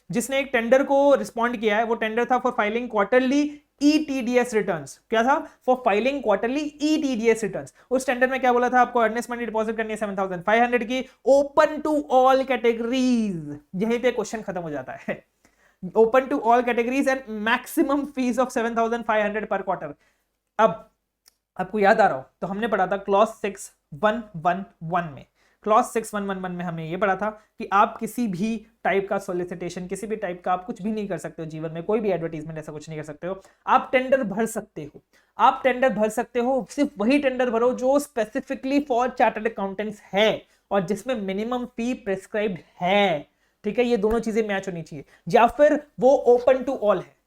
जिसने एक टेंडर को रिस्पॉन्ड किया है। वो टेंडर था for filing quarterly ETDS returns. क्या था? For filing quarterly ETDS returns. उस टेंडर में क्या बोला था? आपको अर्नेस्ट मनी डिपॉजिट करनी है 7,500 की, ओपन टू ऑल कैटेगरीज। यहीं पे क्वेश्चन खत्म हो जाता है। Open to all categories and maximum fees of 7,500 per quarter. अब आपको याद आ रहा हो तो हमने पढ़ा था क्लॉज 6.111 में, क्लॉज 6111 में हमने ये पढ़ा था कि आप किसी भी टाइप का सोलिसिटेशन, किसी भी टाइप का आप कुछ भी नहीं कर सकते हो जीवन में, कोई भी एडवर्टीजमेंट ऐसा कुछ नहीं कर सकते हो। आप टेंडर भर सकते हो, आप टेंडर भर सकते हो, सिर्फ वही टेंडर भरो जो स्पेसिफिकली फॉर चार्टर्ड अकाउंटेंट्स है और जिसमें मिनिमम फी प्रिस्क्राइब्ड है। ठीक है, ये दोनों चीजें मैच होनी चाहिए। या फिर वो ओपन टू ऑल है,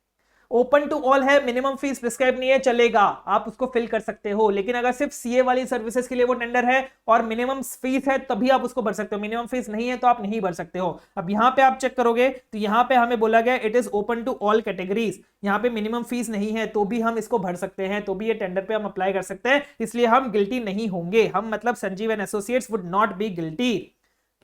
ओपन टू ऑल है, मिनिमम फीस प्रिस्क्राइब नहीं है, चलेगा, आप उसको फिल कर सकते हो। लेकिन अगर सिर्फ सीए वाली सर्विसेज के लिए वो टेंडर है और मिनिमम फीस है तभी आप उसको भर सकते हो, मिनिमम फीस नहीं है तो आप नहीं भर सकते हो। अब यहां पे आप चेक करोगे तो यहां पे हमें बोला गया it is open to all categories, यहां पे मिनिमम फीस नहीं है तो भी हम इसको भर सकते हैं, तो भी ये टेंडर पे हम अप्लाई कर सकते हैं, इसलिए हम गिल्टी नहीं होंगे। हम मतलब Sanjeev and associates would not be guilty.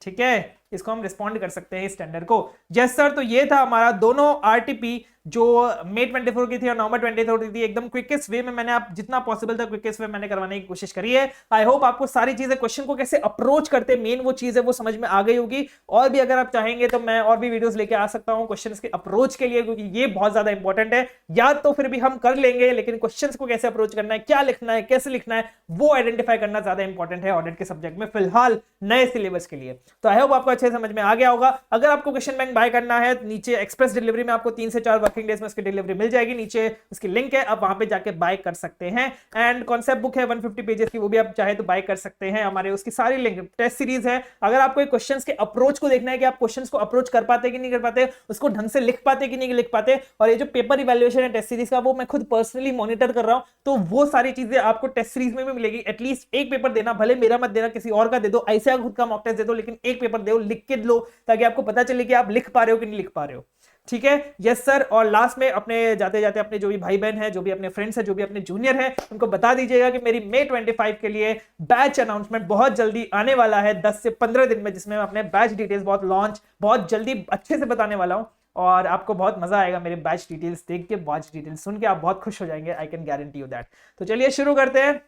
ठीक है, इसको हम रिस्पॉन्ड कर सकते हैं इस टेंडर को। यस सर, तो ये था हमारा दोनों आरटीपी जो मई 24 की थी और नवंबर 24 की थी। एकदम क्विकेस्ट वे में मैंने, आप जितना पॉसिबल था क्विकेस्ट वे मैंने करवाने की कोशिश करी है। आई होप आपको सारी चीजें, क्वेश्चन को कैसे अप्रोच करते मेन वो चीज है वो समझ में आ गई होगी। और भी अगर आप चाहेंगे तो मैं और भी वीडियोस लेके आ सकता हूं क्वेश्चन के अप्रोच के लिए, क्योंकि ये बहुत ज्यादा इंपॉर्टेंट है। या तो फिर भी हम कर लेंगे, लेकिन क्वेश्चन को कैसे अप्रोच करना है, क्या लिखना है, कैसे लिखना है, वो आइडेंटिफाई करना ज्यादा इंपॉर्टेंट है ऑडिट के सब्जेक्ट में फिलहाल नए सिलेबस के लिए। तो आई होप आपको अच्छे समझ में आ गया होगा। अगर आपको क्वेश्चन बैंक बाय करना है, नीचे एक्सप्रेस डिलीवरी में आपको 3 से 4 वर्किंग डेज में उसकी डिलीवरी मिल जाएगी, नीचे उसकी लिंक है, आप वहां पे जाके बाय कर सकते हैं। एंड कॉन्सेप्ट बुक है 150 पेजेस की, वो भी आप चाहे तो बाय कर सकते हैं, हमारे उसकी सारी लिंक। टेस्ट सीरीज है, अगर आपको क्वेश्चंस के अप्रोच को देखना है कि आप क्वेश्चंस को अप्रोच कर पाते कि नहीं कर पाते, उसको ढंग से लिख पाते कि नहीं लिख पाते, और ये जो पेपर इवैल्यूएशन है टेस्ट सीरीज का वो मैं खुद पर्सनली मॉनिटर कर रहा हूं, तो वो सारी चीजें आपको टेस्ट सीरीज में भी मिलेगी। एटलीस्ट एक पेपर देना, भले मेरा मत देना, किसी और का दे दो, ऐसे खुद का मॉक टेस्ट दे दो, लेकिन एक पेपर दो, लिख के लो, ताकि आपको पता चले कि आप लिख पा रहे हो कि नहीं लिख पा रहे हो। ठीक है, यस सर। और लास्ट में अपने जाते जाते अपने जो भी भाई बहन है, जो भी अपने फ्रेंड्स है, जो भी अपने जूनियर है, उनको बता दीजिएगा कि मेरी मई 25 के लिए बैच अनाउंसमेंट बहुत जल्दी आने वाला है, 10 से 15 दिन में, जिसमें मैं अपने बैच डिटेल्स बहुत जल्दी अच्छे से बताने वाला हूं। और आपको बहुत मजा आएगा मेरे बैच डिटेल्स देख के, बैच डिटेल्स सुन के आप बहुत खुश हो जाएंगे, I can guarantee you that. तो चलिए शुरू करते हैं।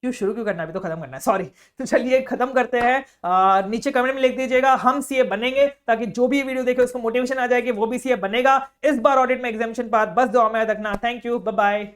शुरू क्यों करना है, अभी तो खत्म करना है, सॉरी। तो चलिए खत्म करते हैं। नीचे कमेंट में लिख दीजिएगा हम सीए बनेंगे, ताकि जो भी वीडियो देखे उसको मोटिवेशन आ जाए कि वो भी सीए बनेगा। इस बार ऑडिट में एग्जामिनेशन पास बस दुआ में रखना। Thank you, bye bye.